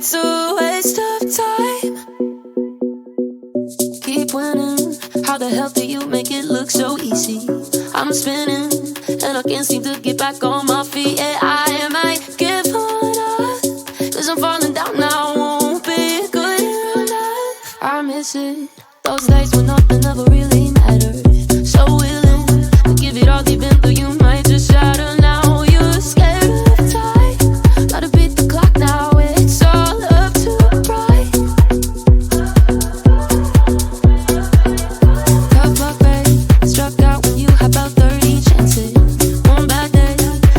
it's a waste of time. Keep winning. How the hell do you make it look so easy? I'm spinning and I can't seem to get back on my feet. Yeah, I might give up, cause I'm falling down now, won't be good enough. I miss it, those days when nothing ever really mattered. So willing to give it all, even though you might just shatter. Now you're scared of time, gotta beat the clock now, it's all up to pride. Tough luck, babe, struck out when you had about 30 chances. One bad day,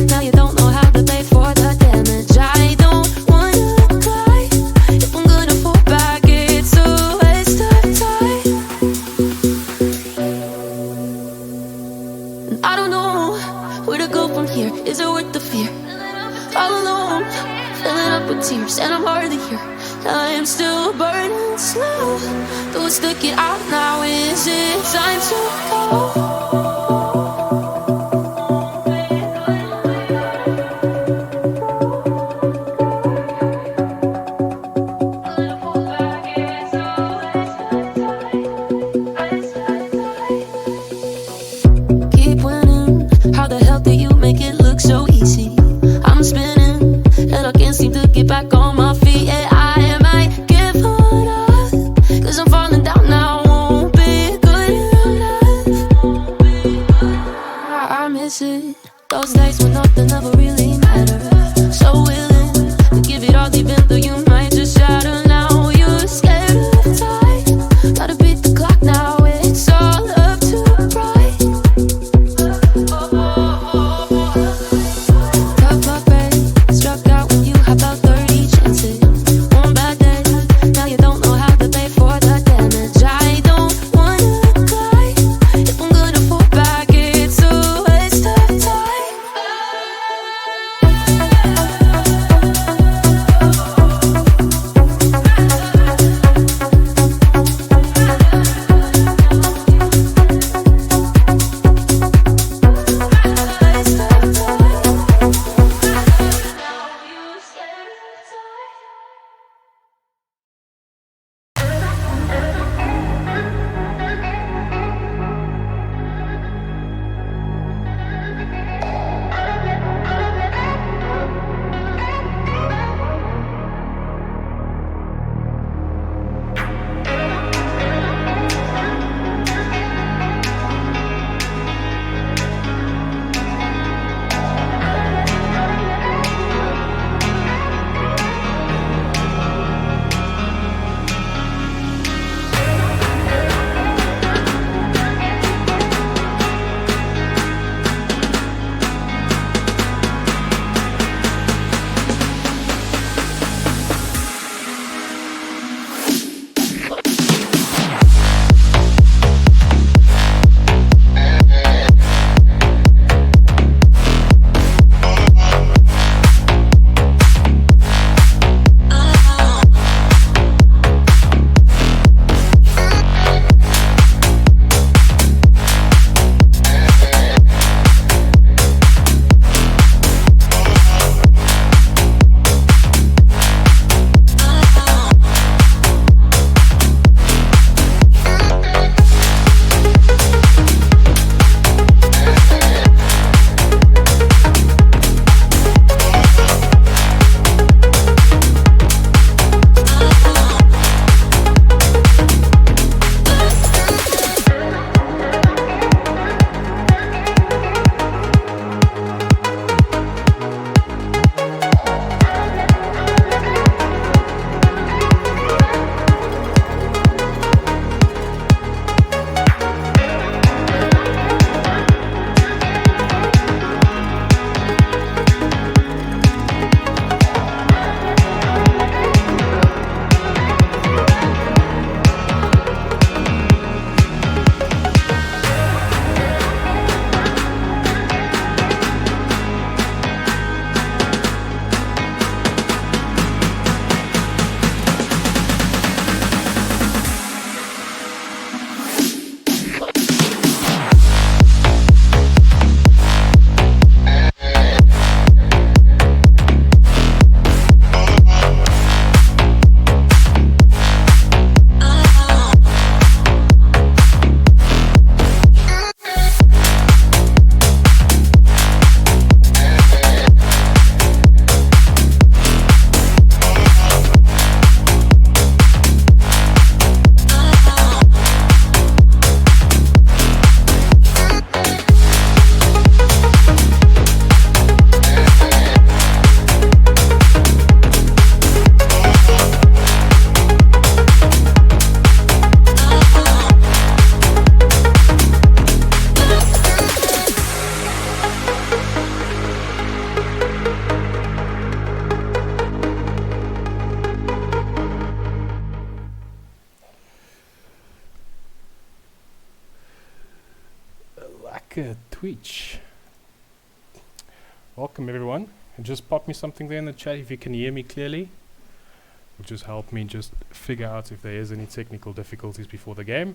now you don't know how to pay for the damage. I don't wanna cry, if I'm gonna fall back, it's a waste of time. And I don't know where to go from here, is it worth the fear? All alone, filling up with tears, and I'm hardly here. I am still burning slow, though it's stuck it out now, is it time to go? Keep winning. How the hell do you make it look so easy? I'm spinning and I can't seem to get back on my feet. Yeah, I might give up, cause I'm falling down now, won't be good enough. Twitch. Welcome everyone. And just pop me something there in the chat if you can hear me clearly. It'll just help me just figure out if there is any technical difficulties before the game.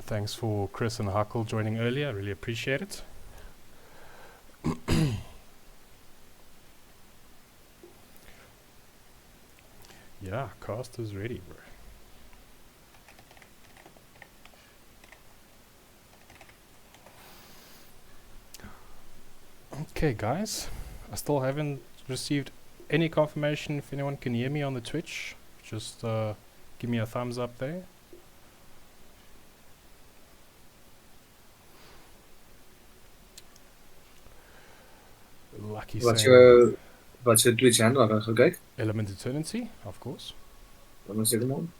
Thanks for Chris and Huckle joining earlier. I really appreciate it. Yeah, cast is ready, bro. Okay, guys. I still haven't received any confirmation if anyone can hear me on the Twitch. Just give me a thumbs up there. Lucky What's Sam. your Twitch handle? Dan gaan kyk. ElementEternity, of course. Dan moet ek hom aan.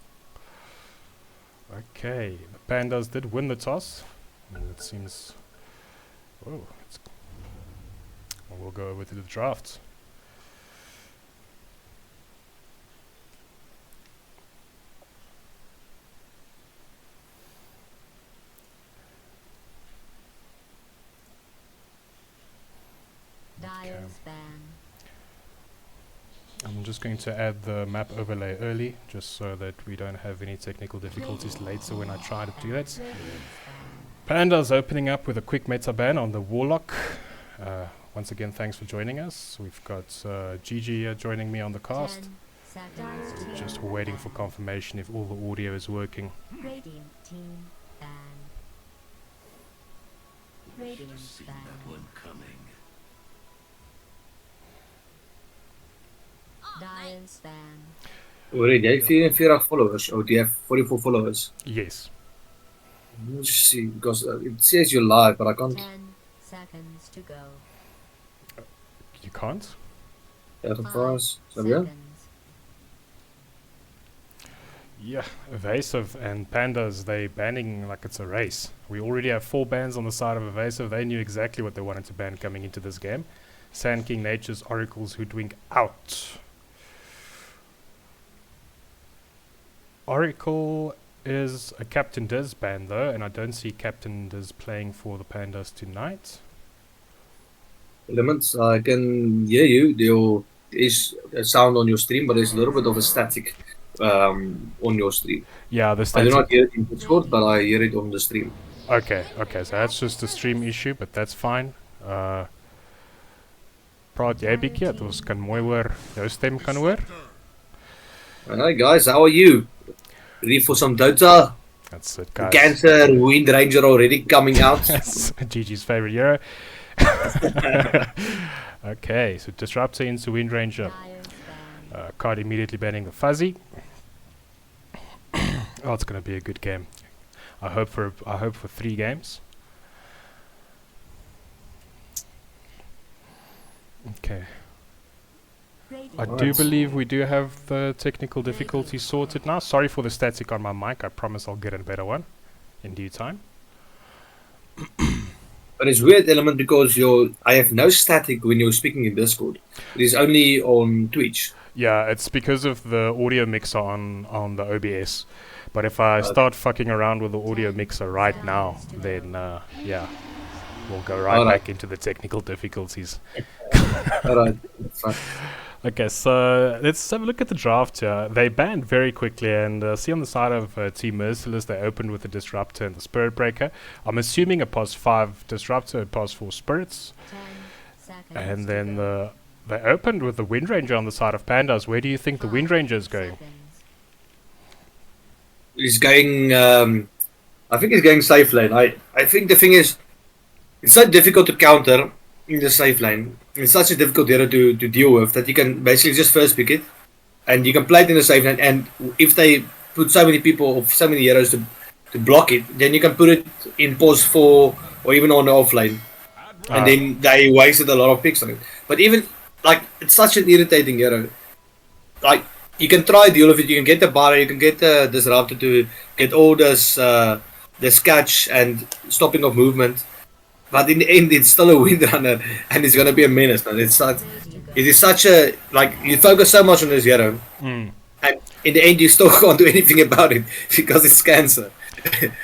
Okay, the Pandas did win the toss. And it seems... Whoa. We'll go over to the draft. Okay. I'm just going to add the map overlay early, just so that we don't have any technical difficulties later when I try to do that. Pandas opening up with a quick meta ban on the Warlock. Once again, thanks for joining us. We've got Gigi here joining me on the cast. Just waiting for confirmation if all the audio is working. Radiant team ban. Radiant ban. Dire's ban. Hoor jy het 44 followers. Oh, do you have 44 followers? Yes. Let's just see, because it says you're live, but I can't. 10 seconds to go. You can't? Advance. So 5 yeah. seconds. Yeah, Evasive and Pandas, they banning like it's a race. We already have 4 bans on the side of Evasive. They knew exactly what they wanted to ban coming into this game. Sand King, Nature's, Oracles, Hoodwink out. Oracle is a Captain Diz ban though, and I don't see Captain Diz playing for the Pandas tonight. Elements, I can hear you. There is a sound on your stream, but there's a little bit of a static on your stream. Yeah, the I do static. not hear it in Discord, but I hear it on the stream. Okay, so that's just a stream issue, but that's fine. Praat jy bietjie, dat ons kan mooi hoor, jou stem kan hoor. Alright guys, how are you? Ready for some Dota? That's it, guys. Cancer, Wind Ranger already coming out. That's Gigi's favorite hero. Okay, so Disruptor into Wind Ranger. Dire's ban. Card immediately banning the Fuzzy. Oh, it's gonna be a good game. I hope for 3 games. Okay. I Radiant. do believe we do have the technical difficulties sorted now. Sorry for the static on my mic. I promise I'll get a better one in due time. But it's weird, Element, because I have no static when you're speaking in Discord. It is only on Twitch. Yeah, it's because of the audio mixer on the OBS. But if I start fucking around with the audio mixer right now, then yeah, we'll go right Alright. back into the technical difficulties. Alright, fine. Okay, so let's have a look at the draft here. They banned very quickly, and see on the side of Team Merciless, they opened with the Disruptor and the Spirit Breaker. I'm assuming a pos 5 Disruptor, a pos 4 Spirits. 10 seconds And to then go. they opened with the Wind Ranger on the side of Pandas. Where do you think the Wind 5 Ranger is going? seconds. He's going, I think he's going safe lane. I think the thing is, it's so difficult to counter in the safe lane. It's such a difficult hero to deal with that you can basically just first pick it and you can play it in the safe lane, and if they put so many people or so many heroes to block it, then you can put it in pause 4 or even on the off lane. And then they wasted a lot of picks on it. But even, like, it's such an irritating hero. Like, you can try deal with it, you can get the bar, you can get the Disruptor to get all this catch and stopping of movement. But in the end, it's still a Windrunner, and it's gonna be a menace. Man. It is such a, like, you focus so much on this hero, and in the end, you still can't do anything about it because it's cancer.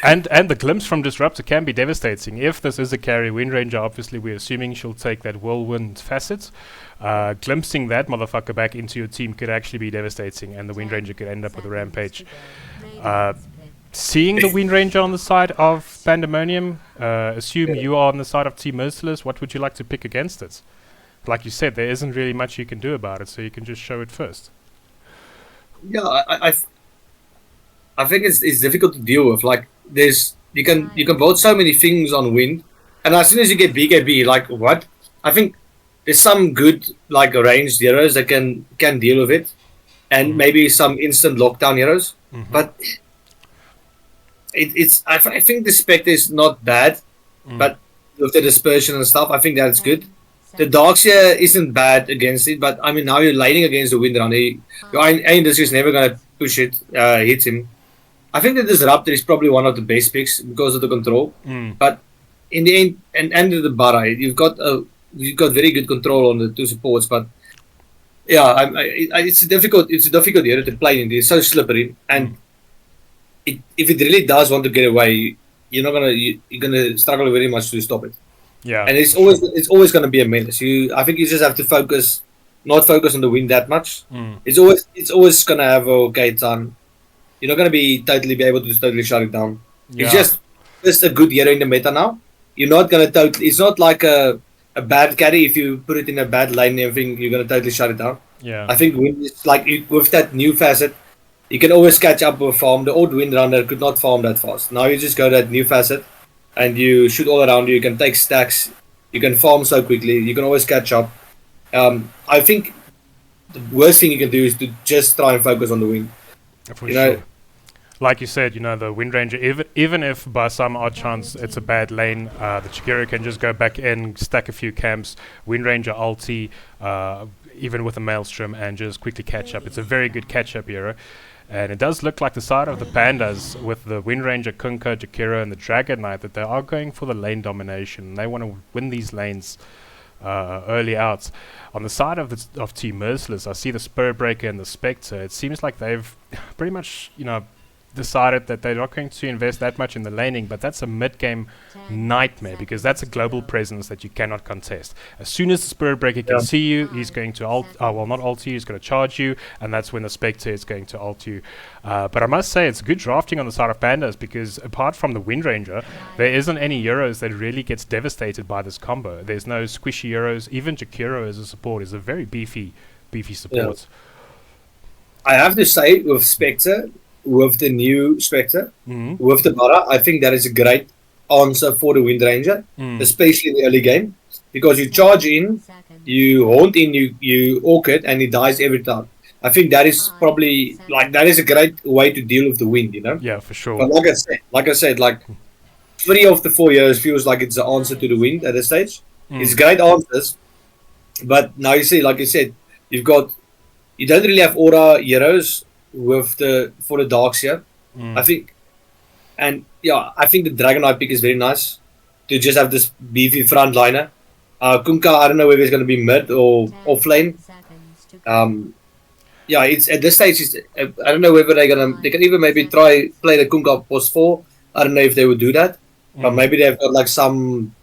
And the glimpse from Disruptor can be devastating. If this is a carry, Windranger, obviously we're assuming she'll take that Whirlwind facet. Glimpsing that motherfucker back into your team could actually be devastating, and the Windranger could end up with a Rampage. Seeing the Windranger on the side of Pandemonium, assume you are on the side of Team Merciless, what would you like to pick against it? Like you said, there isn't really much you can do about it, so you can just show it first. Yeah, I think it's difficult to deal with. Like you can build so many things on wind, and as soon as you get BKB, like what? I think there's some good like ranged heroes that can deal with it, and maybe some instant lockdown heroes. But I think the Spectre is not bad, but with the dispersion and stuff, I think that's good. The Darkseer isn't bad against it, but I mean now you're laning against the Windrunner. Your aim is never gonna push it, hit him. I think the Disruptor is probably one of the best picks because of the control. But in the end, and end of the Bara, you've got very good control on the two supports. But yeah, it's a difficult hero to play in. It's so slippery, and if it really does want to get away, you're gonna struggle very much to stop it. Yeah, and it's always going to be a menace. I think you just have to not focus on the wind that much. It's always going to have a okay time. You're not going to be able to totally shut it down. Yeah. It's just a good hero in the meta now. You're not going to it's not like a bad carry. If you put it in a bad lane and everything, you're going to totally shut it down. Yeah, I think wind is like with that new facet, you can always catch up with farm. The old Windrunner could not farm that fast. Now you just go to that new facet, and you shoot all around you. You can take stacks. You can farm so quickly. You can always catch up. I think the worst thing you can do is to just try and focus on the wind. For sure. Like you said, the Windranger, even if by some odd chance it's a bad lane, the Chikiro can just go back in, stack a few camps, Windranger ulti, even with a Maelstrom, and just quickly catch up. It's a very good catch-up hero. And it does look like the side of the Pandas with the Windranger, Kunkka, Jakiro, and the Dragon Knight that they are going for the lane domination. They want to win these lanes early out. On the side of Team Merciless, I see the Spirit Breaker and the Spectre. It seems like they've pretty much, decided that they're not going to invest that much in the laning, but that's a mid-game nightmare because that's a global presence that you cannot contest. As soon as the Spirit Breaker can see you, he's going to not ult you, he's going to charge you, and that's when the Spectre is going to ult you. But I must say, it's good drafting on the side of Pandas because apart from the Windranger, there isn't any heroes that really gets devastated by this combo. There's no squishy heroes. Even Jakiro as a support is a very beefy support. I have to say, with Spectre, with the new Spectre, with the Bara, I think that is a great answer for the Windranger, especially in the early game, because you charge in, you haunt in, you orc it, and it dies every time. I think that is probably that is a great way to deal with the wind, Yeah, for sure. But like I said, 3 of the 4 years feels like it's the answer to the wind at this stage. It's great answers, but now you see, like you said, you don't really have aura heroes for the Darkseer. I think the Dragon Knight pick is very nice to just have this beefy frontliner. Kunkka, I don't know whether it's going to be mid or offlane. It's at this stage. I don't know whether they can even maybe try play the Kunkka post 4. I don't know if they would do that, but maybe they've got some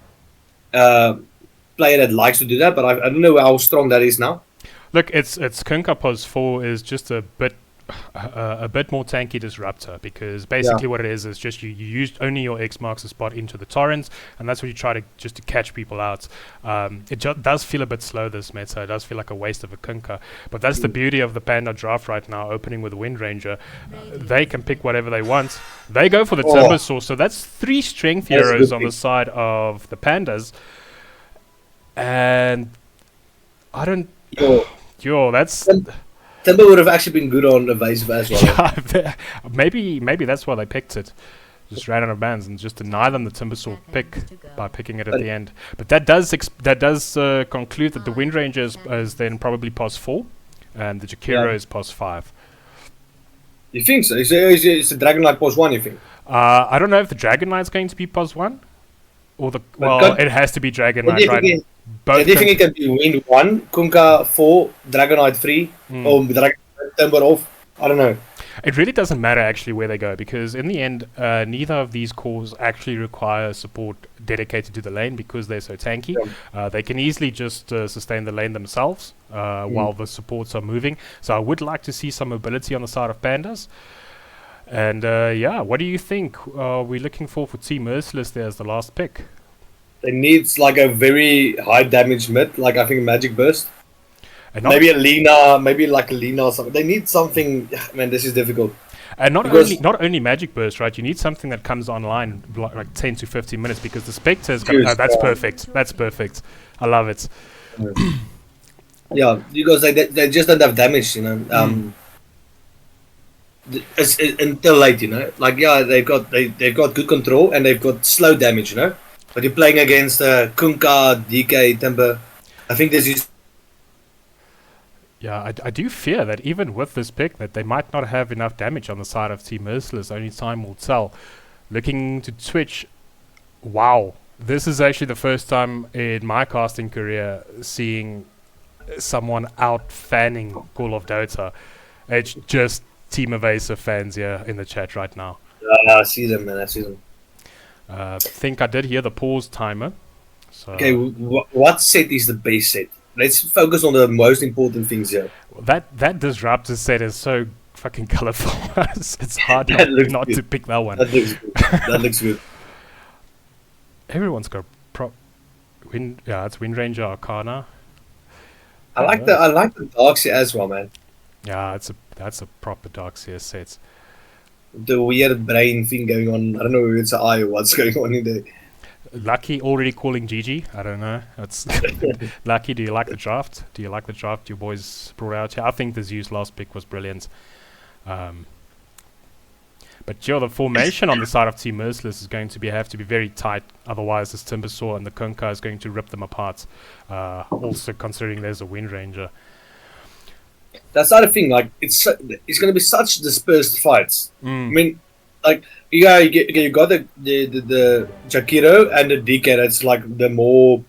player that likes to do that. But I don't know how strong that is now. Look, it's Kunkka post 4 is just a bit more tanky disruptor because basically what it is just you use only your X marks the spot into the torrents, and that's what you try to catch people out. It does feel a bit slow, this meta. It does feel like a waste of a Kunkka, but that's the beauty of the Panda draft right now, opening with a Windranger. They can pick whatever they want. They go for the Timber Source, so that's 3 strength heroes on the side of the Pandas, and I don't that's Timber would have actually been good on Evasive as well. Yeah, maybe that's why they picked it. Just ran out of bands and just deny them the Timber Sword pick by picking it at the end. But that does conclude that the Windranger is then probably past 4, and the Jakiro is past 5. You think so? Is the Dragon Knight past 1? You think? I don't know if the Dragon Knight's going to be past 1, or it has to be Dragon Knight, right? I think it can be Wind 1, Kunkka 4, Dragon Knight 3, or Dragon Timber off. I don't know. It really doesn't matter actually where they go, because in the end, neither of these cores actually require support dedicated to the lane because they're so tanky. They can easily just sustain the lane themselves while the supports are moving. So I would like to see some mobility on the side of Pandas. And yeah, what do you think we're looking for Team Merciless there as the last pick? They need like a very high damage mid, like I think Magic Burst. And Maybe a Lina, maybe like a Lina or something. They need something. Man, this is difficult. And Because- not only Magic Burst, right? You need something that comes online like 10 to 15 minutes, because the Spectre's got... Yes, that's perfect. That's perfect. I love it. Yeah, because they just don't have damage, you know. It's until late, you know. Like yeah, they've got good control and they've got slow damage, you know. But you're playing against Kunkka, DK, Timber. I think this is. Yeah, I do fear that even with this pick that they might not have enough damage on the side of Team Merciless. Only time will tell. Looking to Twitch, wow. This is actually the first time in my casting career seeing someone out fanning Call of Dota. It's just Team Evasive fans here in the chat right now. I see them, man. I see them. I think I did hear the pause timer. So Okay, what set is the base set? Let's focus on the most important things here. that disruptor set is so fucking colorful. It's hard That looks not good. to pick that one. That looks good. That looks good. Everyone's got wind. Yeah, it's Wind Ranger Arcana. I like the Darkseer as well, man. Yeah, that's a proper Darkseer set. The weird brain thing going on. I don't know if it's an eye or what's going on in there. Lucky already calling GG. I don't know. That's Lucky. Do you like the draft? Do you like the draft your boys brought out here? I think the Zeus last pick was brilliant. But yeah, the formation on the side of Team Merciless is going to have to be very tight. Otherwise, this Timbersaw and the Kunkka is going to rip them apart. Also considering there's a Wind Ranger. That's the other thing. Like it's going to be such dispersed fights. I Mm. mean, like you got the Jakiro and the DK. That's like the more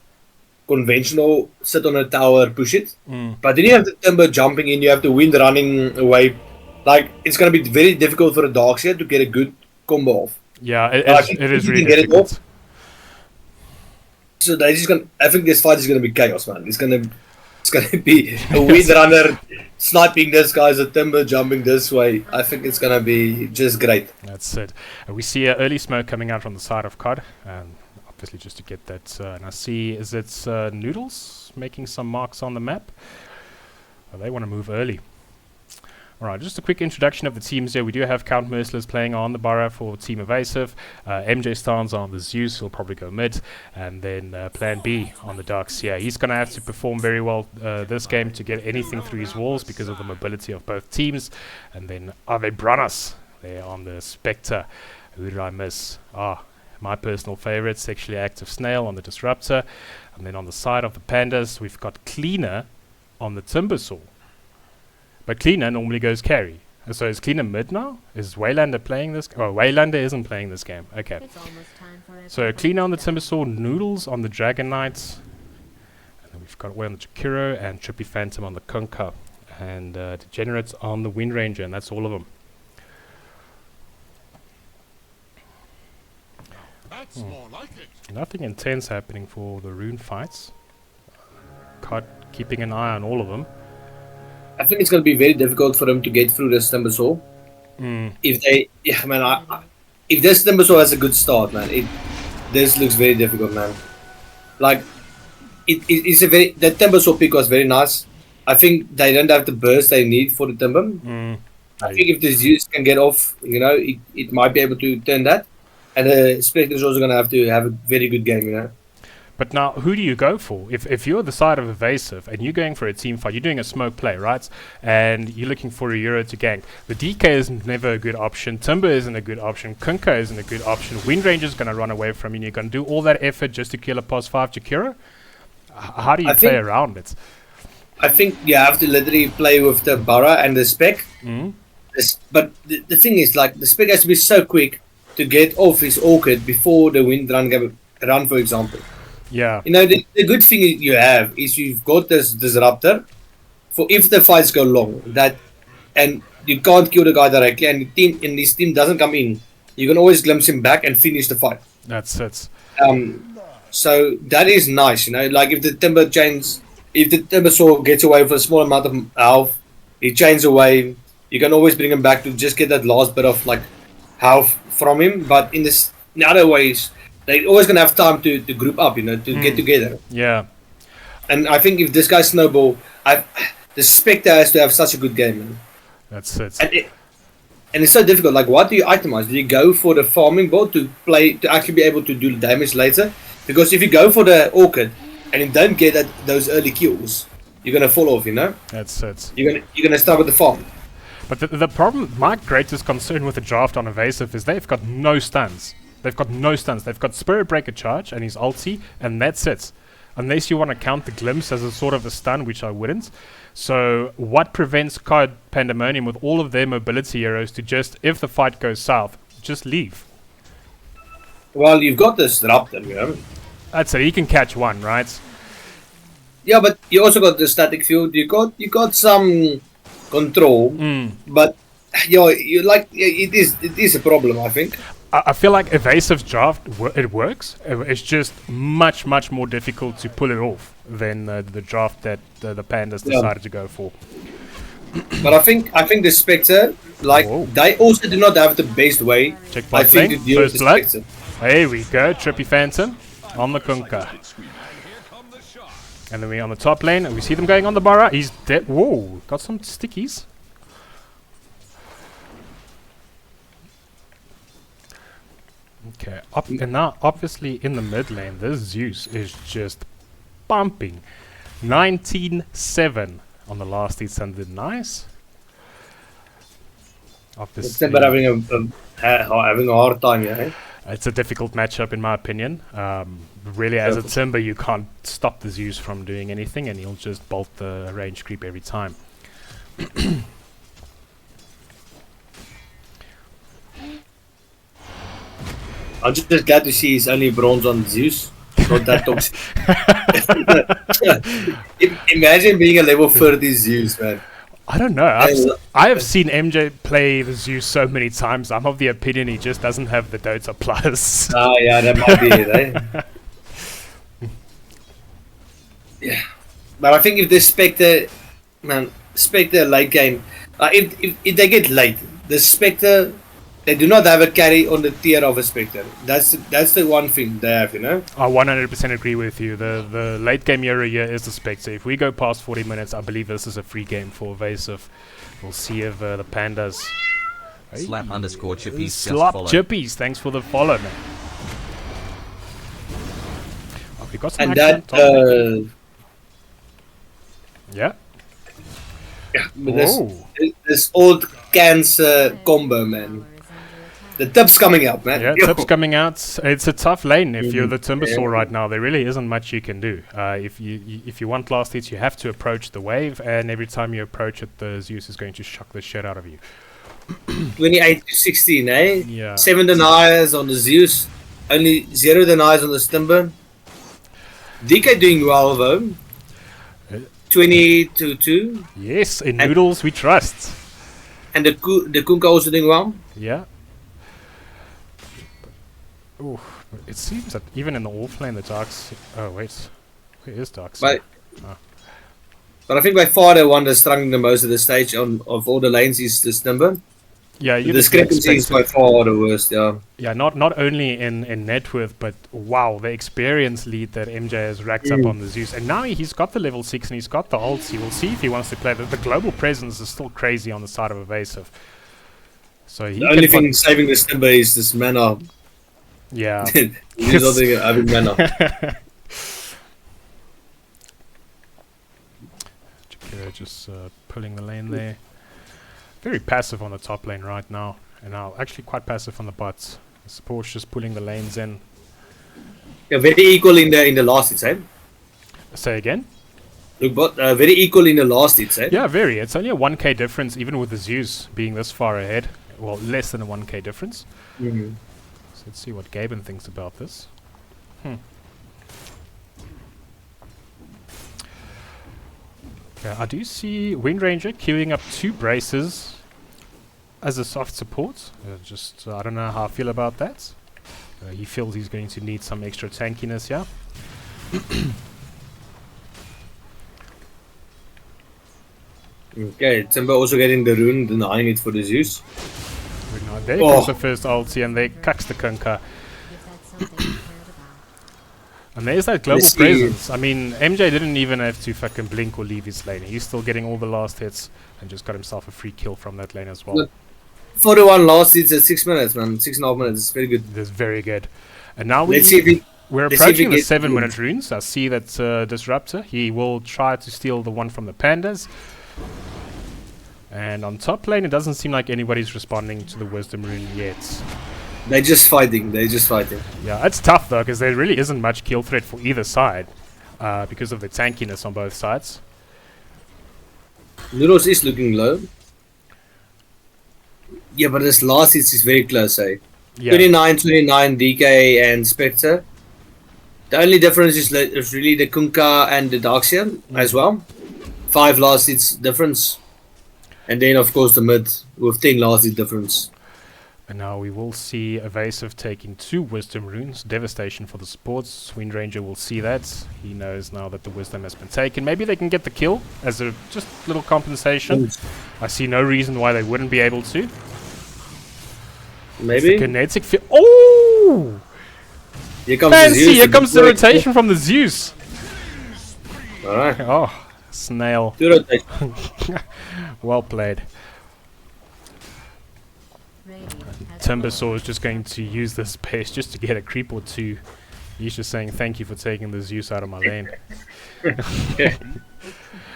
conventional sit on a tower, push it. Mm. But then you have the Timber jumping in. You have the Wind running away. Like it's going to be very difficult for a Darkseer to get a good combo off. Yeah, it If is you really can get it difficult. So they just gonna. I think this fight is going to be chaos, man. It's going to be a Wind runner sniping this guy's a Timber jumping this way. I think it's going to be just great. That's it. We see early smoke coming out from the side of COD, and obviously just to get that. And I see, is it Noodles making some marks on the map? Oh, they want to move early. Alright, just a quick introduction of the teams here. We do have Count Merciless playing on the Burrow for Team Evasive. MJ Starnes on the Zeus, he'll probably go mid. And then Plan B on the Darkseer. He's going to have to perform very well this game to get anything through his walls because of the mobility of both teams. And then Ave Branas there on the Spectre. Who did I miss? My personal favorite, Sexually Active Snail on the Disruptor. And then on the side of the Pandas, we've got Cleaner on the Timbersaw. But Cleaner normally goes carry. So is Cleaner mid now? Is Waylander playing this? Waylander isn't playing this game. Okay. It's almost time for So Cleaner on the Timbersaw, Noodles on the Dragon Knight. And then we've got Way on the Jakiro and Trippy Phantom on the Kunkka. And Degenerates on the Wind Ranger, and that's all of them. That's more like it. Nothing intense happening for the rune fights. Keeping an eye on all of them. I think it's going to be very difficult for them to get through this Timbersaw. Mm. If they, yeah, man, if this Timbersaw has a good start, man, this looks very difficult, man. Like, it's a very, that Timbersaw pick was very nice. I think they don't have the burst they need for the Timber. Mm. I think if the Zeus can get off, you know, it might be able to turn that. And the Spectre is also going to have a very good game, you know. But now, who do you go for? If you're the side of Evasive and you're going for a team fight, you're doing a smoke play, right? And you're looking for a Euro to gank. The DK is never a good option. Timber isn't a good option. Kunkka isn't a good option. Wind Ranger's going to run away from you. And you're going to do all that effort just to kill a pos 5 Jakiro? How do you play around it? I think you have to literally play with the Bara and the Spec. Mm. But the thing is, like, the Spec has to be so quick to get off his Orchid before the Wind run, for example. Yeah. You know, the good thing you have is you've got this Disruptor for if the fights go long, that and you can't kill the guy directly, and his team doesn't come in, you can always glimpse him back and finish the fight. That's it. So that is nice, like if the Timber Saw gets away with a small amount of health, he chains away, you can always bring him back to just get that last bit of like health from him. But in other ways, they're always gonna have time to group up, to get together. Yeah. And I think if this guy Snowball, the Spectre has to have such a good game, man. That's it. And it's so difficult. Like, what do you itemize? Do you go for the farming bot to actually be able to do the damage later? Because if you go for the Orchid and you don't get those early kills, you're gonna fall off. That's it. You're gonna start with the farm. But the problem, my greatest concern with the draft on Evasive is they've got no stuns. They've got Spirit Breaker charge and his ulti, and that's it. Unless you want to count the glimpse as a sort of a stun, which I wouldn't. So what prevents Card Pandemonium with all of their mobility heroes to just, if the fight goes south, just leave? Well, you've got this Raptor, That's it. He can catch one, right? Yeah, but you also got the static field. You got some control, but it is a problem, I think. I feel like Evasive's draft, it works. It's just much, much more difficult to pull it off than the draft that the Pandas decided to go for. But I think the Spectre, they also do not have the best way, Check I think, to deal with the blood. Spectre. There we go, Trippy Phantom on the Kunkka. And then we're on the top lane, and we see them going on the Bara. He's dead. Whoa, got some stickies. Okay, and now obviously in the mid lane, this Zeus is just pumping. 19-7 on the last hit Sunday. Nice. Obviously, But having a hard time, yeah. it's a difficult matchup in my opinion. Really, as a Timber, you can't stop the Zeus from doing anything, and he'll just bolt the range creep every time. I'm just glad to see he's only bronze on Zeus. Not that toxic. Imagine being a level 30 Zeus, man. I don't know. I have seen MJ play the Zeus so many times. I'm of the opinion he just doesn't have the Dota plus. Ah, yeah, that might be it, eh? Yeah. But I think if this Spectre late game, if they get late, the Spectre, they do not have a carry on the tier of a Spectre. That's the one thing they have, I 100% agree with you. The late game hero here is the Spectre. If we go past 40 minutes, I believe this is a free game for Evasive. We'll see if the Pandas... Slap underscore chippies. Slap chippies. Thanks for the follow, man. Oh, we got some and action that, on top. Yeah. Yeah, but this old cancer combo, man. The tip's coming out, man. Yeah, tip's coming out. It's a tough lane if you're the Timbersaw right now. There really isn't much you can do. If you want last hits, you have to approach the wave, and every time you approach it, the Zeus is going to shock the shit out of you. 28 to 16, eh? Yeah. 7 deniers on the Zeus, only 0 deniers on the Stimber. DK doing well though. 20 to 2. Yes, in Noodles we trust. And the Kunkka also doing well. Yeah. Ooh, it seems that even in the offlane, the Darks. Oh wait, where is Darks? But I think by far the one that's struggling the most at this stage of all the lanes is the Stimber. Yeah, the discrepancy is by far the worst. Yeah. Yeah, not only in net worth, but wow, the experience lead that MJ has racked up on the Zeus, and now he's got the level 6 and he's got the ulti. We'll see if he wants to play. The global presence is still crazy on the side of Evasive. So he the only thing saving the Stimber is this mana. Yeah. He's not having mana. Jakira just pulling the lane there. Very passive on the top lane right now, and now actually quite passive on the bots. The support's just pulling the lanes in. Yeah, very equal in the last hits, eh? Say again? Look, but very equal in the last hits, eh? Yeah, very. It's only a 1k difference, even with the Zeus being this far ahead. Well, less than a 1k difference. So let's see what Gaben thinks about this. Yeah, I do see Wind Ranger queuing up 2 braces as a soft support. I don't know how I feel about that. He feels he's going to need some extra tankiness here. Okay, Timber also getting the rune, denying it for the Zeus. There comes the first ulti, and there cucks the Kunkka. If that's something you cared about. And there's that global Let's see. presence. I mean, MJ didn't even have to fucking blink or leave his lane. He's still getting all the last hits and just got himself a free kill from that lane as well. Look. 41 last hits at 6 minutes, man. 6.5 minutes. It's very good. That's very good. And now Let's see if we. we're let's see if we approaching the get 7-minute runes. I see that Disruptor. He will try to steal the one from the Pandas. And on top lane, it doesn't seem like anybody's responding to the Wisdom rune yet. They're just fighting. They're just fighting. Yeah, it's tough though, because there really isn't much kill threat for either side because of the tankiness on both sides. Noodles is looking low. Yeah, but this last hit is very close, eh? Yeah. 29, DK, and Spectre. The only difference is really the Kunkka and the Darkseer as well. 5 last hits difference. And then, of course, the mid with 10 last hit difference. And now we will see Evasive taking 2 Wisdom runes. Devastation for the supports. Wind Ranger will see that. He knows now that the Wisdom has been taken. Maybe they can get the kill as a just little compensation. I see no reason why they wouldn't be able to. Maybe. The kinetic oh! Here comes Fancy! the Zeus. Here comes the rotation from the Zeus. Alright. Oh, snail. 2 rotation. Well played. Radiant has Timbersaw is just going to use this space just to get a creep or 2. He's just saying thank you for taking the Zeus out of my lane.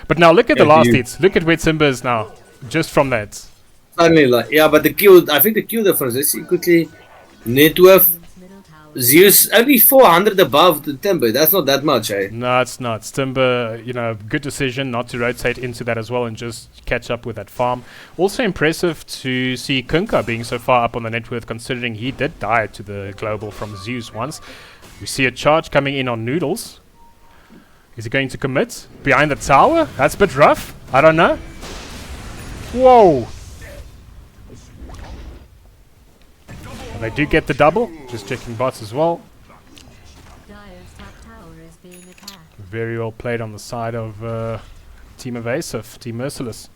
But now look at the last hits. Look at where Timber is now. Just from that. Suddenly, like, yeah, but the Q, I think the Q difference, let's see quickly. Networth, middle tower. Zeus, only 400 above the Timber. That's not that much, eh? No, it's not. Timber, good decision not to rotate into that as well and just catch up with that farm. Also impressive to see Kunkka being so far up on the net worth, considering he did die to the global from Zeus once. We see a charge coming in on Noodles. Is he going to commit? Behind the tower? That's a bit rough. I don't know. Whoa! They do get the double. Just checking bots as well. Dire's top tower is being attacked. Very well played on the side of Team Evasive, Team Merciless.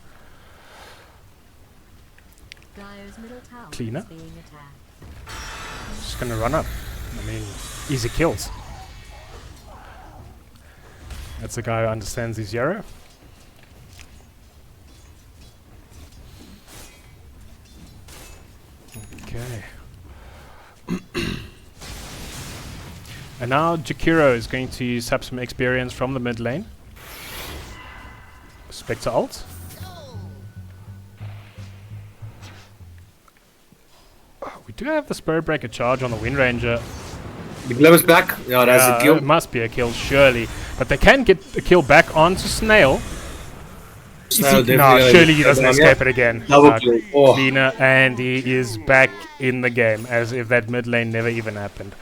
Dire's middle tower Cleaner. is being attacked. Just gonna run up. I mean, easy kills. That's a guy who understands his Yarrow. Okay. And now Jakiro is going to sap some experience from the mid lane. Spectre ult. We do have the Spur Breaker charge on the Wind Ranger. The Glimmer's back. Yeah, that's a It kill. must be a kill, surely. But they can get the kill back onto Snail. Snail No, definitely surely he gonna doesn't get escape down, it again. Double kill. Oh. Cleaner, and he is back in the game, as if that mid lane never even happened.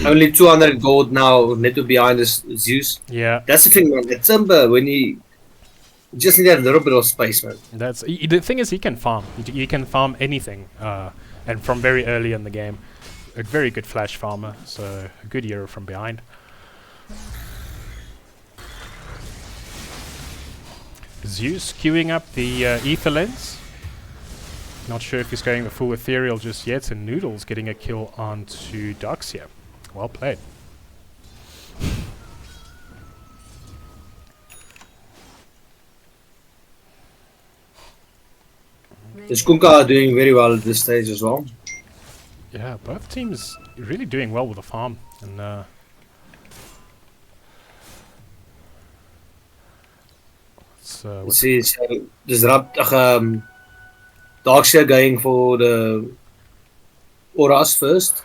Only 200 gold now, Neto behind this Zeus. Yeah, That's the thing, man. The Timber, when he just need a little bit of space, man. that's the thing is he can farm. He can farm anything, and from very early in the game, a very good flash farmer. So a good hero from behind. Zeus queuing up the ether lens. Not sure if he's going the full ethereal just yet, and Noodles getting a kill onto Darkseer. Well played. The Skunka are doing very well at this stage as well. Yeah, both teams really doing well with the farm, and Let's see, so Darkseer going for the Auras first.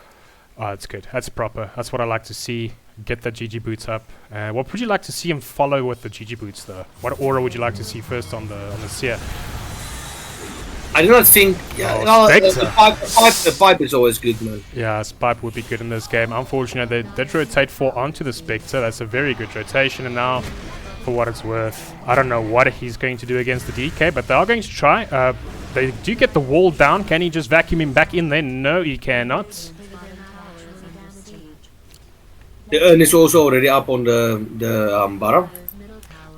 oh, that's good. That's proper. That's what I like to see. Get the GG boots up. What would you like to see him follow with the GG boots, though? What aura would you like to see first on the Seer? I do not think. Yeah, Oh, no, Spectre. the pipe is always good, man. Yeah, Spipe would be good in this game. Unfortunately, they did rotate 4 onto the Spectre. That's a very good rotation, and now for what it's worth. I don't know what he's going to do against the DK, but they are going to try. They do get the wall down. Can he just vacuum him back in there? No, he cannot. The urn is also already up on the barrow.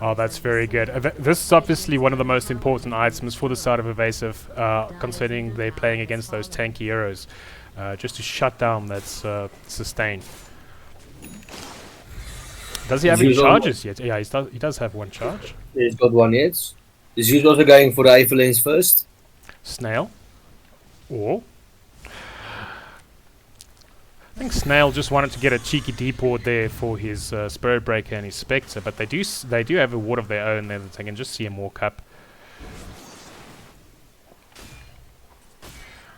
Oh, that's very good. This is obviously one of the most important items for the side of Evasive, considering they're playing against those tanky heroes. Just to shut down that sustain. Does he have any charges yet? Yeah, he does have one charge. He's got one yet. Is he also going for the Eiffel lanes first? Snail. Or I think Snail just wanted to get a cheeky deep ward there for his Spirit Breaker and his Spectre, but they do have a ward of their own there that they can just see him walk up.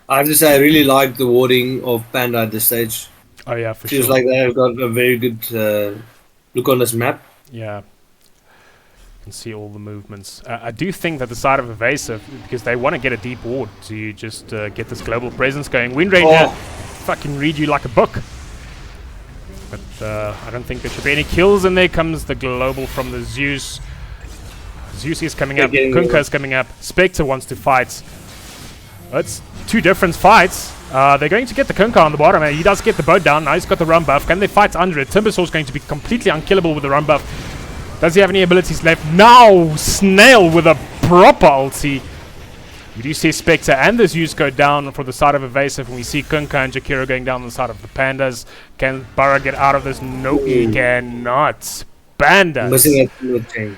I have to say, I really like the warding of Panda at this stage. Oh yeah, for Feels sure. like they have got a very good look on this map. Yeah. Can see all the movements. I do think that the side of Evasive, because they want to get a deep ward to just get this global presence going. Wind Ranger fucking read you like a book. But I don't think there should be any kills, and there comes the global from the Zeus. Zeus is coming up, Kunkka is coming up, Spectre wants to fight. It's two different fights. They're going to get the Kunkka on the bottom, and he does get the boat down. Now he's got the rum buff. Can they fight under it? Timbersaw is going to be completely unkillable with the rum buff. Does he have any abilities left? Now Snail with a proper ulti. We do see Spectre and the Zeus go down for the side of Evasive, and we see Kunkka and Jakiro going down on the side of the Pandas. Can Barra get out of this? No, he cannot. Pandas. Missing a chain.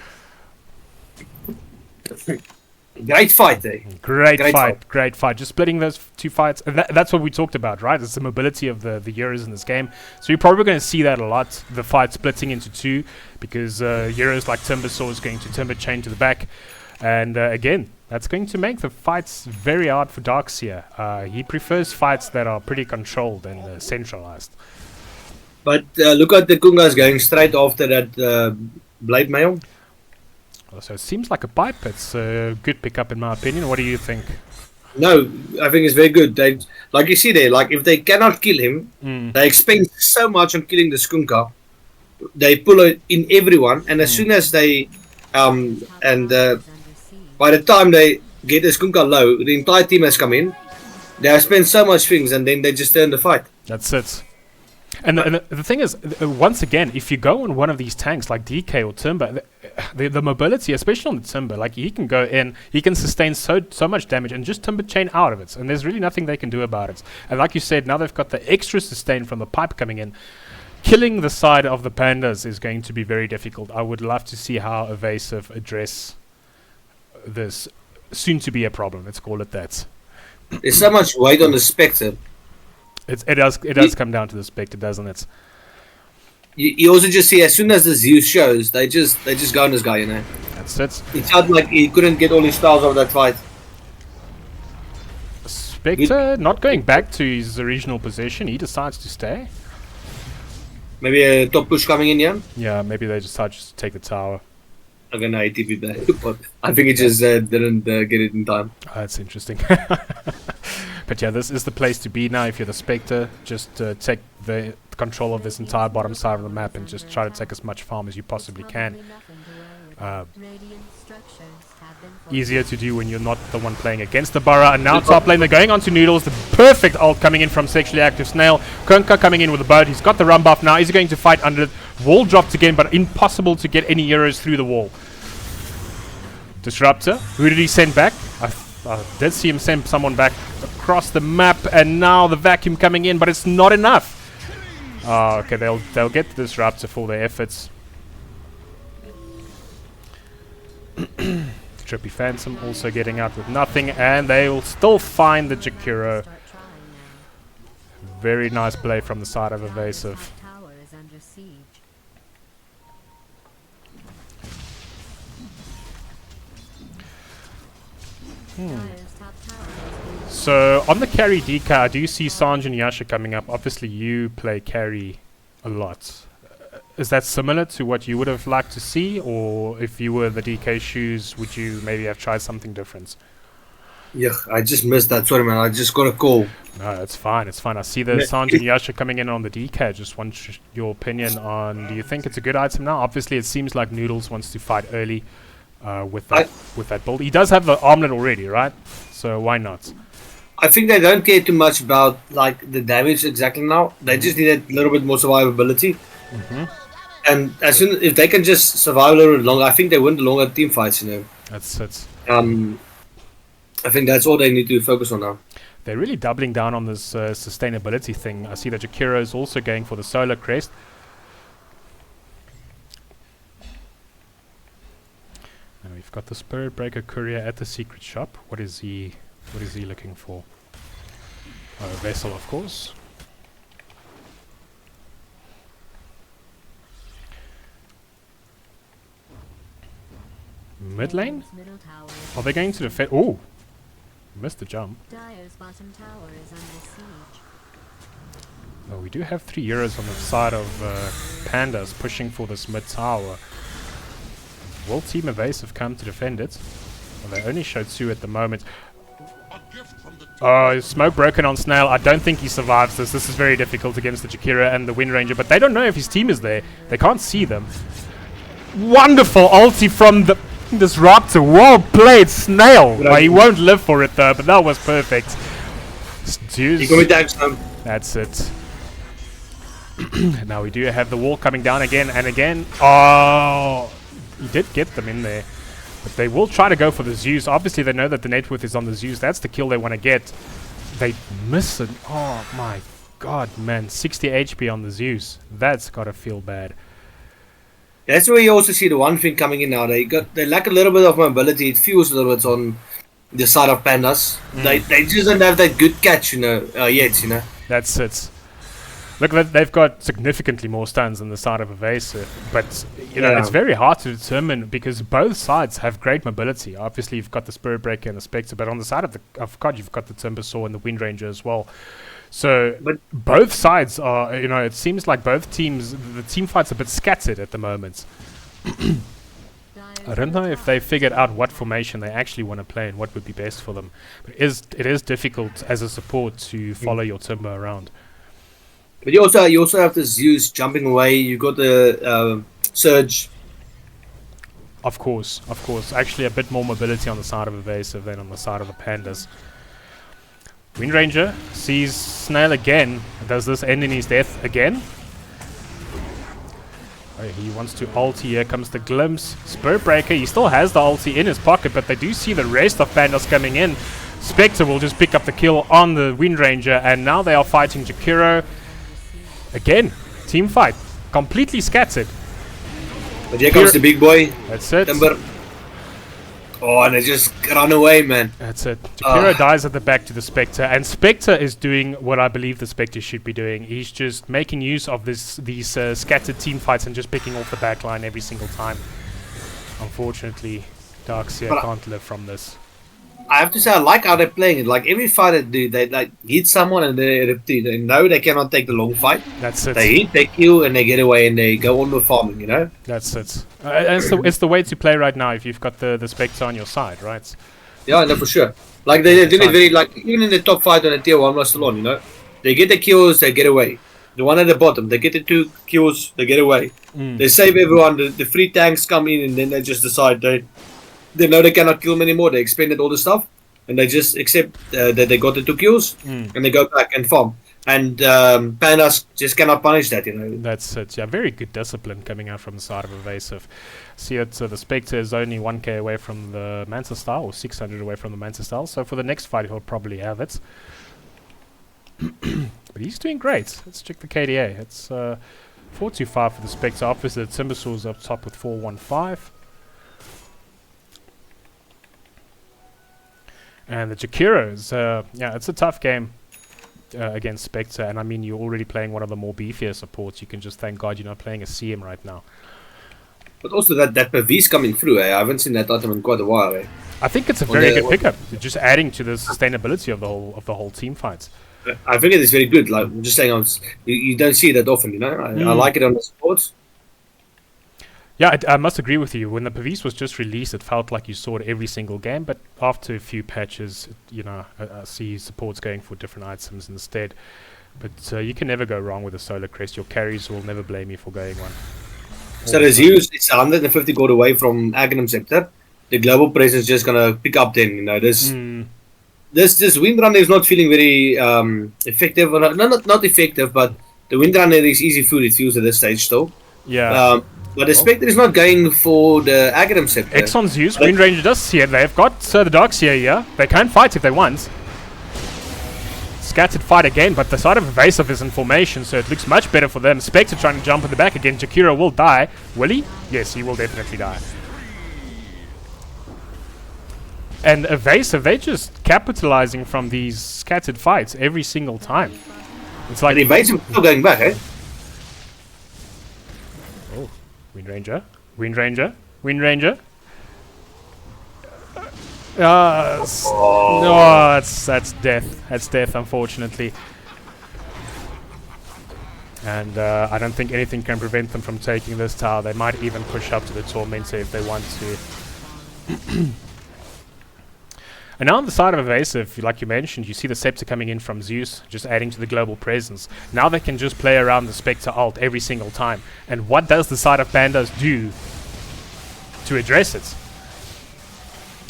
Great fight, eh? Great fight. Just splitting those two fights. And that's what we talked about, right? It's the mobility of the heroes in this game. So you're probably going to see that a lot, the fight splitting into two, because heroes like Timbersaw is going to Timber Chain to the back. And again, that's going to make the fights very hard for Darkseer. He prefers fights that are pretty controlled and centralized. But look at the Kungas going straight after that Blade Mail. So it seems like a pipe. It's a good pickup in my opinion. What do you think? No, I think it's very good. They, like you see there, like if they cannot kill him, they expend so much on killing the Skunka. They pull it in everyone, and as soon as they by the time they get the Skunka low, the entire team has come in. They have spent so much things, and then they just turn the fight. That's it. And the thing is, once again, if you go on one of these tanks like DK or Timber, the mobility, especially on the Timber, like he can go in, he can sustain so much damage and just Timber Chain out of it. And there's really nothing they can do about it. And like you said, now they've got the extra sustain from the pipe coming in. Killing the side of the Pandas is going to be very difficult. I would love to see how Evasive address this soon to be a problem. Let's call it that. There's so much weight on the Spectre. It does come down to the Spectre, doesn't it? You also just see as soon as the Zeus shows, they just go on this guy, you know. That's it. It felt like he couldn't get all his stars out of that fight. Spectre not going back to his original position. He decides to stay. Maybe a top push coming in, yeah? Yeah, maybe they decide just to take the tower. Okay, no, he TP'd back. But I think he just didn't get it in time. Oh, that's interesting. But yeah, this is the place to be now if you're the Spectre. Just take the control of this entire bottom side of the map and just try to take as much farm as you possibly can. Easier to do when you're not the one playing against the Burrow. And now top lane, they're going on to Noodles. The perfect ult coming in from Sexually Active Snail. Kunkka coming in with the boat. He's got the run buff now. Is he going to fight under it? Wall dropped again, but impossible to get any heroes through the wall. Disruptor. Who did he send back? I did see him send someone back across the map, and now the vacuum coming in, but it's not enough. Okay, they'll get the Disruptor for their efforts. Trippy Phantom also getting out with nothing, and they will still find the Jakiro. Very nice play from the side of Evasive. So on the carry DK, I do see Sanj and Yasha coming up. Obviously, you play carry a lot. Is that similar to what you would have liked to see, or if you were the DK shoes, would you maybe have tried something different? Yeah, I just missed that. Sorry, man. I just got a call. No, it's fine. It's fine. I see the Sanj and Yasha coming in on the DK. Just want your opinion on. Do you think it's a good item now? Obviously, it seems like Noodles wants to fight early with that build. He does have the armlet already, right? So why not? I think they don't care too much about like the damage exactly now. They just need a little bit more survivability. And as soon if they can just survive a little bit longer, I think they win the longer team fights. You know. That's. I think that's all they need to focus on now. They're really doubling down on this sustainability thing. I see that Jakiro is also going for the solar crest. And we've got the Spirit Breaker courier at the secret shop. What is he looking for? A vessel, of course. Mid lane? Middle tower Are they going to defend? Oh, missed the jump. Dire's bottom tower is under siege. Well, we do have 3 euros on the side of Pandas pushing for this mid tower. Will Team Evasive come to defend it? Well, they only show 2 at the moment. A gift from the Oh, smoke broken on Snail. I don't think he survives this. This is very difficult against the Jakira and the Wind Ranger, but they don't know if his team is there. They can't see them. Wonderful ulti from this Raptor. Well played, Snail. Well, he won't live for it though, but that was perfect. You go with that, Sam. That's it. Now we do have the wall coming down again and again. Oh, he did get them in there. But they will try to go for the Zeus. Obviously, they know that the net worth is on the Zeus. That's the kill they want to get. They miss it. Oh, my God, man. 60 HP on the Zeus. That's got to feel bad. That's where you also see the one thing coming in now. They lack a little bit of mobility. It feels a little bit on the side of Pandas. They just don't have that good catch, yet, That's it. Look, they've got significantly more stuns on the side of Evasive, but it's very hard to determine because both sides have great mobility. Obviously, you've got the Spirit Breaker and the Spectre, but on the side of COD, you've got the Timber Saw and the Wind Ranger as well. So both sides are, it seems like both teams, the team fight's a bit scattered at the moment. I don't know if they figured out what formation they actually want to play and what would be best for them. But it is difficult as a support to follow your Timber around. But you also have the Zeus jumping away. You got the Surge. Of course. Actually, a bit more mobility on the side of Evasive than on the side of the Pandas. Wind Ranger sees Snail again. Does this end in his death again? Oh, he wants to ulti. Here comes the glimpse. Spirit Breaker. He still has the ulti in his pocket, but they do see the rest of Pandas coming in. Spectre will just pick up the kill on the Wind Ranger, and now they are fighting Jakiro. Again, team fight. Completely scattered. But here comes the big boy. That's it. Timber. Oh, and they just run away, man. That's it. Jakiro dies at the back to the Spectre, and Spectre is doing what I believe the Spectre should be doing. He's just making use of these scattered team fights and just picking off the back line every single time. Unfortunately, Darkseer can't live from this. I have to say, I like how they're playing it. Like every fight they like hit someone and they repeat. They know they cannot take the long fight. That's it. They hit, they kill, and they get away and they go on with farming. That's it. It's the way to play right now if you've got the Spectre on your side, right? Yeah, no, for sure. Like they did it very even in the top fight on the tier 1 Rustalon, they get the kills, they get away. The one at the bottom, they get the 2 kills, they get away. They save everyone. The free tanks come in and then they just decide they know they cannot kill them anymore. They expended all the stuff, and they just accept that they got the 2 kills, and they go back and farm. And Pandas just cannot punish that, That's it. Yeah, very good discipline coming out from the side of Evasive. See it. The Spectre is only 1k away from the Manta Style, or 600 away from the Manta Style. So for the next fight, he'll probably have it. But he's doing great. Let's check the KDA. It's 425 for the Spectre. Obviously, the Timbersaw's up top with 415. And the Jakiros, it's a tough game against Spectre. And I mean, you're already playing one of the more beefier supports. You can just thank God you're not playing a CM right now. But also that PV's coming through. I haven't seen that item in quite a while. I think it's a very good pickup. You're just adding to the sustainability of the whole team fights. I think it is very good. Like I'm just saying, you don't see it that often. I like it on the sports. Yeah, I must agree with you. When the Pavis was just released, it felt like you saw it every single game. But after a few patches, I see supports going for different items instead. But you can never go wrong with a Solar Crest. Your carries will never blame you for going one. So the Zeus, it's 150 gold away from Aug-Sep. The global presence just gonna pick up then. This Windrunner is not feeling very effective. Or not effective, but the Windrunner is easy food. It feels at this stage still. Yeah. But the Spectre is not going for the Aug-Sep. Exxon Zeus, Wind Ranger does see it. They've got the Darkseer here. They can fight if they want. Scattered fight again, but the side of Evasive is in formation, so it looks much better for them. Spectre trying to jump in the back again. Jakiro will die. Will he? Yes, he will definitely die. And Evasive, they're just capitalizing from these scattered fights every single time. It's like... And Evasive is still going back, eh? Oh, Wind Ranger. Wind Ranger. Wind Ranger. No, that's death. That's death, unfortunately. And I don't think anything can prevent them from taking this tower. They might even push up to the Tormentor if they want to. And now on the side of Evasive, like you mentioned, you see the Scepter coming in from Zeus, just adding to the global presence. Now they can just play around the Spectre ult every single time. And what does the side of Pandas do to address it?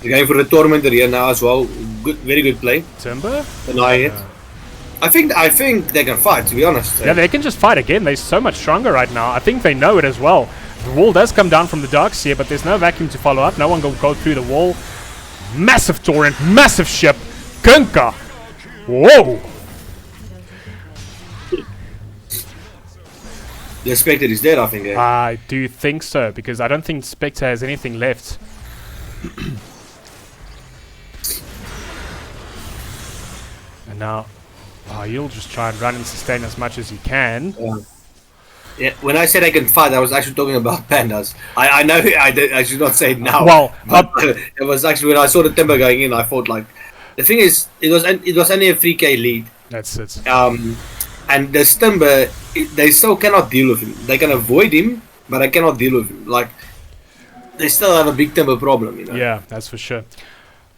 They're going for the Tormentor here now as well. Good, very good play. Timber? Denying it. I think they can fight, to be honest. Yeah, they can just fight again. They're so much stronger right now. I think they know it as well. The wall does come down from the Darkseer, but there's no vacuum to follow up. No one will go through the wall. Massive torrent, massive ship. Kunkka. Whoa. The Spectre is dead, I think. Eh? I do think so, because I don't think Spectre has anything left. And now, you'll just try and run and sustain as much as you can. Yeah, when I said I can fight, I was actually talking about Pandas. I know I should not say it now. Well, but it was actually when I saw the Timber going in, I thought like, the thing is, it was only a 3k lead. That's it. And the Timber, they still cannot deal with him. They can avoid him, but they cannot deal with him. Like, they still have a big Timber problem, you know. Yeah, that's for sure.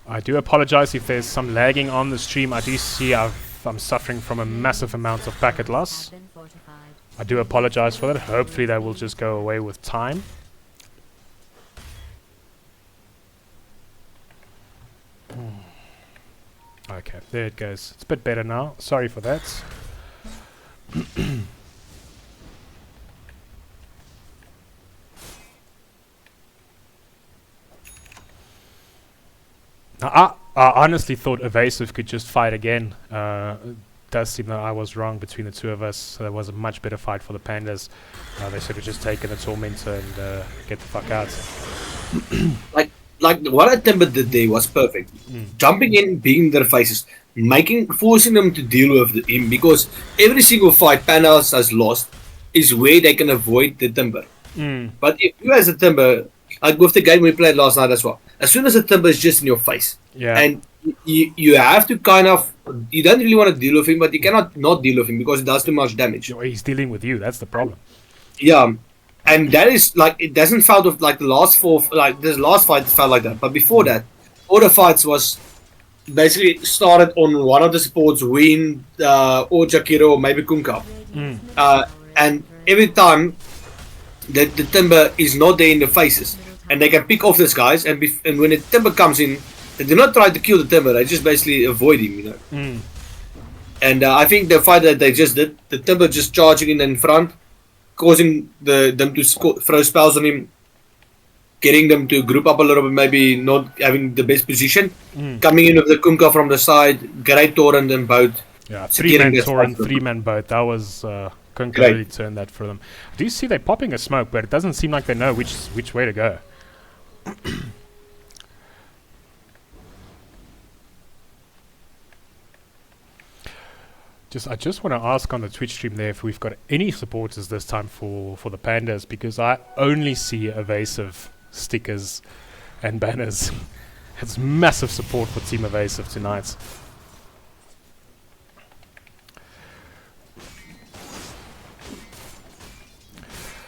I do apologize if there's some lagging on the stream. I do see I'm suffering from a massive amount of packet loss. I do apologize for that. Hopefully that will just go away with time. Okay, there it goes. It's a bit better now. Sorry for that. Now, I honestly thought Evasive could just fight again. Does seem that I was wrong between the two of us. So there was a much better fight for the Pandas. They should have just taken the Tormentor and get the fuck out. like what a Timber did there was perfect. Jumping in, beating their faces, forcing them to deal with him, because every single fight Pandas has lost is where they can avoid the Timber. But if you as a Timber, like with the game we played last night as well, as soon as the Timber is just in your face, and you have to kind of, you don't really want to deal with him, but you cannot not deal with him because it does too much damage. He's dealing with you, that's the problem. Yeah, and that is like, it doesn't felt with like the last four, like this last fight felt like that, but before that, all the fights was basically started on one of the supports, Wind, or Jakiro, or maybe Kunkka. And every time the Timber is not there in the faces, and they can pick off these guys, and when the Timber comes in, they do not try to kill the Timber, they just basically avoid him, you know. And I think the fight that they just did, the Timber just charging in front, causing them to throw spells on him, getting them to group up a little bit, maybe not having the best position, coming in with the Kunkka from the side, great torrent and boat. Yeah, 3-man torrent, 3-man boat, that was... Kunkka really turned that for them. Do you see they're popping a smoke, but it doesn't seem like they know which way to go. I just want to ask on the Twitch stream there if we've got any supporters this time for the Pandas, because I only see Evasive stickers and banners. It's massive support for Team Evasive tonight.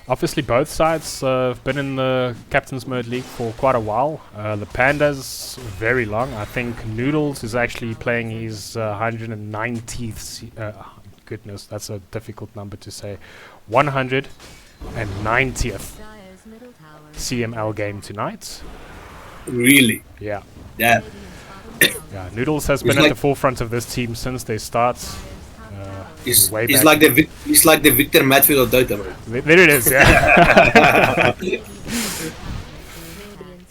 Obviously, both sides have been in the Captain's Mode League for quite a while. The Pandas, very long. I think Noodles is actually playing his 190th. Goodness, that's a difficult number to say. 190th Dire's middle tower is CML game tonight. Really? Yeah. Yeah. Radiant's bottom tower Yeah, Noodles has He's been at like- the forefront of this team since they start. He's, Way he's back. like he's like the Victor Matfield of Dota, man. There it is, yeah. Radiant's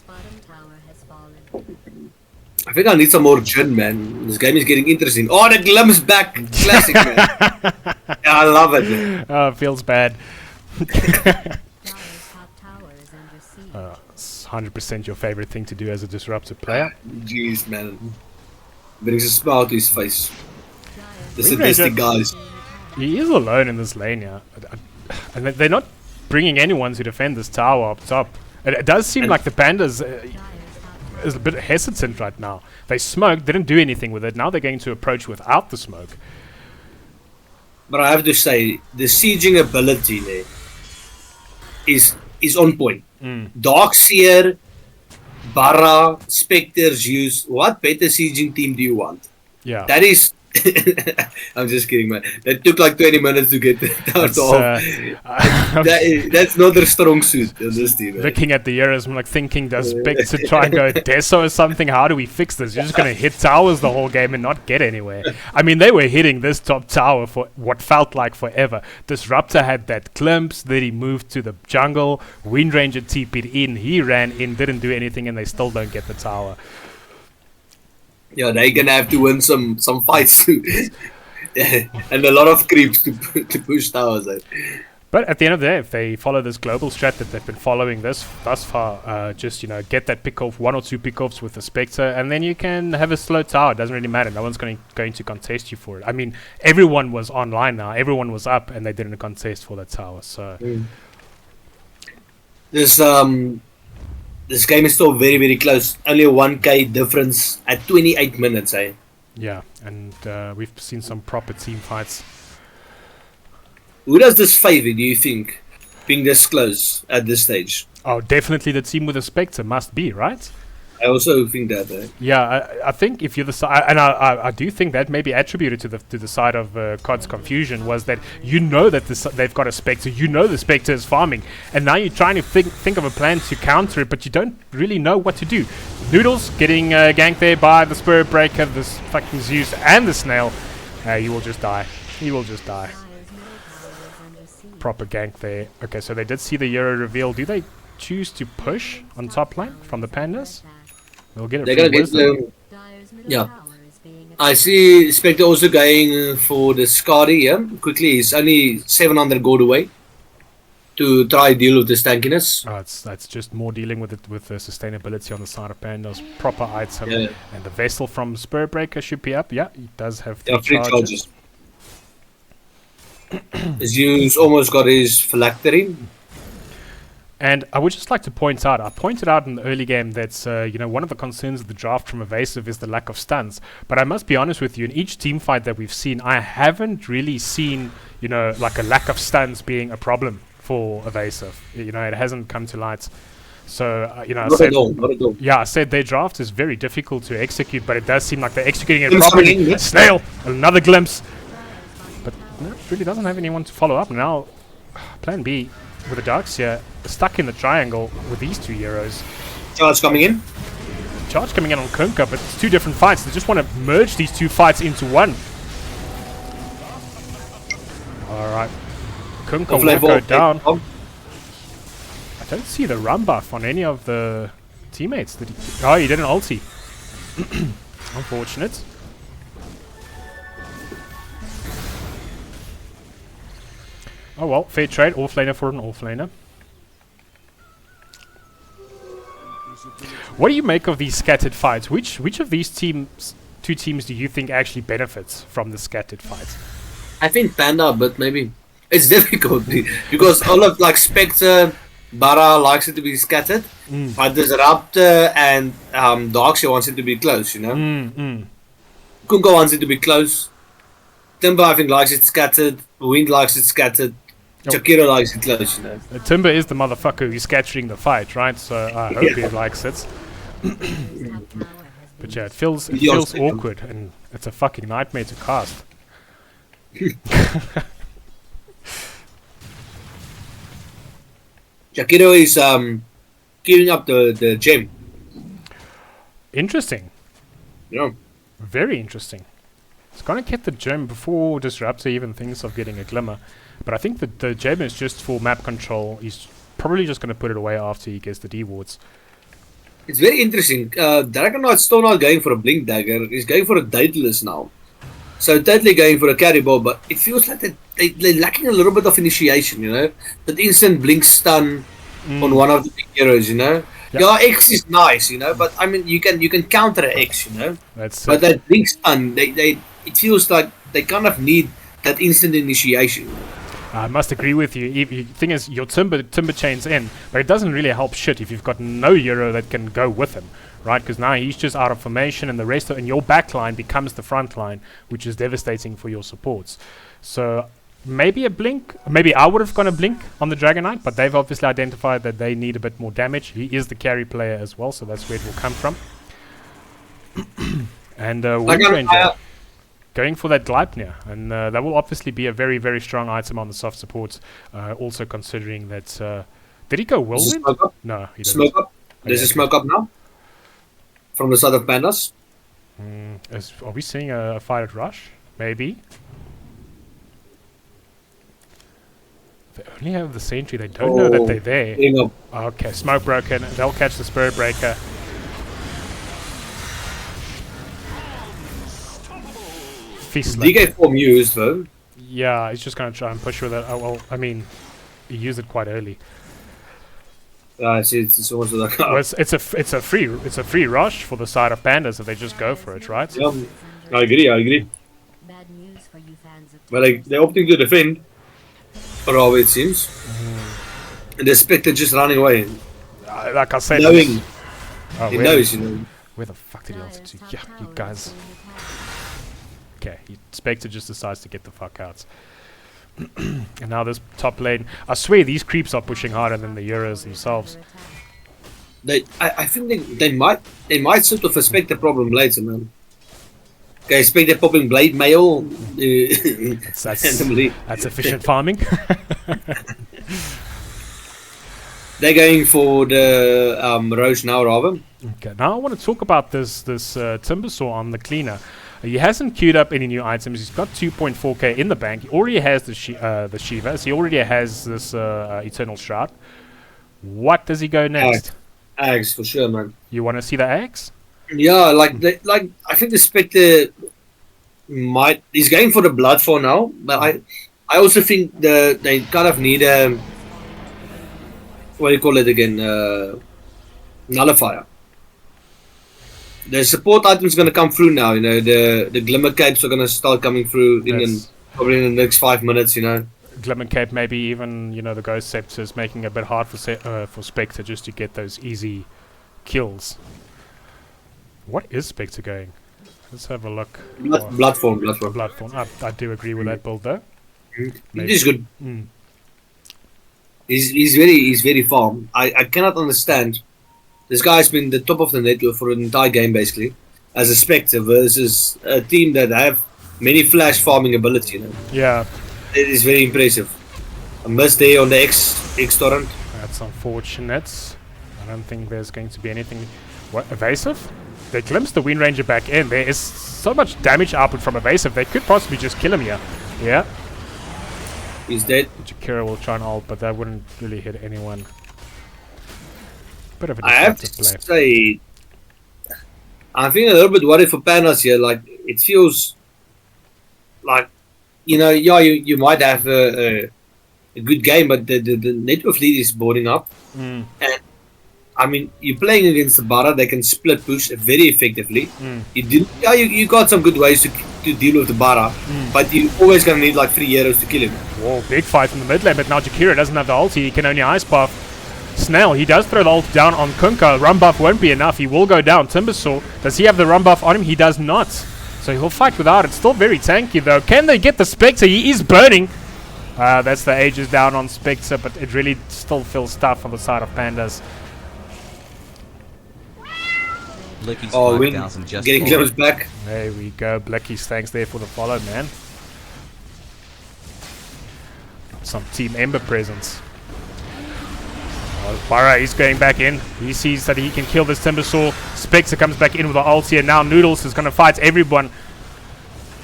bottom tower has fallen. I think I need some more gin, man. This game is getting interesting. Oh, the Glimpse back. Classic, man. Yeah, I love it, man. Oh, feels bad. Dire's top tower is under siege. It's 100% your favorite thing to do as a disruptive player. Jeez, man. Brings a smile to his face. The Wing sadistic Ranger- guys. He is alone in this lane, yeah. And they're not bringing anyone to defend this tower up top. It does seem And- like the Pandas Dire's top tower is a bit hesitant right now. They smoked, didn't do anything with it. Now they're going to approach without the smoke. But I have to say, the sieging ability there is on point. Darkseer, Barra, Spectres use. What better sieging team do you want? Yeah. That is. I'm just kidding, man. That took like 20 minutes to get that It's, off. That's not their strong suit in this team. Man. looking at the errors, I'm like thinking, does Big to try and go Deso or something? How do we fix this? You're just going to hit towers the whole game and not get anywhere. I mean, they were hitting this top tower for what felt like forever. Disruptor had that glimpse, then he moved to the jungle. Wind Ranger TP'd in, he ran in, didn't do anything, and they still don't get the tower. Yeah, they're gonna have to win some fights too. And a lot of creeps to push towers out. But at the end of the day, if they follow this global strat that they've been following thus far, just, get that pick-off, 1 or 2 pick-offs with the Spectre, and then you can have a slow tower. It doesn't really matter. No one's going to contest you for it. I mean, everyone was online now. Everyone was up, and they didn't contest for that tower. So This game is still very, very close. Only a 1k difference at 28 minutes, eh? yeah, and we've seen some proper team fights. Who does this favor, do you think, being this close at this stage? Oh, definitely the team with the Spectre must be, right? I also think that, eh? Yeah, I think if you're the side, and I do think that may be attributed to the side of COD's confusion, was that that they've got a Spectre, the Spectre is farming, and now you're trying to think of a plan to counter it, but you don't really know what to do. Noodles getting ganked there by the Spirit Breaker, this fucking Zeus, and the Snail. He will just die. He will just die. Dire's middle tower is under siege. Proper gank there. Okay, so they did see the Euro reveal. Do they choose to push on top lane from the Pandas? They'll get a They're free gonna get wisdom. Dire's middle Yeah. tower is being I attacked. see Spectre also going for the Scary, yeah? Quickly, he's only 700 gold away to try deal with this tankiness. That's just more dealing with it with the sustainability on the side of Pandas. Proper item. Yeah. And the vessel from Spirit Breaker should be up. Yeah, he does have Yeah, 3 free charges. charges. Zeus almost got his phylactery. And I would just like to point out, I pointed out in the early game that, one of the concerns of the draft from Evasive is the lack of stuns. But I must be honest with you, in each team fight that we've seen, I haven't really seen, like a lack of stuns being a problem for Evasive. It hasn't come to light. So, I Not said, at all, not at all. yeah, I said their draft is very difficult to execute, but it does seem like they're executing it Glimpse properly. coming in, yeah. Snail, another glimpse. But no, it really doesn't have anyone to follow up. Now, plan B with the Darkseer stuck in the triangle with these 2 Euros. Charge coming in. Charge coming in on Kunkka, but it's 2 different fights. They just want to merge these 2 fights into one. Alright. Kunkka will go down. I don't see the run buff on any of the teammates. He did an ulti. Unfortunate. Oh well, fair trade. Offlaner for an offlaner. What do you make of these scattered fights? Which of these 2 teams do you think actually benefits from the scattered fights? I think Panda, but maybe it's difficult because all of like Spectre, Bara likes it to be scattered, but Disruptor and Darkseer wants it to be close. Kunko wants it to be close. Timber I think likes it scattered. Wind likes it scattered. Shakira likes it close, you know. Timber is the motherfucker who's scattering the fight, right? So I hope he likes it. But yeah, it feels awkward, and it's a fucking nightmare to cast. Shakira is queuing up the gem. Interesting. Yeah. Very interesting. It's gonna get the gem before Disruptor even thinks of getting a Glimmer. But I think that the gem is just for map control. He's probably just gonna put it away after he gets the D-wards. It's very interesting. Dragon Knight's still not going for a Blink Dagger. He's going for a Daedalus now. So totally going for a carry ball, but it feels like they're lacking a little bit of initiation, you know? That instant Blink stun on one of the big heroes, you know? Yep. Yeah, X is nice, you know, but I mean you can counter a X, you know? But that Blink stun, it feels like they kind of need that instant initiation. I must agree with you. The thing is, your timber chains in, but it doesn't really help shit if you've got no hero that can go with him, right? Because now he's just out of formation, and the rest of your back line becomes the front line, which is devastating for your supports. So maybe a blink. Maybe I would have gone a blink on the Dragon Knight, but they've obviously identified that they need a bit more damage. He is the carry player as well, so that's where it will come from. And Wind Ranger going for that Gleipnir, and that will obviously be a very, very strong item on the soft supports. Also considering that, did he go Whirlwind? No, he didn't. Smoke up. There's a smoke up now from the side of Pandas. Are we seeing a fight at Rush? Maybe. They only have the sentry. They don't know that they're there. Okay, smoke broken. They'll catch the Spirit Breaker. DK form used though. Yeah, he's just gonna try and push with it. Oh well, I mean, he used it quite early. It's also like well, it's a free rush for the side of Pandas if they just go for it, right? Yeah, I agree. Bad news for you fans of Well, they're opting to defend, for all it seems, and the Spectre just running away. Like I said, knowing he knows, you know. Where the fuck did he ult to? Yeah, you guys. Okay, Spectre just decides to get the fuck out. And now this top lane, I swear these creeps are pushing harder than the Euros themselves. I think they might sort of suspect the problem later, man. Okay, Spectre popping Blade Mail. That's efficient farming. They're going for the Roche now, rather. Okay, now I want to talk about this Timbersaw on the cleaner. He hasn't queued up any new items. He's got 2.4k in the bank. He already has the Shivas. He already has this Eternal Shroud. What does he go next? Ags for sure, man. You want to see the Ags? Yeah, I think the Spectre he's going for the Blood for now, but I also think they kind of need what do you call it again? Nullifier. The support items going to come through now, you know. The Glimmer Capes are going to start coming through probably in the next 5 minutes, you know. Glimmer Cape, maybe even, you know, the Ghost Scepters making it a bit hard for Spectre just to get those easy kills. What is Spectre going? Let's have a look. Bloodthorn. I do agree with that build though. He's good. He's very farm. I cannot understand. This guy's been the top of the network for an entire game, basically, as a Spectre versus a team that have many flash farming ability. You know? Yeah, it is very impressive. A miss there on the X torrent. That's unfortunate. I don't think there's going to be anything. What, evasive? They glimpse the Wind Ranger back in. There is so much damage output from evasive. They could possibly just kill him here. Yeah. He's dead. Jakira will try and ult, but that wouldn't really hit anyone. Bit of a I have to say, I'm feeling a little bit worried for Panos here. Like, it feels like, you know, yeah, you might have a good game, but the network lead is boarding up. And I mean, you're playing against the Bara. They can split push very effectively. You got some good ways to deal with the Bara, but you're always gonna need like 3 heroes to kill him. Whoa, big fight in the mid lane, but now Jakira doesn't have the ulti. He can only ice buff. Snell, he does throw the ult down on Kunkka. Run buff won't be enough. He will go down. Timbersaw, does he have the run buff on him? He does not. So he'll fight without it. Still very tanky though. Can they get the Spectre? He is burning. That's the Aegis down on Spectre, but it really still feels tough on the side of Pandas. Blicky's Oh, 5,000 just getting for close back. There we go. Blickies, thanks there for the follow, man. Some Team Ember presence. Barra is going back in. He sees that he can kill this Timbersaw. Spectre comes back in with the ulti, and now Noodles is going to fight everyone.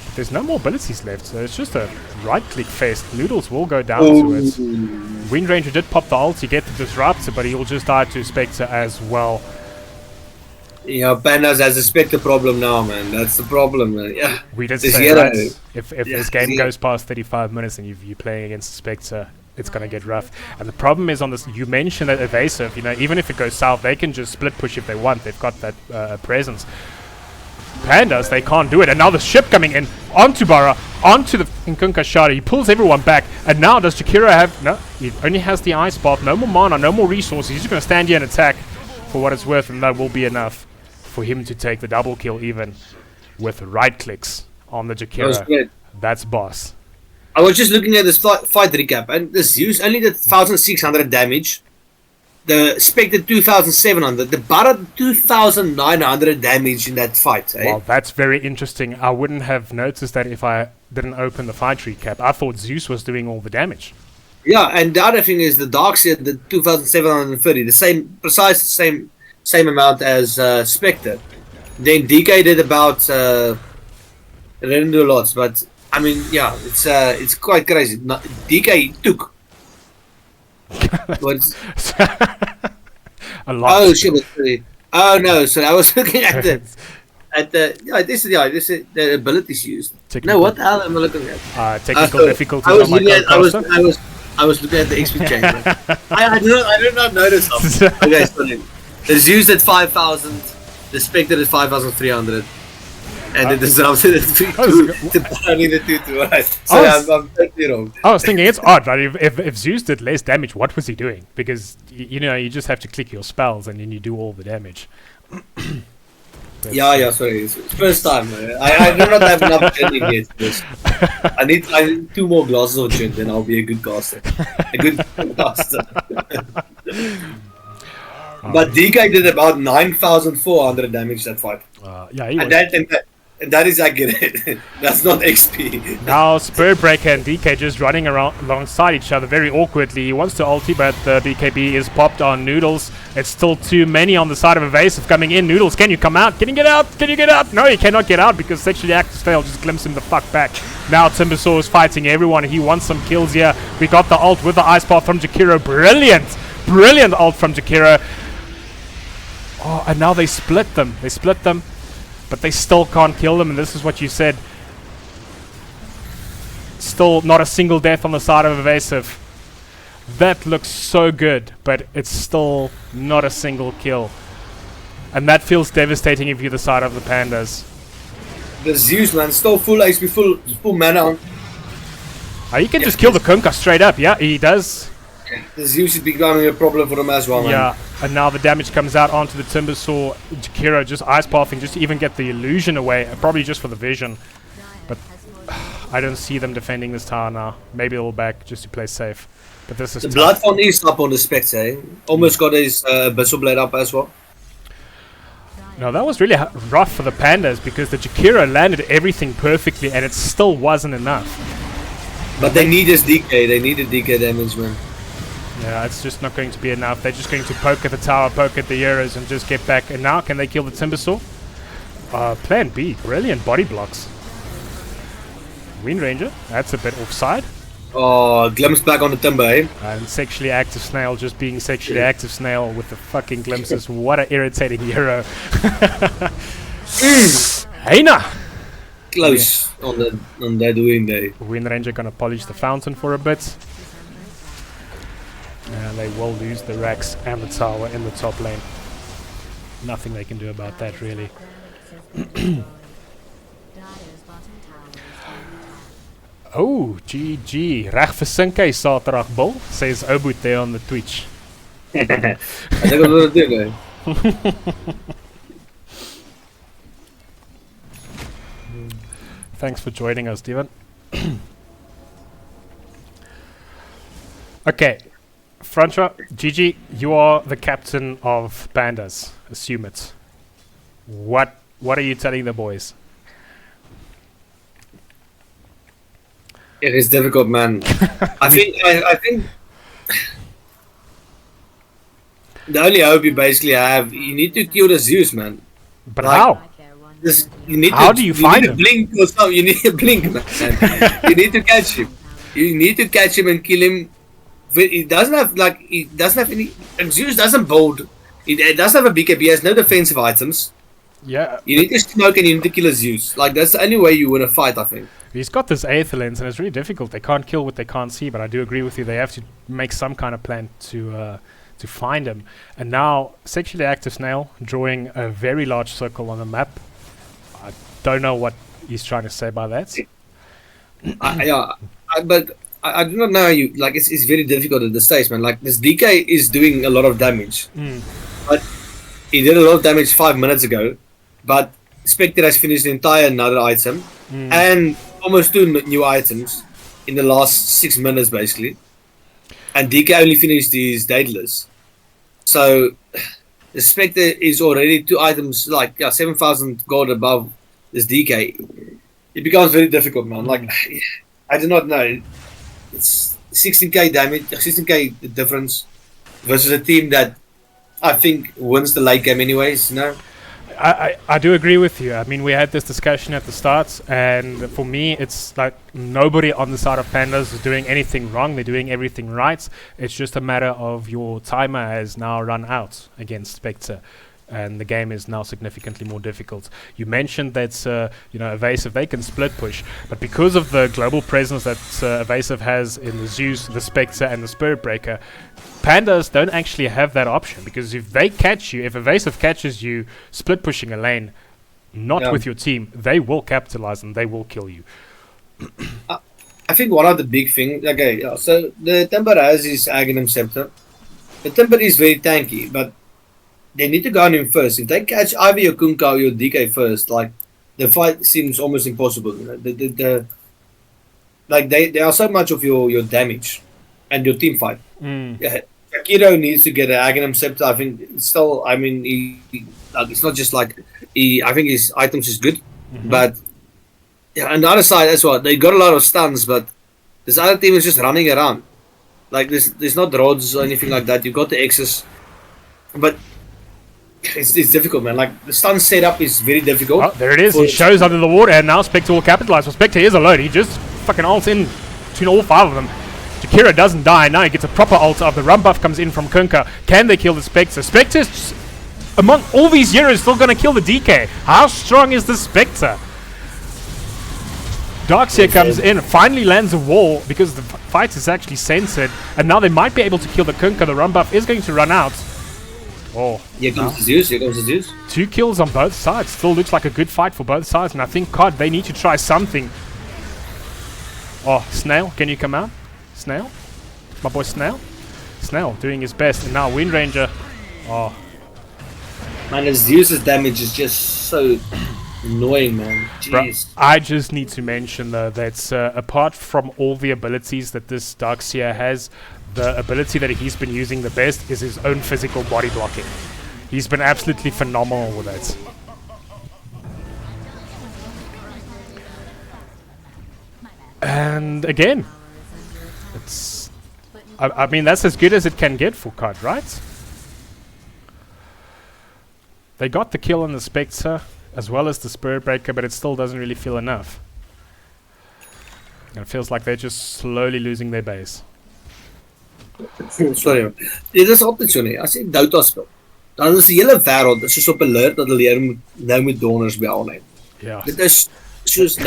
But there's no more abilities left, so it's just a right-click fest. Noodles will go down to it. Wind Ranger did pop the ulti, get the Disruptor, but he will just die to Spectre as well. Yeah, Pandas has a Spectre problem now, man. That's the problem, man. Yeah. We did This say, year, right? yeah, If this game goes past 35 minutes and you're playing against Spectre, it's going to get rough. And the problem is on this, you mentioned that evasive, you know, even if it goes south, they can just split push if they want. They've got that presence. Pandas, they can't do it. And now the ship coming in onto Barra, onto the Nkunka Shard. He pulls everyone back. And now does Jakiro have... No, he only has the Ice Path. No more mana, no more resources. He's just going to stand here and attack for what it's worth. And that will be enough for him to take the double kill even with right clicks on the Jakiro. That's boss. I was just looking at this fight recap, and the Zeus only did 1,600 damage. The Spectre 2,700. The Barra 2,900 damage in that fight. Eh? Well, that's very interesting. I wouldn't have noticed that if I didn't open the fight recap. I thought Zeus was doing all the damage. Yeah, and the other thing is the Darkseid, the 2,730, the same, precise same amount as Spectre. Then DK did about. They didn't do lots, but I mean, yeah, it's quite crazy. DK took. A lot. Oh shit! Oh no! So I was looking at this is the abilities used. Technical. No, what the hell am I looking at? Technical difficulties on my Codecaster. I was looking at the XP changer. I did not notice them. Okay, sorry. The Zeus at 5,000, the Spectre at 5,300, and the Disruptor at 3,200. The only the 2 right. So I'm totally wrong. I was thinking it's odd, right? If Zeus did less damage, what was he doing? Because you know you just have to click your spells and then you do all the damage. Yeah, sorry. It's first time. I do not have enough gin yet. I need 2 more glasses of gin, then I'll be a good caster. A good caster. But DK did about 9,400 damage that fight. Yeah, he and was. that is accurate. That's not XP. Now Spurtbreaker and DK just running around alongside each other very awkwardly. He wants to ulti, but the BKB is popped on Noodles. It's still too many on the side of Evasive coming in. Noodles, can you come out? Can you get out? Can you get out? No, he cannot get out because Sexually Active Fail just glimpsed him the fuck back. Now Timbersaw is fighting everyone. He wants some kills here. We got the ult with the Ice Path from Jakiro. Brilliant! Brilliant ult from Jakiro. Oh, and now they split them. They split them. But they still can't kill them, and this is what you said. Still not a single death on the side of Evasive. That looks so good, but it's still not a single kill. And that feels devastating if you're the side of the Pandas. The Zeus, man, still full HP, full mana on. He can just kill the Kunkka straight up. Yeah, he does. The Zeus is becoming a problem for him as well, man. Yeah, and now the damage comes out onto the Timbersaw. Jakiro just ice pathing just to even get the illusion away, probably just for the vision. But I don't see them defending this tower now. Maybe they'll back just to play safe. But this is the Bloodfond is up on the Spectre, eh? Almost got his Abyssal Blade up as well. No, that was really rough for the Pandas because the Jakiro landed everything perfectly and it still wasn't enough. But they need his DK. They need a DK damage, man. Yeah, it's just not going to be enough. They're just going to poke at the tower, poke at the Euros, and just get back. And now, can they kill the Timbersaw? Plan B. Brilliant body blocks. Wind Ranger. That's a bit offside. Oh, glimpse back on the Timber, eh? And Sexually Active Snail just being Sexually Active Snail with the fucking glimpses. What an irritating hero. Hey now! Close on that win day. Wind Ranger gonna polish the fountain for a bit. And they will lose the Rex and the tower in the top lane. Nothing they can do about that, really. Oh, GG. Reg vir Sinke Saterdag Bull, says Obut there on the Twitch. I think I'm gonna do it. Thanks for joining us, Steven. Okay, Francois, Gigi, you are the captain of Pandas. Assume it. What are you telling the boys? It is difficult, man. I think the only hope you basically have, you need to kill the Zeus, man. But Like, how? You need How to, do you find need him? to blink or something. You need to blink, man. You need to catch him. You need to catch him and kill him. He doesn't have any. And Zeus doesn't build. He doesn't have a BKB. He has no defensive items. Yeah, You need to smoke and you need to kill a Zeus. Like, that's the only way you win a fight, I think. he's got this Aether lens, and it's really difficult. They can't kill what they can't see, but I do agree with you. They have to make some kind of plan to find him. And now, sexually active snail drawing a very large circle on the map. I don't know what he's trying to say by that. But I do not know how you like. It's very difficult at this stage, man. Like, this DK is doing a lot of damage, but he did a lot of damage 5 minutes ago. But Spectre has finished the entire another item and almost 2 new items in the last 6 minutes, basically. And DK only finished his Daedalus. So the Spectre is already 2 items, like 7,000 gold above this DK. It becomes very difficult, man. Like, I do not know. It's 16k damage, 16k difference versus a team that I think wins the late game anyways, you know? I do agree with you. I mean, we had this discussion at the start, and for me, it's like nobody on the side of Pandas is doing anything wrong. They're doing everything right. It's just a matter of your timer has now run out against Spectre, and the game is now significantly more difficult. You mentioned that Evasive, they can split push, but because of the global presence that Evasive has in the Zeus, the Spectre, and the Spirit Breaker, Pandas don't actually have that option, because if they catch you, if Evasive catches you split pushing a lane, not with your team, they will capitalize and they will kill you. I think one of the big things, so the Timber has his Aghanim Scepter. The Timber is very tanky, but they need to go on him first. If they catch either your Kunkka or your DK first, like, the fight seems almost impossible. You know? They are so much of your damage and your team fight. Yeah, Akiro needs to get an Aghanim Scepter. I think still. I mean, it's not just like I think his items is good, but on the other side as well, they got a lot of stuns, but this other team is just running around. Like, there's not rods or anything like that. You got the X's, but it's difficult, man. Like, the stun setup is very difficult. Oh, there it is. He shows under the water, and now Spectre will capitalize. Well, Spectre is alone. He just fucking ults in between all 5 of them. Jakira doesn't die. Now he gets a proper ult up. The run buff comes in from Kunkka. Can they kill the Spectre? Spectre's, among all these heroes, still going to kill the DK. How strong is the Spectre? Darkseer comes in, finally lands a wall because the fight is actually censored. And now they might be able to kill the Kunkka. The run buff is going to run out. Oh, here comes the Zeus. Here comes the Zeus. 2 kills on both sides. Still looks like a good fight for both sides. And I think, God, they need to try something. Oh, Snail, can you come out? Snail? My boy Snail? Snail doing his best. And now Wind Ranger. Oh. Man, his Zeus's damage is just so annoying, man. Jeez. Bro, I just need to mention, though, that apart from all the abilities that this Darkseer has, the ability that he's been using the best is his own physical body blocking. He's been absolutely phenomenal with that. And again, it's... I mean, that's as good as it can get for COD, right? They got the kill on the Spectre, as well as the Spirit Breaker, but it still doesn't really feel enough. And it feels like they're just slowly losing their base. Sorry, dit is altyd so nie. As jy Dota speel, dan is die hele wêreld soos op 'n alert dat hulle hier nou met donders by online. Ja. Dit is soos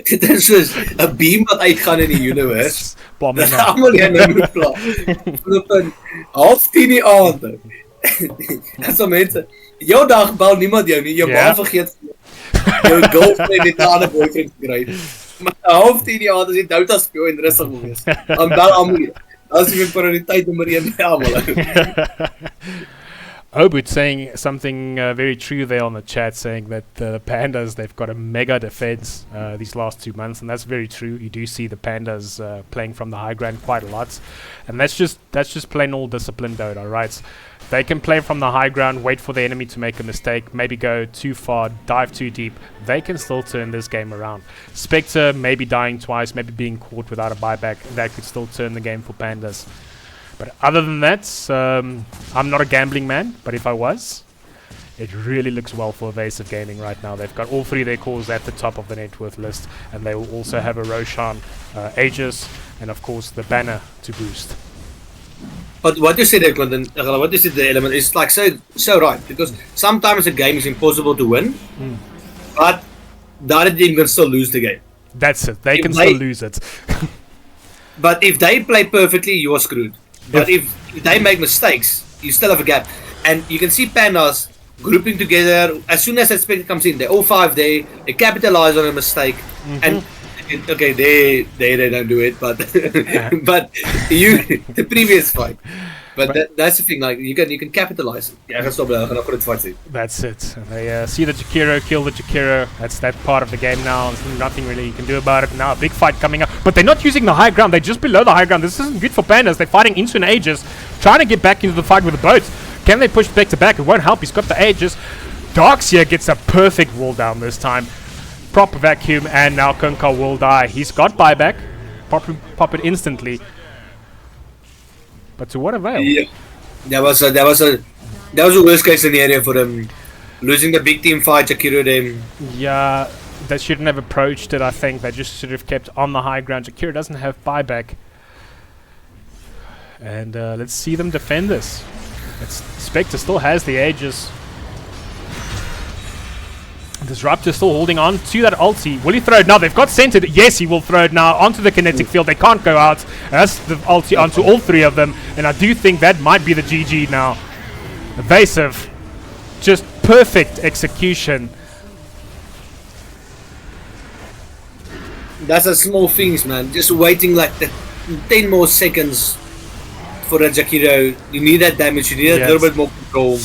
dit is soos 'n beam wat uitgaan in die universe. Dat almal hier nou moet pla. Op 9:30 die aand. En so mense, jou dag bel niemand jou nie. Jou ma vergeet jou girlfriend het 'n ander boyfriend gekry. Maar 9:30 die aand as jy Dota speel en rustig moet wees. Dan bel almal. Dat is die prioriteit nommer 1 by almal. Obut saying something very true there on the chat, saying that the Pandas, they've got a mega defense these last 2 months, and that's very true. You do see the Pandas playing from the high ground quite a lot, and that's just plain old discipline, Dota, right? They can play from the high ground, wait for the enemy to make a mistake, maybe go too far, dive too deep. They can still turn this game around. Spectre maybe dying twice, maybe being caught without a buyback, that could still turn the game for Pandas. But other than that, I'm not a gambling man, but if I was, it really looks well for Evasive Gaming right now. They've got all 3 of their cores at the top of the net worth list, and they will also have a Roshan, Aegis, and of course the banner to boost. But what you said there, Clinton, what you said the Element is like so right, because sometimes a game is impossible to win, but the other team can still lose the game. That's it. They can still lose it. But if they play perfectly, you are screwed. But if they make mistakes, you still have a gap. And you can see Pandas grouping together. As soon as that Spectre comes in, they're all 5 there. They capitalize on a mistake. And okay, they don't do it, but but the previous fight. But that's the thing. Like you can capitalize. Yeah, gaan stop daar. Gaan nog fight see. That's it. And they see the Jakiro, kill the Jakiro. That's that part of the game now. There's nothing really you can do about it now. A big fight coming up, but they're not using the high ground. They're just below the high ground. This isn't good for Pandas. They're fighting into an Aegis, trying to get back into the fight with the boats. Can they push back to back? It won't help. He's got the Aegis. Darkseer gets a perfect wall down this time. Proper vacuum, and now Kunkka will die. He's got buyback. Pop it instantly. But to what avail? Yeah, that was a worst case scenario for them. Losing the big team fight, Jakiro them. Yeah, they shouldn't have approached it, I think. They just should have kept on the high ground. Jakiro doesn't have buyback. And let's see them defend this. Spectre still has the Aegis. Disruptor still holding on to that ulti. Will he throw it now? They've got centered. Yes, he will throw it now onto the kinetic field. They can't go out. That's the ulti onto all 3 of them. And I do think that might be the GG now. Evasive. Just perfect execution. That's a small things, man. Just waiting like 10 more seconds for the Jakiro. You need that damage. You need a little bit more control.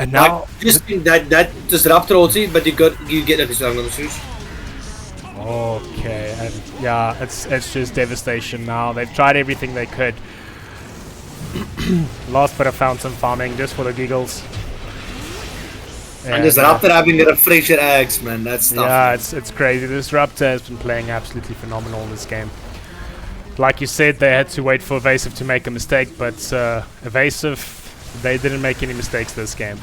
And now, like, just that disruptor ulti, but you get a I'm gonna choose. Okay, and yeah, it's just devastation now. They've tried everything they could. Last bit of fountain farming just for the giggles. And Disruptor having the refresher eggs, man. That's tough. Yeah, it's crazy. Disruptor has been playing absolutely phenomenal in this game. Like you said, they had to wait for Evasive to make a mistake, but Evasive, they didn't make any mistakes this game.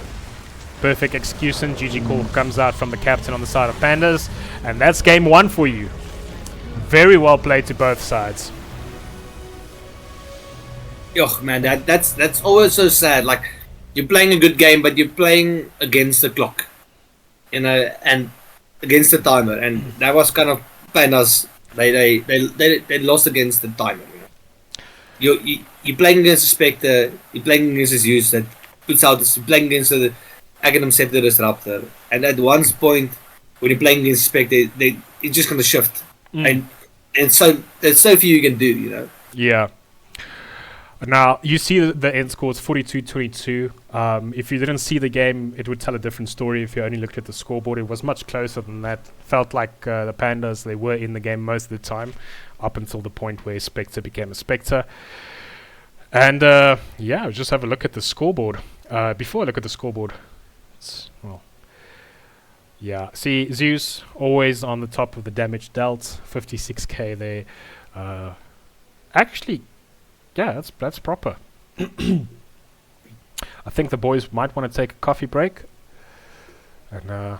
Perfect execution. GG call comes out from the captain on the side of Pandas, and that's game 1 for you. Very well played to both sides. Yo, man, that's always so sad. Like you're playing a good game, but you're playing against the clock, you know, and against the timer, and that was kind of Pandas. They lost against the timer. You know? You're playing against a Spectre, you're playing against a Zeus that puts out this, you're playing against the Aug-Sep Disruptor, and at one point when you're playing against Spectre, it's just gonna shift, and so there's so few you can do, you know. Yeah. Now you see the end score is 42-22. If you didn't see the game, it would tell a different story. If you only looked at the scoreboard, it was much closer than that. Felt like the Pandas, they were in the game most of the time, up until the point where Spectre became a Spectre. And yeah, just have a look at the scoreboard. Before I look at the scoreboard, yeah, see Zeus always on the top of the damage dealt, 56k there. Actually, yeah, that's proper. I think the boys might want to take a coffee break, and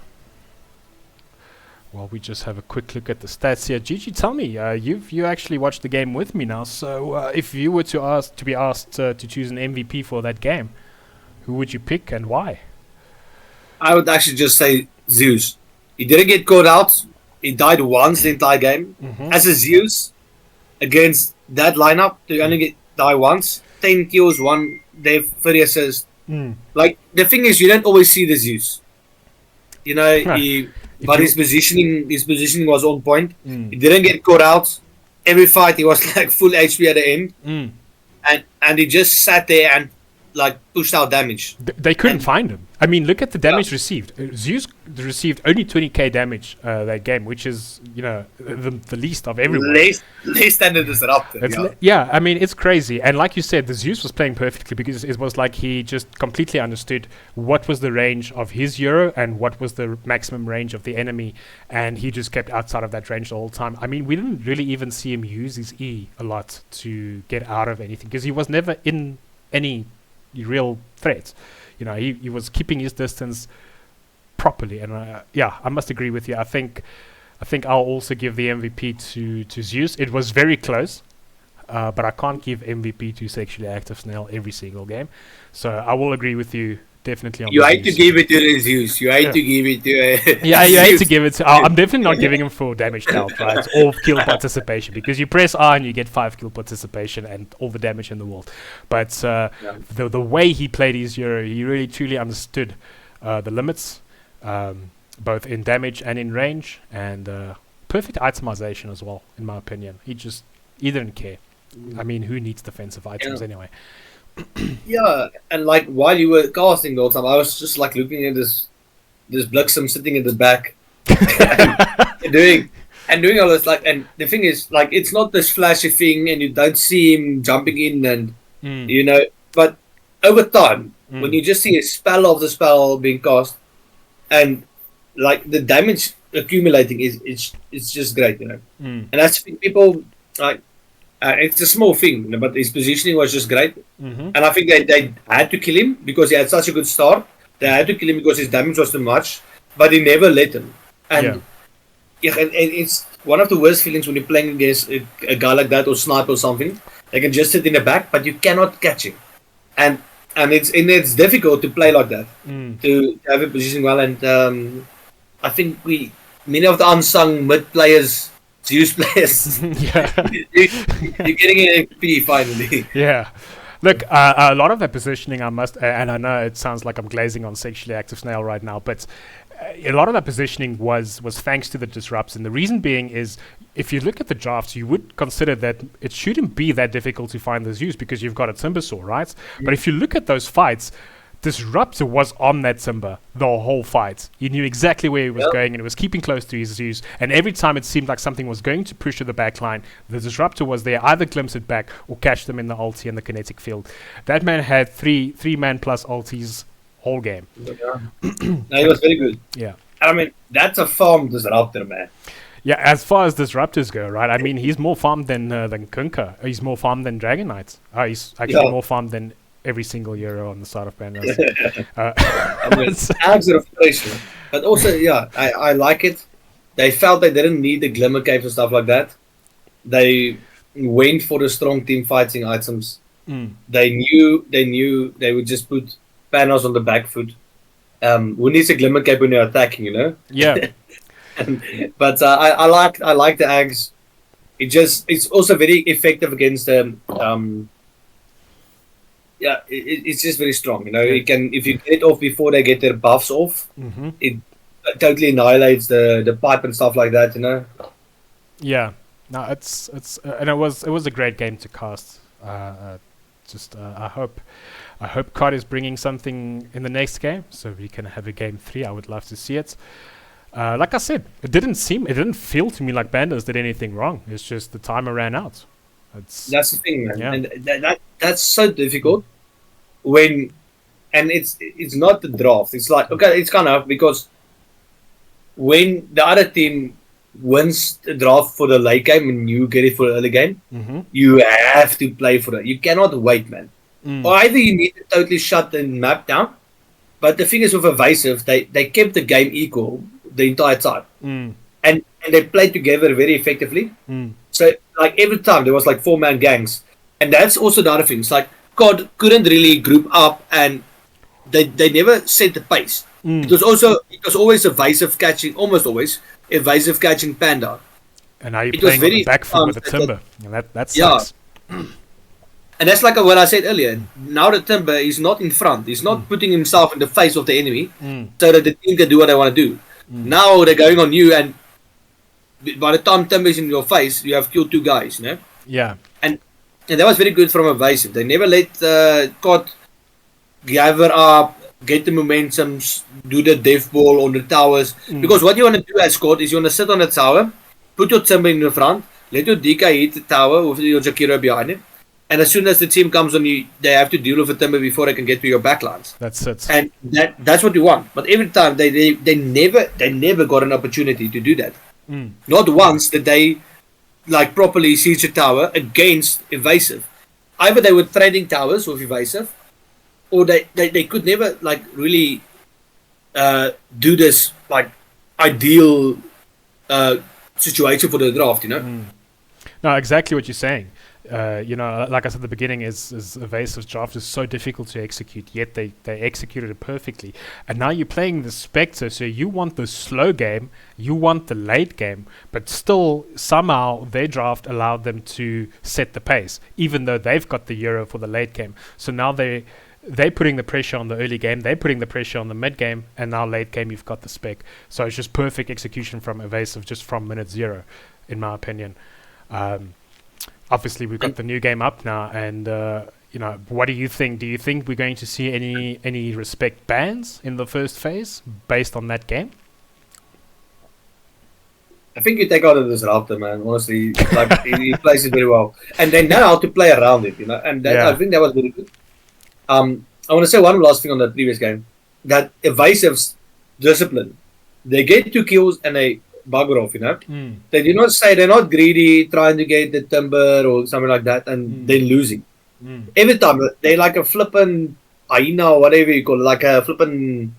well, we just have a quick look at the stats here. Gigi, tell me, you actually watched the game with me now. So if you were to be asked to choose an MVP for that game, who would you pick and why? I would actually just say Zeus. He didn't get caught out. He died once the entire game. As a Zeus, against that lineup, to only die once, 10 kills, 1 death, 30 assists. Like, the thing is, you don't always see the Zeus. You know, but his positioning was on point. He didn't get caught out. Every fight, he was like full HP at the end. And he just sat there and like pushed out damage. They couldn't And- find him. I mean, look at the damage received. Zeus received only 20k damage that game, which is, the least of everyone. Less than the disruptor. Yeah, I mean, it's crazy. And like you said, the Zeus was playing perfectly because it was like he just completely understood what was the range of his Euro and what was the maximum range of the enemy. And he just kept outside of that range the whole time. I mean, we didn't really even see him use his E a lot to get out of anything because he was never in any real threat. He was keeping his distance properly. And I must agree with you. I think I'll also give the MVP to Zeus. It was very close, but I can't give MVP to Sexually Active Snail every single game. So I will agree with you definitely on You the hate to Zeus. give it to Zeus. You hate to give it to. Yeah, you hate to Zeus. give it to. I'm definitely not giving him full damage dealt, right? Or kill participation because you press R and you get 5 kill participation and all the damage in the world. But the way he played his Euro, he really truly understood the limits. Both in damage and in range, and perfect itemization as well, in my opinion. He didn't care. I mean, who needs defensive items anyway? Yeah, and like while you were casting the whole time, I was just like looking at this Bliksem sitting in the back and doing all this. Like, and the thing is, like, it's not this flashy thing, and you don't see him jumping in, and but over time, when you just see a spell of the spell being cast, and like the damage accumulating it's just great, and that's people like it's a small thing, but his positioning was just great, and I think they had to kill him because he had such a good start. They had to kill him because his damage was too much, but he never let him. And and it's one of the worst feelings when you're playing against a guy like that or sniper or something. They can just sit in the back, but you cannot catch him, and it's difficult to play like that to have him positioning well. And I think many of the unsung mid players, Zeus players, you're getting an MP finally. Yeah. Look, a lot of that positioning, and I know it sounds like I'm glazing on Sexually Active Snail right now, but a lot of that positioning was thanks to the disrupts. And the reason being is, if you look at the drafts, you would consider that it shouldn't be that difficult to find the Zeus because you've got a Timbersaw, right? But if you look at those fights, Disruptor was on that Timber the whole fight. He knew exactly where he was going and he was keeping close to his Zeus. And every time it seemed like something was going to push to the back line, the Disruptor was there, either glimpse it back or catch them in the ulti and the kinetic field. That man had three man plus ultis whole game. No, he was very good. Yeah. I mean, that's a farm Disruptor, man. Yeah, as far as Disruptors go, right? I mean, he's more farmed than Kunkka. He's more farmed than Dragon Knights. He's actually more farmed than every single Euro on the side of Pandas. I mean, Ags are a frustration. But also, I like it. They felt they didn't need the Glimmer Caves and stuff like that. They went for the strong team fighting items. They knew they would just put Panos on the back foot. Who needs a Glimmer Cape when you're attacking, Yeah. But I like the Ags. It's also very effective against it's just very strong. It can, if you get it off before they get their buffs off, it totally annihilates the pipe and stuff like that. Yeah, no, it's and it was a great game to cast. I hope COD is bringing something in the next game, so we can have a game 3. I would love to see it. Like I said, it didn't feel to me like Pandas did anything wrong. It's just the timer ran out. That's the thing, man. Yeah. And that's so difficult and it's not the draft. It's like, okay, it's kind of because when the other team wins the draft for the late game and you get it for the early game, you have to play for it. You cannot wait, man. Or either you need to totally shut the map down, but the thing is with Evasive, they kept the game equal the entire time. And they played together very effectively. So like every time there was like 4-man gangs. And that's also the other thing. It's like COD couldn't really group up and they never set the pace. It was always evasive catching, almost always evasive catching Panda. And now you're playing on the back foot with the Timber. And that sucks. And that's like what I said earlier. Now the Timber is not in front. He's not putting himself in the face of the enemy so that the team can do what they want to do. Now they're going on you, and by the time Timber is in your face, you have killed 2 guys, Yeah. And that was very good from Evasive. They never let COD gather up, get the momentums, do the death ball on the towers. Because what you want to do as squad is you want to sit on the tower, put your Timber in the front, let your DK hit the tower with your Jakiro behind him. And as soon as the team comes on you, they have to deal with the Timber before they can get to your backlines. That's it. And that's what you want. But every time they never got an opportunity to do that. Not once did they like properly siege a tower against Evasive. Either they were trading towers with Evasive, or they could never like really do this like ideal situation for the draft, you know. No, exactly what you're saying. Like I said at the beginning, is Evasive's draft is so difficult to execute, yet they executed it perfectly. And now you're playing the Spectre, so you want the slow game, you want the late game, but still somehow their draft allowed them to set the pace, even though they've got the Euro for the late game. So now they're putting the pressure on the early game, they're putting the pressure on the mid game, and now late game you've got the Spec. So it's just perfect execution from Evasive just from minute 0, in my opinion. Obviously, we've got the new game up now, and what do you think? Do you think we're going to see any respect bans in the first phase based on that game? I think you take out the disruptor, man. Honestly, like he plays it very well, and they know how to play around it, you know. And that, I think that was very good. I want to say one last thing on the previous game: that Evasive's discipline. They get 2 kills and they bugger off, you know. They do not say, they're not greedy, trying to get the Timber or something like that, and then losing. Every time they like a flippin' hyena or whatever you call it, like a flippin'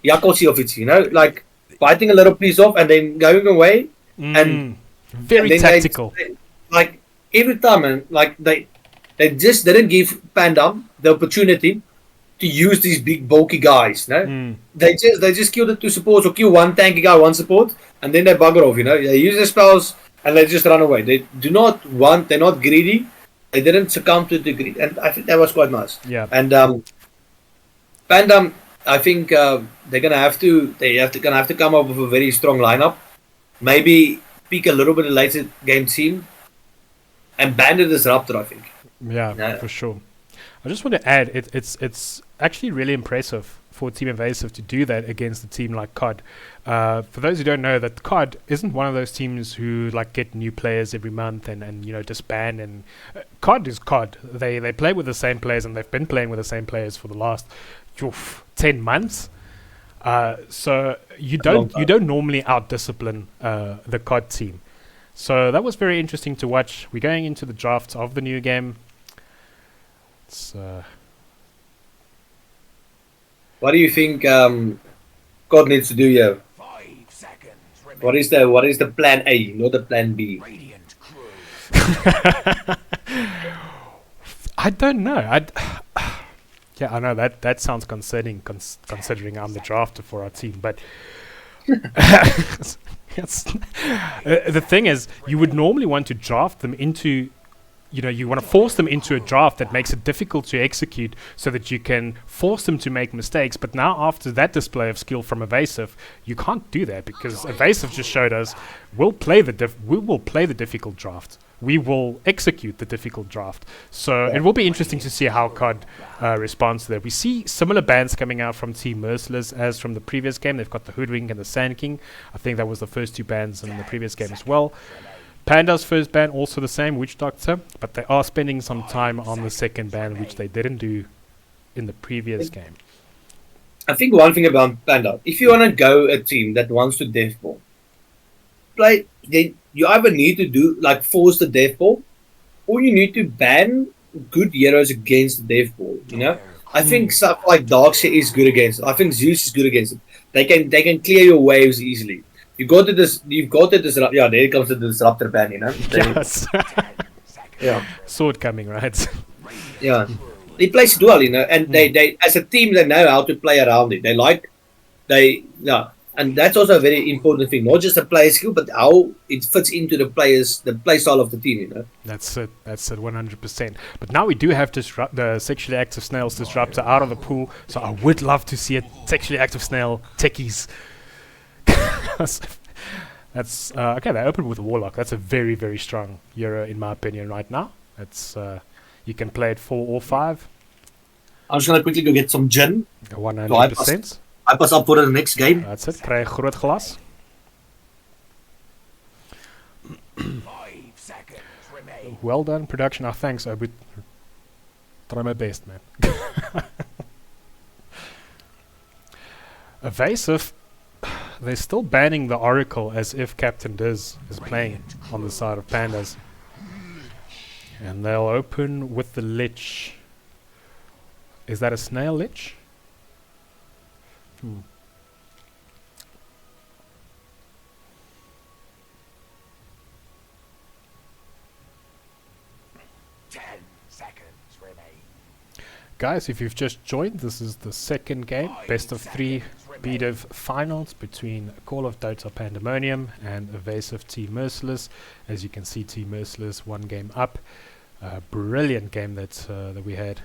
yakosi of it, you know, like biting a little piece off and then going away. And very and tactical. Like every time, man, like they just didn't give Panda the opportunity to use these big bulky guys, no? They just kill the 2 supports or kill one tanky guy, 1 support, and then they bugger off, you know. They use their spells and they just run away. They do not want, they're not greedy. They didn't succumb to the greed, and I think that was quite nice. Yeah. And Panda, I think they're gonna have to come up with a very strong lineup. Maybe pick a little bit of later game team and ban the disruptor, I think. Yeah, for sure. I just want to add, it's actually really impressive for Team Evasive to do that against a team like COD. For those who don't know, that COD isn't one of those teams who like get new players every month and disband. And COD is COD. They play with the same players, and they've been playing with the same players for the last 10 months. So you don't normally out-discipline the COD team. So that was very interesting to watch. We're going into the draft of the new game. What do you think COD needs to do here? 5 seconds What is the plan A, not the plan B? Radiant crew. I don't know. Yeah, I know that sounds concerning, considering I'm the drafter for our team. But the thing is, you would normally want to draft them into, you want to force them into a draft that makes it difficult to execute, so that you can force them to make mistakes. But now, after that display of skill from Evasive, you can't do that, because Evasive just showed us we will play the difficult draft. We will execute the difficult draft. So it will be interesting to see how COD responds to that. We see similar bans coming out from Team Merciless as from the previous game. They've got the Hoodwink and the Sand King. I think that was the first 2 bans in the previous game as well. Panda's first ban also the same, Witch Doctor, but they are spending some time on the second ban, which they didn't do in the previous game. I think one thing about Panda, if you want to go a team that wants to death ball, you either need to do like force the death ball, or you need to ban good heroes against the death ball. You know, I think stuff like Darkseid is good against it. I think Zeus is good against it. They can clear your waves easily. You've got to disrupt. Yeah, there comes the disruptor ban. You know. Yes. Yeah. Sword coming, right? Yeah. They play it well, you know, and they as a team they know how to play around it. And that's also a very important thing, not just the player skill, but how it fits into the play style of the team, you know. That's it 100%. But now we do have the sexually active snails disruptor out of the pool, so I would love to see a sexually active snail techies. That's okay. They opened with a Warlock. That's a very, very strong hero in my opinion right now. It's you can play it 4 or 5. I'm just gonna quickly go get some gin. 100%. I pass up for the next game. That's it. Kry 'n groot glas. 5 seconds remain. Well done, production. Thanks, Obut. Try my best, man. Evasive. They're still banning the Oracle as if Captain Diz is playing on the side of Pandas. And they'll open with the Lich. Is that a snail Lich? 10 seconds remain. Guys, if you've just joined, this is the second game, best of 3 B-Div finals between Call of Dota Pandemonium and Evasive T Merciless. As you can see, T Merciless 1 game up. Brilliant game that we had,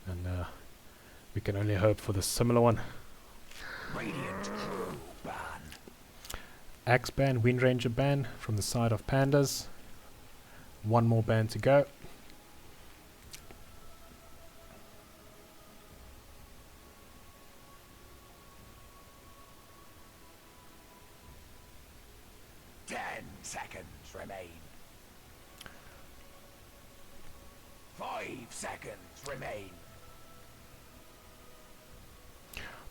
and we can only hope for the similar one. Radiant crew ban. Axe ban, Wind Ranger ban from the side of Pandas. 1 more ban to go. Seconds remain. 5 seconds remain.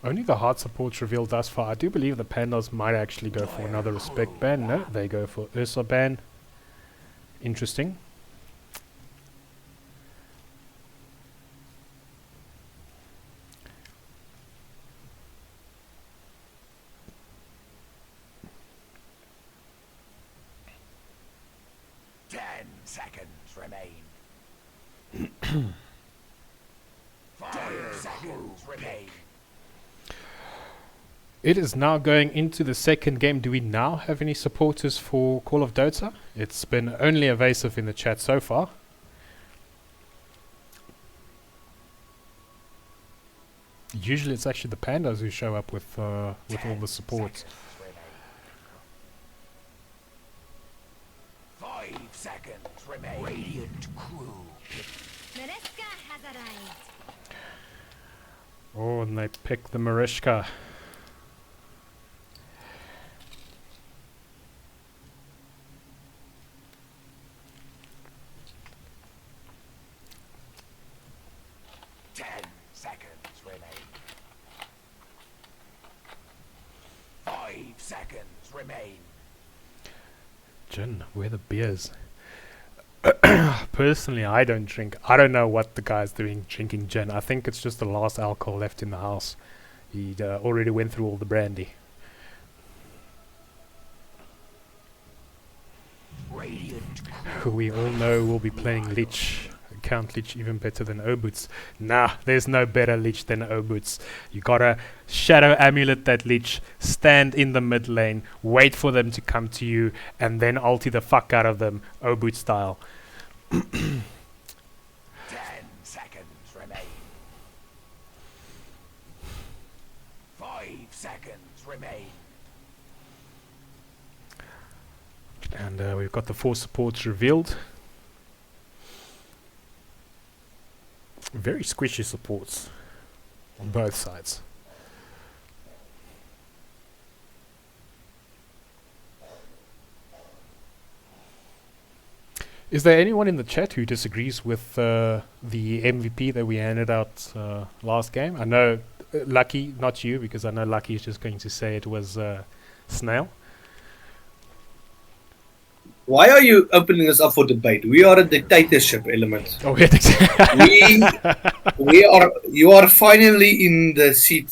Only the hard supports revealed thus far. I do believe the Pandas might actually go for another respect ban. No, they go for Ursa ban. Interesting. Seconds remain. 5 seconds remain. It is now going into the second game. Do we now have any supporters for Call of Dota? It's been only Evasive in the chat so far. Usually it's actually the Pandas who show up with all the supports. 5 seconds remain. Radiant crew. Mariska has arrived. Oh, and they pick the Marishka. Seconds remain. 5 seconds remain. Gin, where the beers? Personally, I don't drink. I don't know what the guy's doing drinking gin. I think it's just the last alcohol left in the house. He already went through all the brandy. Radiant Who we all know will be playing Lich. Count Lich even better than Oboots. Nah, there's no better Lich than Oboots. You gotta Shadow Amulet that Lich, stand in the mid lane, wait for them to come to you, and then ulti the fuck out of them, Oboot style. 10 seconds remain. 5 seconds remain. And we've got the 4 supports revealed. Very squishy supports on both sides. Is there anyone in the chat who disagrees with the MVP that we handed out last game? I know Lucky, not you, because I know Lucky is just going to say it was Snail. Why are you opening us up for debate? We are a dictatorship element. Oh, yeah. You are finally in the seat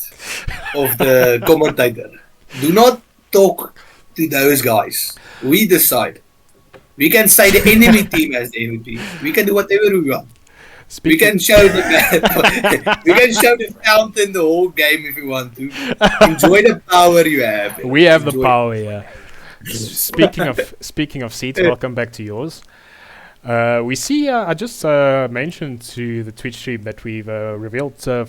of the commentator. Do not talk to those guys. We decide. We can say the enemy team has the MVP. We can do whatever we want. We can show the fountain the whole game if you want to. Enjoy the power you have. We have the power, yeah. Speaking of seats, welcome back to yours. We see, I just mentioned to the Twitch stream that we've revealed 4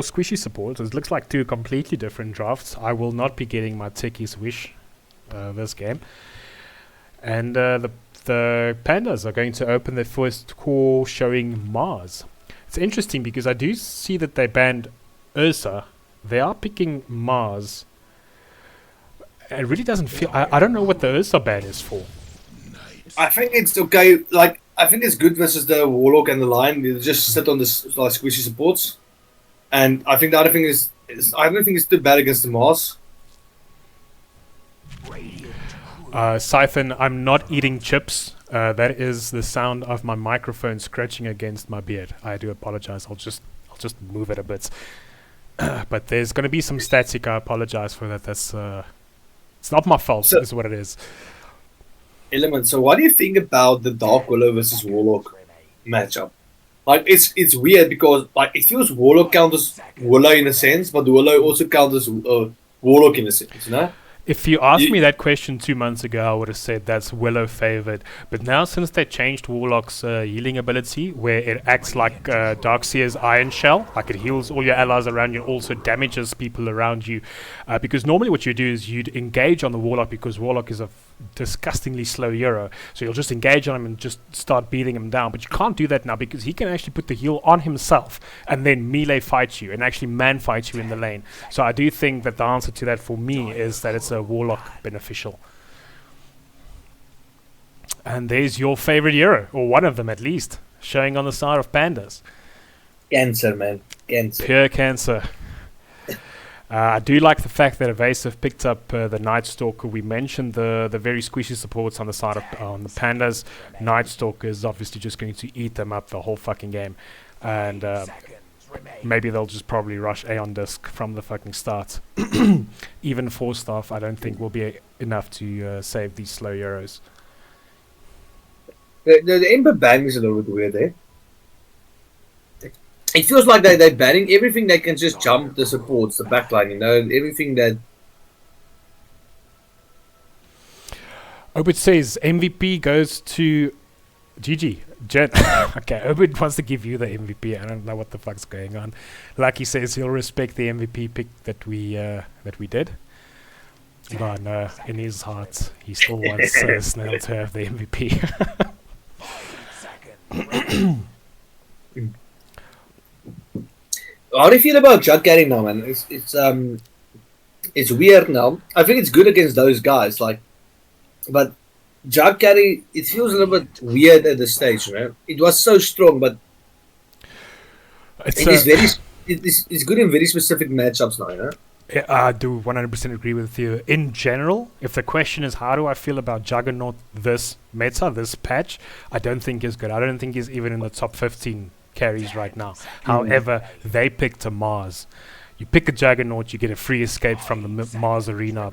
squishy supports. It looks like 2 completely different drafts. I will not be getting my Techies Wish this game. And the Pandas are going to open their first core showing Mars. It's interesting because I do see that they banned Ursa. They are picking Mars. It really doesn't feel. I don't know what the Ursa ban is for. I think it's okay. Like, I think it's good versus the Warlock and the Lion. They just sit on this like squishy supports. And I think the other thing is I don't think it's too bad against the Mars. Siphon, I'm not eating chips. That is the sound of my microphone scratching against my beard. I do apologize. I'll just move it a bit. But there's going to be some static. I apologize for that. That's it's not my fault. So- is what it is. Element. So what do you think about the Dark Willow versus Warlock matchup? Like, it's weird because like it feels Warlock counters Willow in a sense, but Willow also counters Warlock in a sense, you know? If you asked me that question 2 months ago, I would have said that's Willow favored. But now, since they changed Warlock's healing ability, where it acts like Darkseer's Iron Shell, like it heals all your allies around you, also damages people around you. Because normally what you do is you'd engage on the Warlock because Warlock is a disgustingly slow hero. So you'll just engage on him and just start beating him down. But you can't do that now because he can actually put the heal on himself and then melee fight you and actually man fight you in the lane. So I do think that the answer to that for me is that it's a Warlock beneficial. And there's your favorite hero, or one of them at least, showing on the side of Pandas. Cancer, man. Cancer. Pure cancer. I do like the fact that Evasive picked up the Night Stalker. We mentioned the very squishy supports on the side of on the Pandas. Night Stalker is obviously just going to eat them up the whole fucking game. And maybe they'll just probably rush Aeon Disc from the fucking start. Even 4-staff I don't think will be enough to save these slow Euros. The Ember ban is a little bit weird there. It feels like they're banning everything that can just jump the supports, the backline, you know, everything that... Obit says MVP goes to GG. Jet. Okay, Obit wants to give you the MVP. I don't know what the fuck's going on. Lucky says he'll respect the MVP pick that we did. But no, in his heart, he still wants Snail to have the MVP. How do you feel about Jug carry now, man? It's weird now. I think it's good against those guys, like, but Jug carry, it feels a little bit weird at this stage, man. It was so strong, but it's good in very specific matchups now, you know? Yeah, I do 100% agree with you. In general, if the question is how do I feel about Juggernaut this meta, this patch, I don't think he's good. I don't think he's even in the top 15 carries right now. However, they picked a Mars. You pick a Juggernaut, you get a free escape from the Mars arena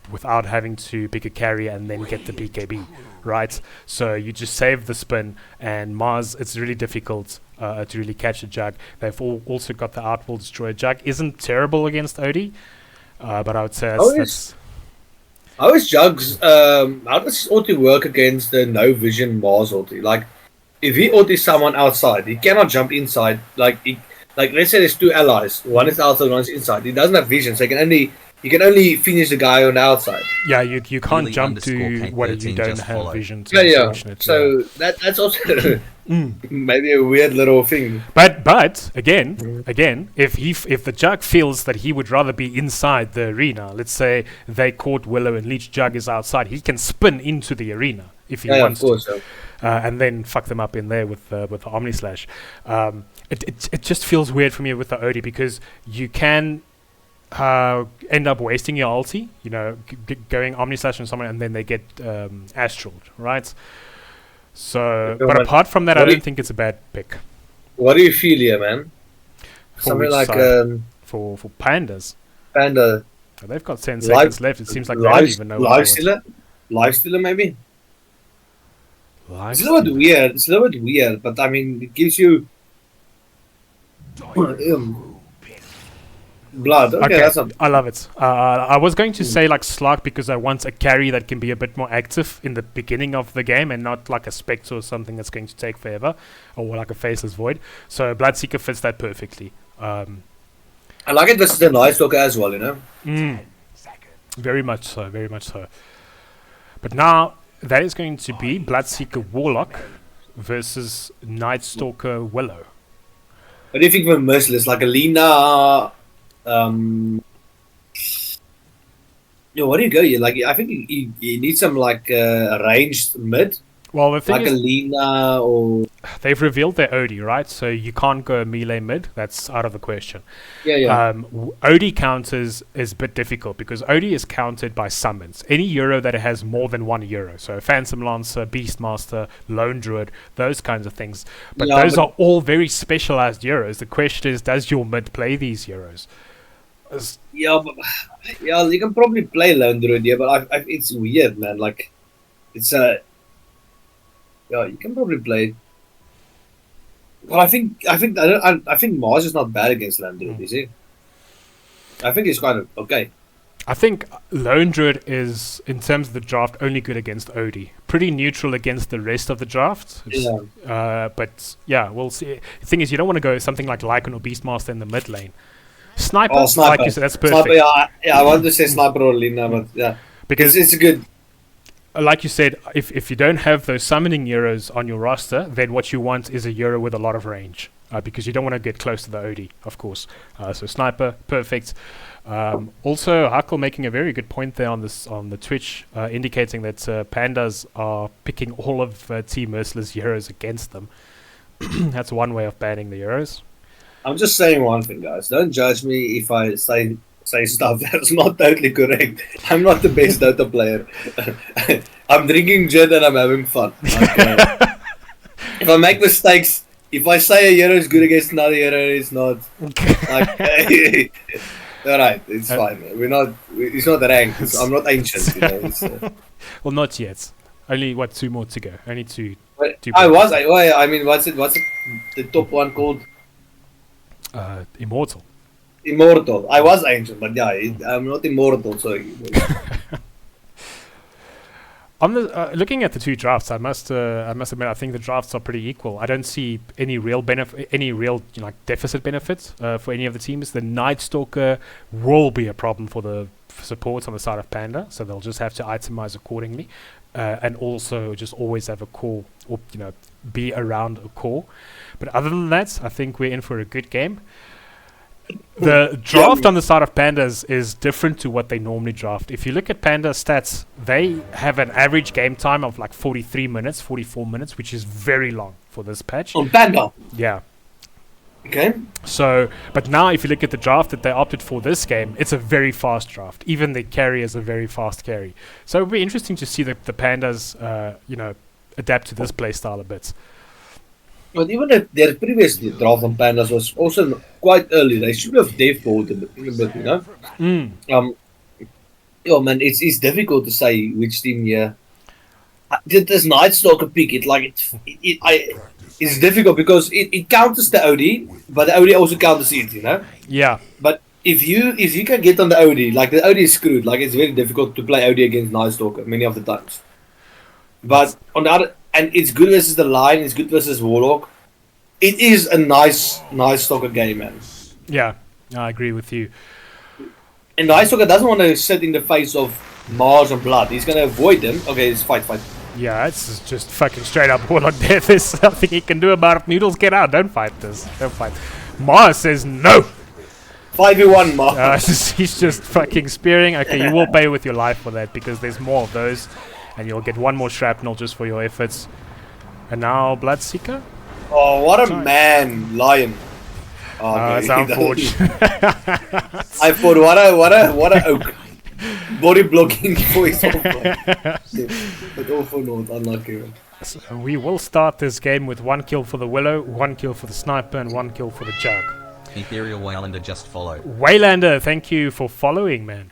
without having to pick a carry and then get the BKB, right? So you just save the spin, and Mars, it's really difficult to really catch a Jug. They've also got the Outwall Destroyer. Jug isn't terrible against Odie, but I would say that's... How is Jug's... how does ulti work against the no vision Mars ulti? Like, if he ultis someone outside, he cannot jump inside. Like let's say there's two allies. One is outside, one is inside. He doesn't have vision, so he can only finish the guy on the outside. Yeah, you can't Really jump to what you don't just have follow. vision to. Yeah. So that's also maybe a weird little thing. But again, if the Jug feels that he would rather be inside the arena, let's say they caught Willow and Leech Jug is outside, he can spin into the arena if he wants of course, to, and then fuck them up in there with the Omni Slash. It just feels weird for me with the Odie because you can end up wasting your ulti, you know, going Omni Slash on someone and then they get Astral, right? So, but apart from that, I don't think it's a bad pick. What do you feel here, man? For Something which like side? For Pandas. Panda. Oh, they've got 10 seconds left. It seems like they don't even know what they want. Life stealer, maybe. Life It's a little bit weird. It's a little bit weird, but I mean, it gives you blood. Okay, that's not... I love it. I was going to say like Slark because I want a carry that can be a bit more active in the beginning of the game and not like a Spectre or something that's going to take forever, or like a Faceless Void. So Bloodseeker fits that perfectly. I like it versus the Night Stalker as well, you know? Very much so, very much so. But now that is going to be Bloodseeker Warlock versus Night Stalker Willow. What do you think of Merciless? Like a Lina, what do you go? Like, I think you need some like ranged mid, Well, the thing like a is, Lina or they've revealed their OD, right? So you can't go melee mid. That's out of the question. yeah. OD counters is a bit difficult because OD is counted by summons. Any hero that has more than one hero. So Phantom Lancer, Beastmaster, Lone Druid, those kinds of things. But Yeah, those but- are all very specialized heroes. The question is, does your mid play these heroes? Yeah, you can probably play Lone Druid, yeah, but it's weird, man. Like, it's yeah, you can probably play. Well, I think Mars is not bad against Lone Druid, is he? I think he's kind of okay. I think Lone Druid is, in terms of the draft, only good against OD. Pretty neutral against the rest of the draft. But yeah, we'll see. The thing is, you don't want to go something like Lycan or Beastmaster in the mid lane. Sniper, Oh, Sniper. like you said, that's perfect. Sniper, yeah, I wanted to say Sniper or Lina, but yeah, Because it's a good. like you said, if you don't have those summoning heroes on your roster, then what you want is a hero with a lot of range, because you don't want to get close to the OD, of course. So Sniper, perfect. Also, Huckle making a very good point there on the Twitch, indicating that Pandas are picking all of Team Merciless heroes against them. That's one way of banning the heroes. I'm just saying one thing, guys. Don't judge me if I say stuff that's not totally correct. I'm not the best Dota player. I'm drinking gin and I'm having fun. Like, if I make mistakes, if I say a hero is good against another hero, it's not. Like, all right, it's fine. It's not ranked. I'm not ancient. You know, Well, not yet. Only 2 more to go. Only two. I mean, what's the top one called? Immortal. Immortal. I was ancient, but yeah, I'm not immortal. So On the looking at the two drafts, I must admit, I think the drafts are pretty equal. I don't see any real deficit benefits for any of the teams. The Night Stalker will be a problem for the supports on the side of Panda, so they'll just have to itemize accordingly, and also just always have a core, or be around a core. But other than that, I think we're in for a good game. The draft on the side of Pandas is different to what they normally draft. If you look at Panda's stats, they have an average game time of like 43 minutes, 44 minutes, which is very long for this patch. on Panda. Yeah. Okay. So, but now if you look at the draft that they opted for this game, it's a very fast draft. Even the carry is a very fast carry. So it'll be interesting to see the Pandas, adapt to this playstyle a bit. But even if their previous draft on Pandas was also quite early, they should have dev bought a bit, you know. Man, it's difficult to say which team here. This Night Stalker pick, it's difficult because it counters the OD, but the OD also counters it, you know. Yeah. But if you can get on the OD, like the OD is screwed. Like it's very difficult to play OD against Night Stalker many of the times. But on the other. And it's good versus the line, it's good versus Warlock. It is a nice Stalker game, man. Yeah, I agree with you. And Night Stalker doesn't want to sit in the face of Mars and Blood. He's going to avoid them. Okay, it's fight. Yeah, it's just fucking straight up Warlock death. There's nothing he can do about it. Noodles, get out. Don't fight this. Don't fight. Mars says no. 5v1 Mars. He's just fucking spearing. Okay, you will pay with your life for that because there's more of those. And you'll get one more shrapnel just for your efforts. And now Bloodseeker? Oh, what a man, Lion. Oh, It's unfortunate. I thought, what a oak. Body blocking voice. But all for naught, unlucky. So we will start this game with 1 kill for the Willow, 1 kill for the Sniper, and 1 kill for the Jug. Ethereal Waylander just followed. Waylander, thank you for following, man.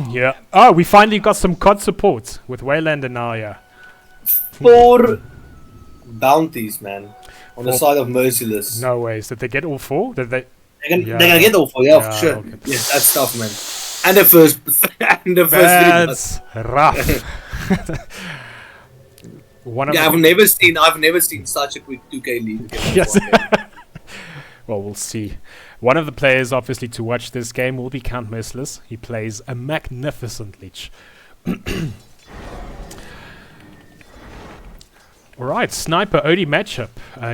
Yeah. Oh, we finally got some COD support with Waylander now, yeah. 4 bounties, man. On the side of Merciless. No ways. Did they get all 4? Did they? They're gonna get all 4, yeah, for sure. Okay. Yes, that's tough, man. And the first That's rough. I've never seen such a quick 2K lead. Yes. Well, we'll see. One of the players, obviously, to watch this game will be Count Merciless. He plays a magnificent Lich. Alright, Sniper Odie matchup.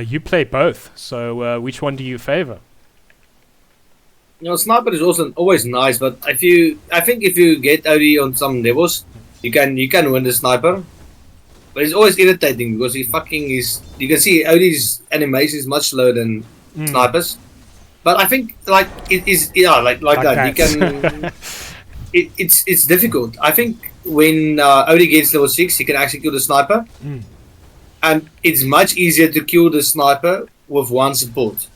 You play both, so which one do you favor? Sniper is also always nice, but I think if you get Odie on some levels, you can win the Sniper. But it's always irritating because you can see Odie's animation is much slower than Snipers. But I think like it is like that. You can it's difficult. I think when Odie gets level 6, he can actually kill the Sniper. And it's much easier to kill the Sniper with one support.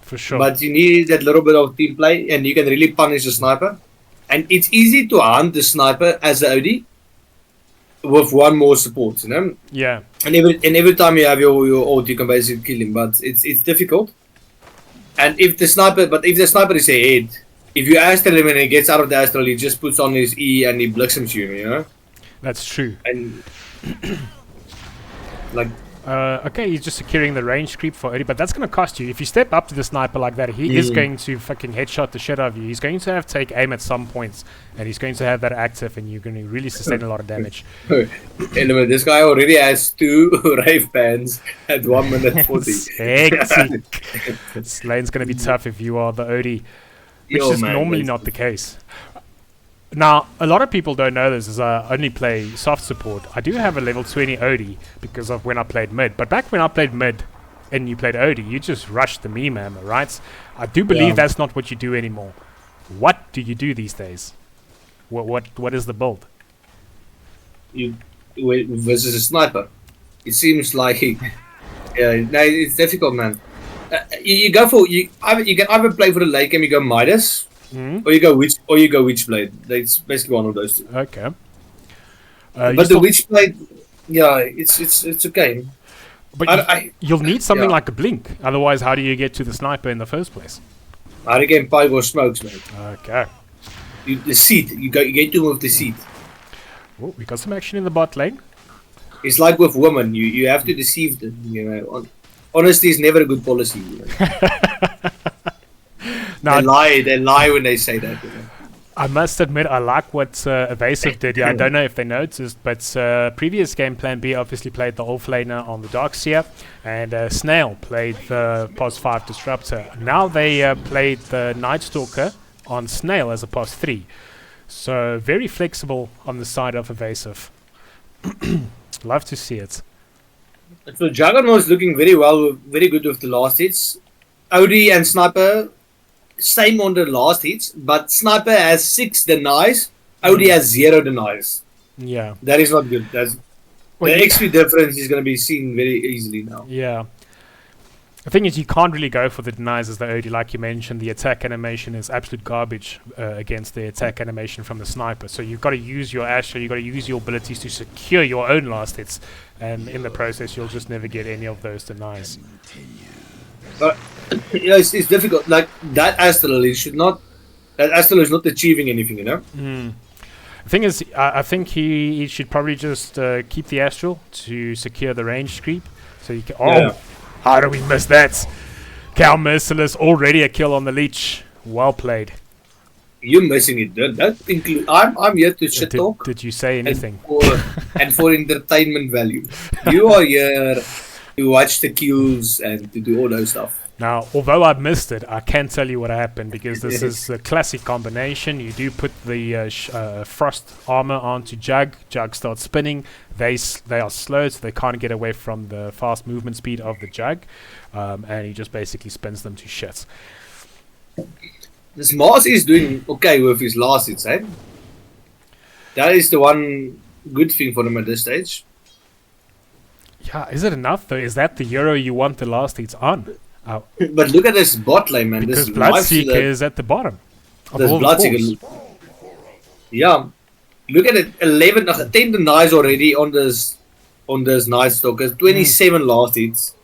For sure. But you need that little bit of team play, and you can really punish the Sniper. And it's easy to hunt the Sniper as an OD with one more support, Yeah. And every time you have your ult, you can basically kill him. But it's difficult. And if the Sniper is ahead, if you astral him and he gets out of the astral, he just puts on his E and he blitzes you, That's true. And like. Okay, he's just securing the range creep for Odie, but that's going to cost you. If you step up to the Sniper like that, he is going to fucking headshot the shit out of you. He's going to have to take aim at some points, and he's going to have that active, and you're going to really sustain a lot of damage. Element, this guy already has 2 rave pans at 1 minute 40. Hectic. This lane's going to be tough if you are the Odie, which is normally not the case. Now, a lot of people don't know this, as I only play soft support. I do have a level 20 Odie because of when I played mid. But back when I played mid and you played Odie, you just rushed the meme hammer, right? I do believe that's not what you do anymore. What do you do these days? What is the build? You versus a Sniper. It seems like it's difficult, man. You can either play for the late game, you go Midas. Or you go Witchblade. It's basically one of those two. Okay. But the Witchblade, it's okay. But you'll need something like a blink. Otherwise, how do you get to the Sniper in the first place? I can pipe or smokes, mate. Okay. The seat. You get to move the seat. Oh, we got some action in the bot lane. It's like with women. You have to deceive them. Honesty is never a good policy. Now, they lie when they say that. I must admit, I like what Evasive did. I don't know if they noticed, but previous game Plan B obviously played the Off Laner on the Darkseer, and Snail played the POS 5 Disruptor. Now they played the Night Stalker on Snail as a POS 3. So very flexible on the side of Evasive. Love to see it. So Juggernaut's looking very good with the last hits. Odie and Sniper, same on the last hits, but Sniper has 6 denies, Odie has 0 denies. Yeah. That is not good. The XP difference is going to be seen very easily now. Yeah. The thing is, you can't really go for the denies as the Odie, like you mentioned. The attack animation is absolute garbage against the attack animation from the Sniper. So you've got to use your Asher, you've got to use your abilities to secure your own last hits, and in the process, you'll just never get any of those denies. But it's difficult. Like that Astral is not achieving anything, The thing is, I think he should probably just keep the Astral to secure the range creep. So you can. How do we miss that? Cal Merciless already a kill on the leech. Well played. You're missing it. That include. I'm here to shit talk. Did you say anything? And for entertainment value, you are here to watch the kills and to do all those stuff. Now, although I missed it, I can tell you what happened, because this is a classic combination. You do put the frost armor onto Jug. Jug starts spinning. They are slow, so they can't get away from the fast movement speed of the Jug. And he just basically spins them to shit. This Mars is doing okay with his last hits, eh? That is the one good thing for him at this stage. Yeah, is it enough though? Is that the hero you want the last hits on? But look at this bot lane, man. Because this Bloodseeker is at the bottom. This Bloodseeker. Yeah. Look at it. 10 denies already on this Night Stalker. 27 last hits.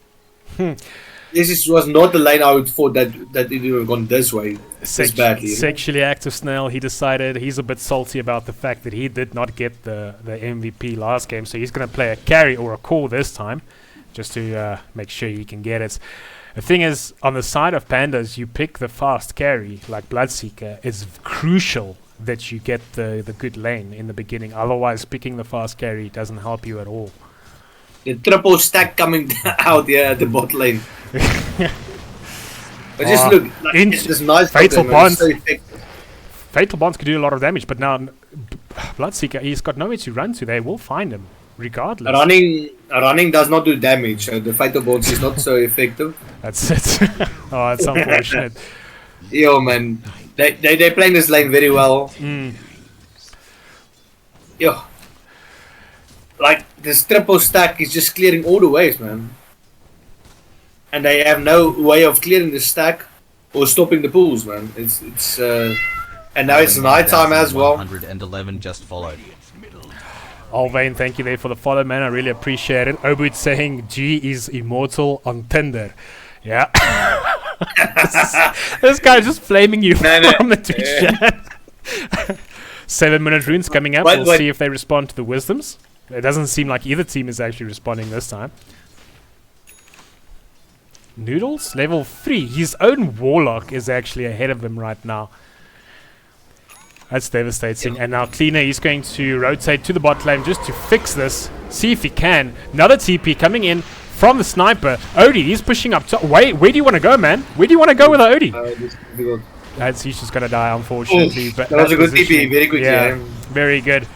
This was not the lane I would thought that it would have gone this way. This badly. Sexually active Snail, he decided he's a bit salty about the fact that he did not get the MVP last game, so he's going to play a carry or a core this time, just to make sure he can get it. The thing is, on the side of Pandas, you pick the fast carry, like Bloodseeker. It's crucial that you get the good lane in the beginning, otherwise picking the fast carry doesn't help you at all. The triple stack coming out here at the bot lane. But just look, like, it's this nice Fatal Pokemon, Bonds. so effective. Fatal Bonds could do a lot of damage, but now Bloodseeker, he's got nowhere to run to. They will find him, regardless. Running does not do damage, so the Fatal Bonds is not so effective. That's it. Oh, that's unfortunate. Yo, man, they're playing this lane very well. Yo, like this triple stack is just clearing all the waves, man. And they have no way of clearing the stack or stopping the pools, man. It's and now it's night time as well. 111 just followed. Alvain, thank you there for the follow, man. I really appreciate it. Obud saying G is immortal on Tinder. Yeah. this guy just flaming you from the Twitch chat. 7-minute runes coming up. We'll see if they respond to the wisdoms. It doesn't seem like either team is actually responding this time. Noodles, level 3. His own Warlock is actually ahead of him right now. That's devastating. And now Cleaner, he's going to rotate to the bot lane just to fix this. See if he can. Another TP coming in from the sniper. Odie, he's pushing up top. Wait, where do you want to go, man? Where do you want to go with Odie? He's just going to die, unfortunately. But that was a good TP. Very good. Yeah, very good.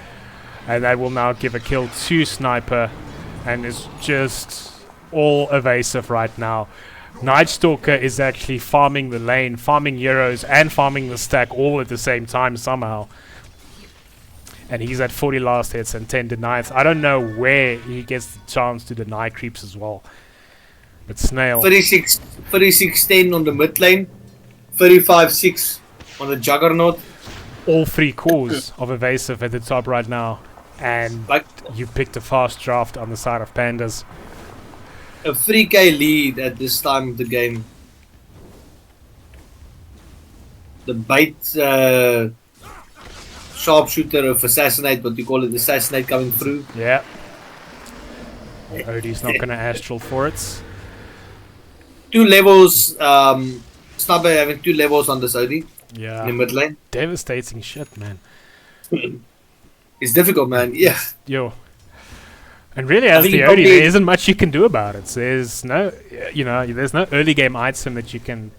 And that will now give a kill to Sniper. And it's just all evasive right now. Night Stalker is actually farming the lane, farming euros, and farming the stack all at the same time somehow. And he's at 40 last hits and 10 denies. I don't know where he gets the chance to deny creeps as well. But Snail. 36-10 on the mid lane, 35-6 on the Juggernaut. All 3 cores of evasive at the top right now. And you picked a fast draft on the side of Pandas. A 3k lead at this time of the game. The bait sharpshooter of assassinate, what you call it, assassinate coming through. Yeah. Odie's not going to astral for it. 2 levels. Sniper having 2 levels on this Odie. Yeah. In the mid lane. Devastating shit, man. It's difficult, man. Yeah. Yo. And really, as the Odie, there isn't much you can do about it. There's no, there's no early game item that you can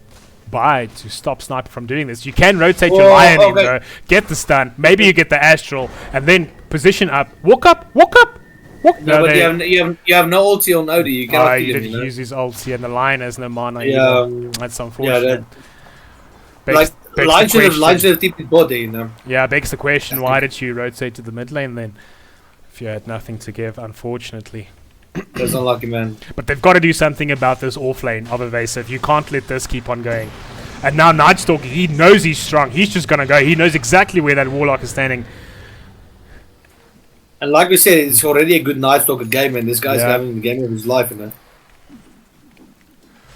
buy to stop Sniper from doing this. You can rotate your Lion in, though, get the stun, maybe you get the Astral, and then position up. Walk up! No, but you have no ulti on Odie. You cannot kill him. He didn't use his ulti, and the Lion has no mana. Yeah, that's unfortunate. Yeah, Lion should have tipped his body, you know. Yeah, begs the question: why did you rotate to the mid lane then? If you had nothing to give, unfortunately. That's unlucky, man. But they've got to do something about this off lane of evasive. You can't let this keep on going. And now Nightstalker, he knows he's strong. He's just going to go. He knows exactly where that Warlock is standing. And like we said, it's already a good Nightstalker game, and this guy's having the game of his life, you know.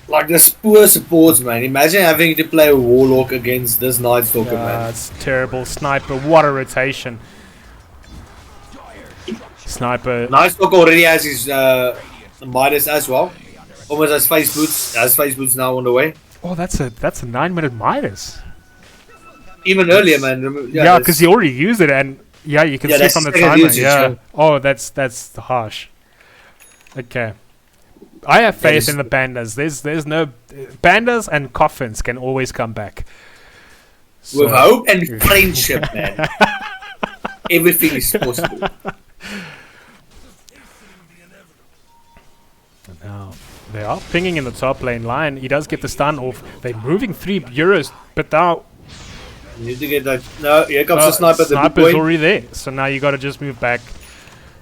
Like this poor supports, man. Imagine having to play a Warlock against this Nightstalker, man. It's terrible. Sniper, what a rotation. Sniper. Nightstalker already has his Midas as well. Almost has face boots. Has face boots now on the way. Oh, that's a 9-minute Midas. Even earlier, man. Yeah, because he already used it, and you can see from the timer. Yeah. Oh, that's harsh. Okay. I have faith in the pandas. There's no pandas and coffins can always come back. So with hope and friendship, man. Everything is possible. Now they are pinging in the top lane. Lion, he does get the stun off. They're moving 3 euros, but now you need to get that. No, here comes the sniper. Sniper's already there, so now you got to just move back.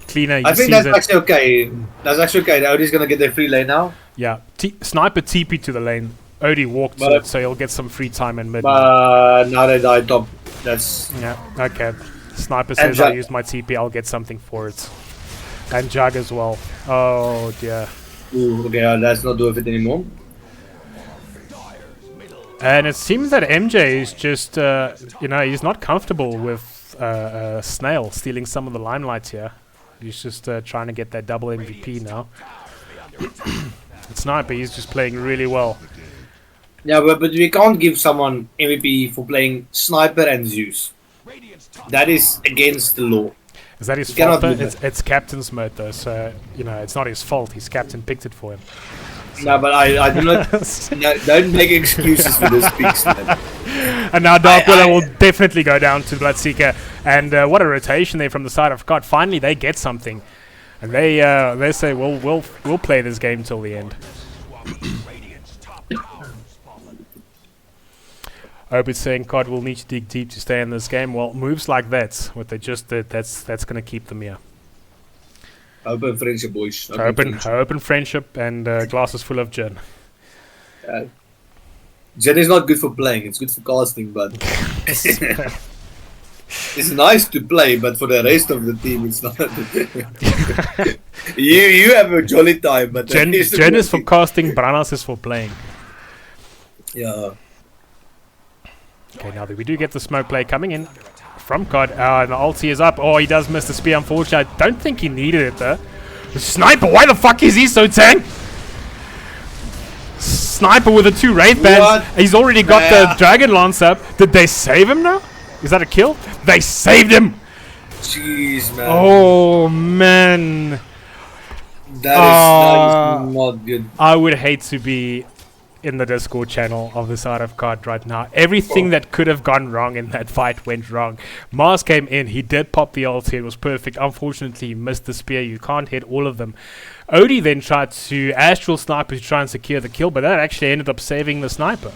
Cleaner. I think that's actually okay. That's actually okay. Odie's gonna get their free lane now. Yeah, Sniper TP to the lane. Odie walked to it, so he'll get some free time in mid. Now they died top. That's okay. Sniper says I used my TP. I'll get something for it. And Jug as well. Oh dear. Ooh, okay, let's not do it anymore. And it seems that MJ is just, he's not comfortable with Snail stealing some of the limelight here. He's just trying to get that double MVP now. Sniper, he's just playing really well. Yeah, but we can't give someone MVP for playing Sniper and Zeus. That is against the law. Is that his You cannot fault though? do that. It's captain's mode though, so you know it's not his fault. His captain picked it for him. No, but I do not. No, don't make excuses for this picks, man. And now Dark Willow will definitely go down to Bloodseeker, and what a rotation there from the side of God. Finally, they get something, and they say we'll play this game till the end. Hope it's saying COD will need to dig deep to stay in this game. Well, moves like that, what they just did, that's going to keep them here. Open friendship, boys. Open friendship and glasses full of gin. Gin is not good for playing. It's good for casting, but it's nice to play. But for the rest of the team, it's not. you have a jolly time, but Gin is for casting. Branas is for playing. Yeah. Okay, now that we do get the smoke play coming in from COD, and the ulti is up. Oh, he does miss the spear, unfortunately. I don't think he needed it, though. The sniper, why the fuck is he so tank? Sniper with the 2 Wraith Bands. What? He's already got the Dragon Lance up. Did they save him now? Is that a kill? They saved him! Jeez, man. Oh, man. That is not good. I would hate to be in the Discord channel of the side of COD right now. Everything that could have gone wrong in that fight went wrong. Mars came in, he did pop the ulti, it was perfect. Unfortunately, he missed the spear. You can't hit all of them. Odie then tried to Astral Sniper to try and secure the kill, but that actually ended up saving the sniper.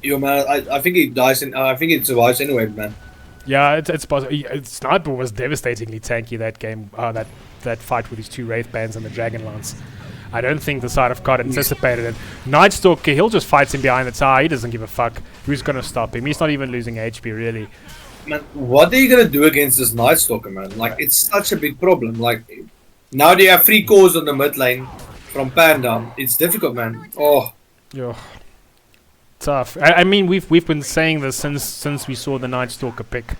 Yo, man, I think he dies, and I think it survives anyway, man. Yeah, it's possible. Sniper was devastatingly tanky that game, that fight with his 2 Wraith Bands and the Dragon Lance. I don't think the side of COD anticipated it. Nightstalker, he'll just fight him behind the tower. He doesn't give a fuck. Who's going to stop him? He's not even losing HP, really. Man, what are you gonna do against this Night Stalker, man? Like, it's such a big problem. Like, now they have 3 cores on the mid lane from Panda. It's difficult, man. Oh, Yo, tough. I mean, we've been saying this since we saw the Nightstalker pick,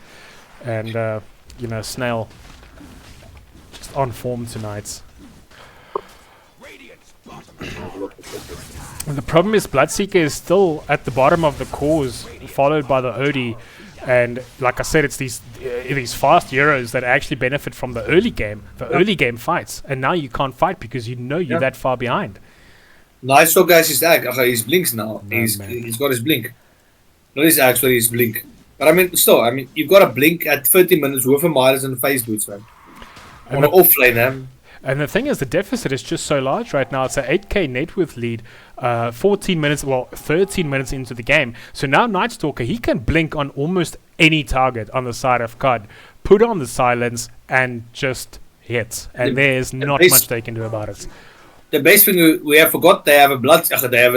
and you know, Snail just on form tonight. And the problem is Bloodseeker is still at the bottom of the cores, followed by the Odie, and like I said, it's these fast heroes that actually benefit from the early game, early game fights, and now you can't fight because you know you're that far behind. Night Stalker has his ag. He's blinks now. No, He's got his blink. Not his ag, sorry, his blink. But I mean, still, I mean, you've got a blink at 30 minutes with a Midas and face boots, man. On an off lane, man. And the thing is, the deficit is just so large right now. It's an 8k net worth lead, 13 minutes into the game. So now Nightstalker, he can blink on almost any target on the side of COD, put on the silence, and just hit. And there's not much they can do about it. The best thing we have forgot, they have a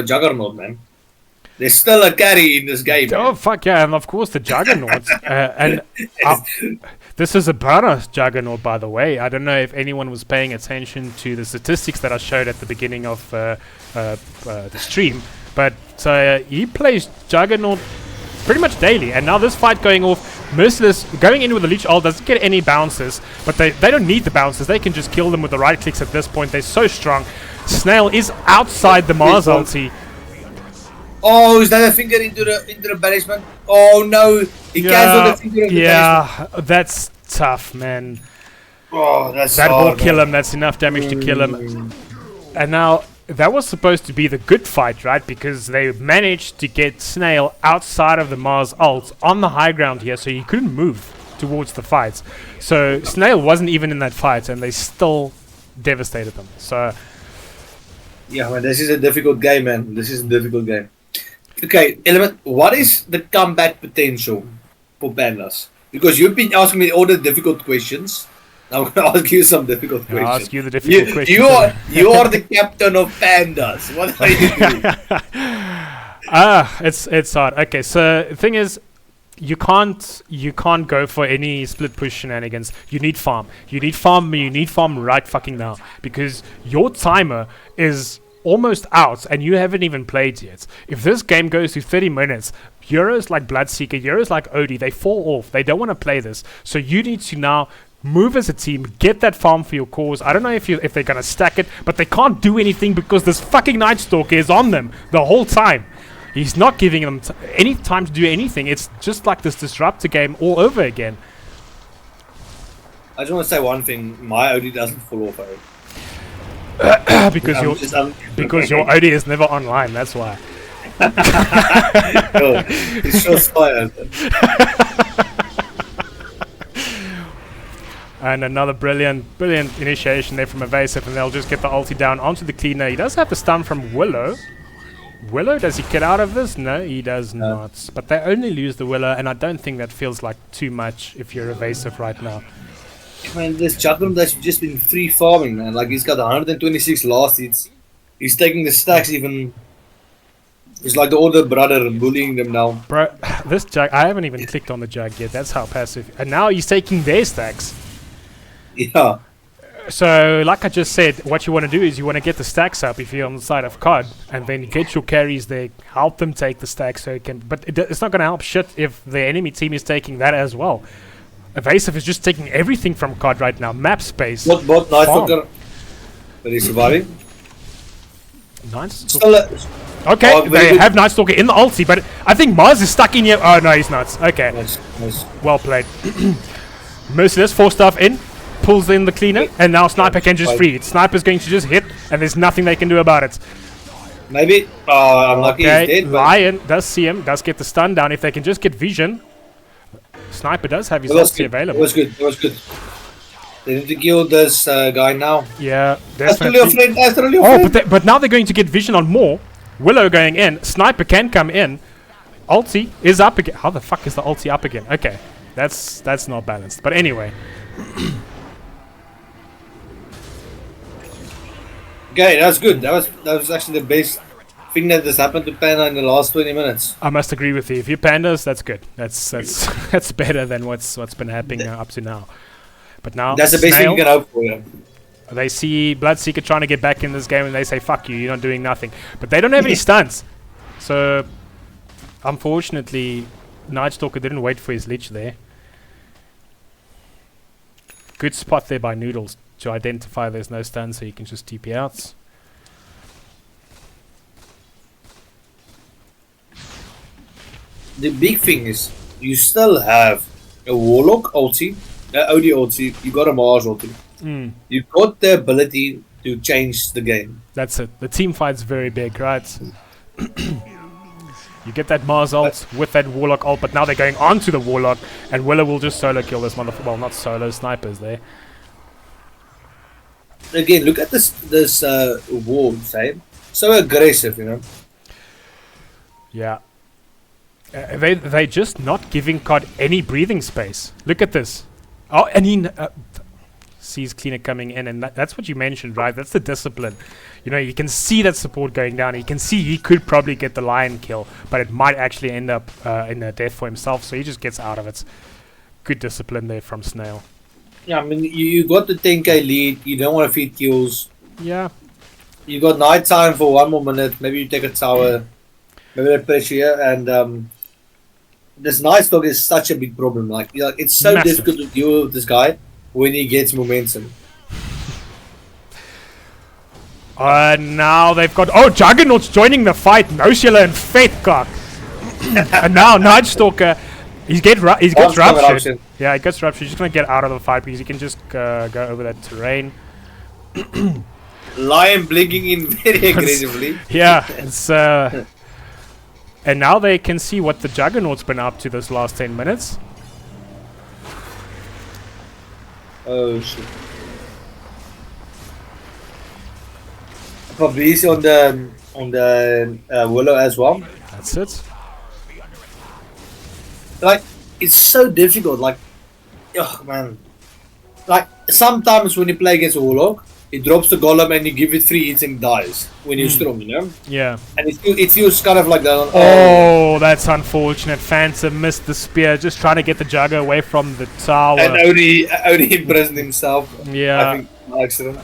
Juggernaut, man. There's still a carry in this game. Oh, Man. fuck yeah, and of course the Juggernaut. This is a bonus Juggernaut, by the way. I don't know if anyone was paying attention to the statistics that I showed at the beginning of the stream, but he plays Juggernaut pretty much daily, and now this fight going off, Merciless going in with the Leech ult doesn't get any bounces, but they don't need the bounces. They can just kill them with the right clicks at this point. They're so strong. Snail is outside the Mars ulti. Oh, is that a finger into the banishment? Oh no, he cancelled the finger of the banishment. Yeah, that's tough, man. Oh, that will kill him. That's enough damage to kill him. And now, that was supposed to be the good fight, right? Because they managed to get Snail outside of the Mars ult on the high ground here, so he couldn't move towards the fights. So Snail wasn't even in that fight, and they still devastated them. So yeah, man, this is a difficult game, man. This is a difficult game. Okay, Element, what is the comeback potential for Pandas? Because you've been asking me all the difficult questions. I'm going to ask you some difficult questions. I'll ask you the difficult questions. You are the captain of Pandas. What are you doing? It's hard. Okay, so the thing is, you can't go for any split push shenanigans. You need farm. You need farm right fucking now. Because your timer is almost out and you haven't even played yet. If this game goes to 30 minutes, heroes like Bloodseeker, heroes like Odie, they fall off. They don't want to play this. So you need to now move as a team, get that farm for your cause. I don't know if they're going to stack it, but they can't do anything because this fucking Nightstalker is on them the whole time. He's not giving them any time to do anything. It's just like this Disruptor game all over again. I just want to say one thing. My OD doesn't fall off. because I'm your just, because your OD is never online. That's why. oh, it's shots fired. And another brilliant initiation there from Evasive, and they'll just get the ulti down onto the cleaner. He does have the stun from Willow. Willow, does he get out of this? No, he does not. But they only lose the Willow, and I don't think that feels like too much if you're Evasive right now. Man, this Juggernaut has just been free farming, man. Like, he's got 126 last hits. He's taking the stacks even. It's like the older brother bullying them now. Bro, this Jug, I haven't even clicked on the Jug yet. That's how passive. And now he's taking their stacks. Yeah. So, like I just said, what you want to do is you want to get the stacks up if you're on the side of COD, and then get your carries there, help them take the stacks so it can. But it's not going to help shit if the enemy team is taking that as well. Evasive is just taking everything from COD right now. Map space. What Night Stalker? But he's surviving. Nice. Still, Okay, very they good. have Night Stalker in the ulti, but I think Mars is stuck in here. Oh no, he's not. Okay, nice. well played. Merciless, 4-staff in, pulls in the cleaner, and now Sniper can just free it. Sniper's going to just hit, and there's nothing they can do about it. Maybe. I'm lucky he's Okay, dead. But Lion does see him, does get the stun down. If they can just get vision, Sniper does have his it was ulti good. available. It was good. It was good. They need to kill this guy now. Yeah, After your definitely. friend. After your Oh, friend. but now they're going to get vision on more. Willow going in. Sniper can come in. Ulti is up again. How the fuck is the ulti up again? Okay, that's not balanced. But anyway, Okay, that's good. That was actually the best thing that has happened to Panda in the last 20 minutes. I must agree with you. If you're pandas, that's good. That's that's better than what's been happening up to now. But now That's the best thing you can hope for. Yeah. they see Bloodseeker trying to get back in this game, and they say, "Fuck you! You're not doing nothing." But they don't have any stuns, so unfortunately, Night Stalker didn't wait for his leech there. Good spot there by Noodles to identify there's no stun, so you can just TP out. The big thing is you still have a Warlock ulti, OD ulti, you got a Mars ulti. You got the ability to change the game. That's it. The team fight's very big, right? You get that Mars ult with that Warlock ult, but now they're going on to the Warlock, and Willow will just solo kill this motherfucker. Well, not solo, snipers there. Again, look at this Wolves, eh? So aggressive, you know. Yeah. They just not giving COD any breathing space. Look at this. Oh, and he sees cleaner coming in, and that's what you mentioned, right? That's the discipline. You know, you can see that support going down. You can see he could probably get the lion kill, but it might actually end up in a death for himself, so he just gets out of it. Good discipline there from Snail. Yeah, I mean, you got the 10k lead, you don't want to feed kills. Yeah. You got night time for 1 more minute, maybe you take a tower, maybe they pressure here, and this Night Stalker is such a big problem. Like it's so Massive. difficult to deal with this guy when he gets momentum. Now they've got... Oh, Juggernaut's joining the fight. Noshila and Fatecock. And now Night Stalker... He gets ruptured. Eruption. Yeah, he gets ruptured. He's just going to get out of the fight because he can just go over that terrain. Lion blinking in very aggressively. Yeah, it's... and now they can see what the Juggernaut's been up to this last 10 minutes. Oh shit. Fabrice on the Willow as well. That's it. Like it's so difficult. Like, oh man. Like sometimes when you play against a Warlock, it drops the golem and you give it 3 hits and dies when you're strong, you know. Yeah. And it feels kind of like that. Oh, that's unfortunate. Phantom missed the spear, just trying to get the Jugger away from the tower. And only imprisoned himself. Yeah. I think by accident.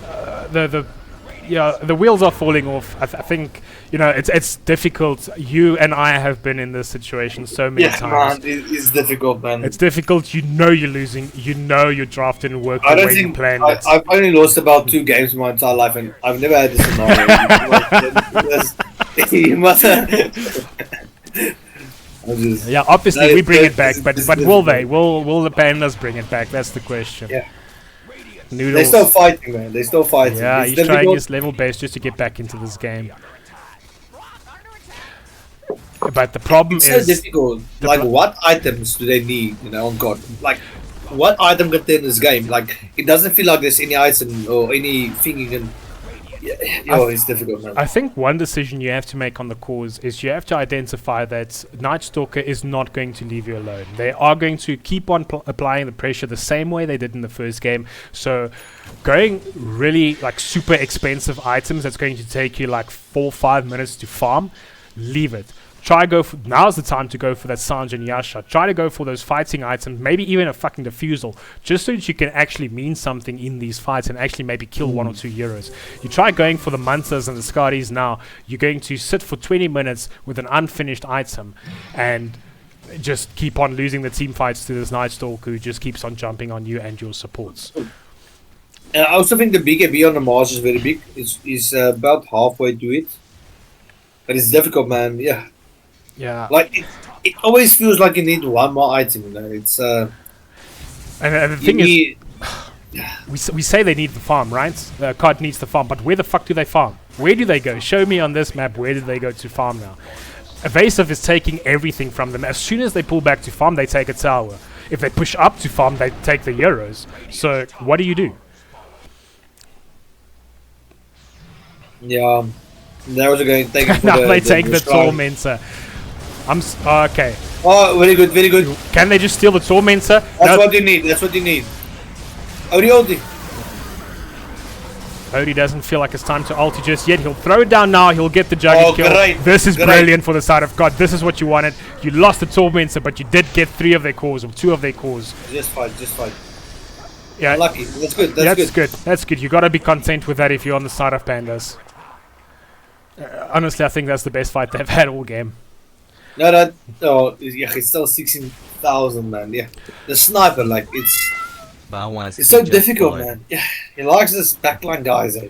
The wheels are falling off. I think it's difficult. You and I have been in this situation so many times. Man, it's difficult, man. It's difficult. You know you're losing. You know you're drafted and working I the don't way you think planned it. I've only lost about 2 games in my entire life, and I've never had this scenario. You must. Yeah, obviously we bring it back, but will they? Will the pandas bring it back? That's the question. Yeah. Noodles. They're still fighting, man. They're still fighting. Yeah, It's he's trying difficult. his level best just to get back into this game. But the problem It's so is, difficult. the Like, pro- what items do they need? You know, on God. Like, what item can they in this game? Like, it doesn't feel like there's any item or anything you can. Yeah, it's difficult, man. I think one decision you have to make on the cause is you have to identify that Night Stalker is not going to leave you alone. They are going to keep on applying the pressure the same way they did in the first game. So going really like super expensive items that's going to take you like 4 or 5 minutes to farm, leave it. Try go for, now's the time to go for that Sanj and Yasha. Try to go for those fighting items, maybe even a fucking defusal, just so that you can actually mean something in these fights and actually maybe kill 1 or 2 heroes. You try going for the Mantas and the Skaris now, you're going to sit for 20 minutes with an unfinished item and just keep on losing the team fights to this Night Stalker who just keeps on jumping on you and your supports. And I also think the BKB on the Mars is very big. It's about halfway to it. But it's difficult, man. Yeah. Yeah. Like, it always feels like you need one more item, you know. It's, And the you thing is, need, we say they need the farm, right? COD needs the farm, but where the fuck do they farm? Where do they go? Show me on this map, where do they go to farm now? Evasive is taking everything from them. As soon as they pull back to farm, they take a tower. If they push up to farm, they take the heroes. So, what do you do? yeah. They was going to take it for Now the, they take the Shrine. Tormentor. Okay. Oh, very good, very good. Can they just steal the Tormentor? That's No, what you need. That's what you need. Odie. Odie doesn't feel like it's time to ulti just yet. He'll throw it down now. He'll get the Juggy Oh, kill. great, This is great. brilliant for the side of God. This is what you wanted. You lost the Tormentor, but you did get 3 of their cores, or 2 of their cores. Just fight, just fight. Yeah, Lucky. That's good. That's good. That's good. You gotta be content with that if you're on the side of Pandas. Honestly, I think that's the best fight they've had all game. No, yeah, it's still 16,000, man. Yeah, the sniper, like it's so difficult, man. Yeah, he likes this backline guys. Eh?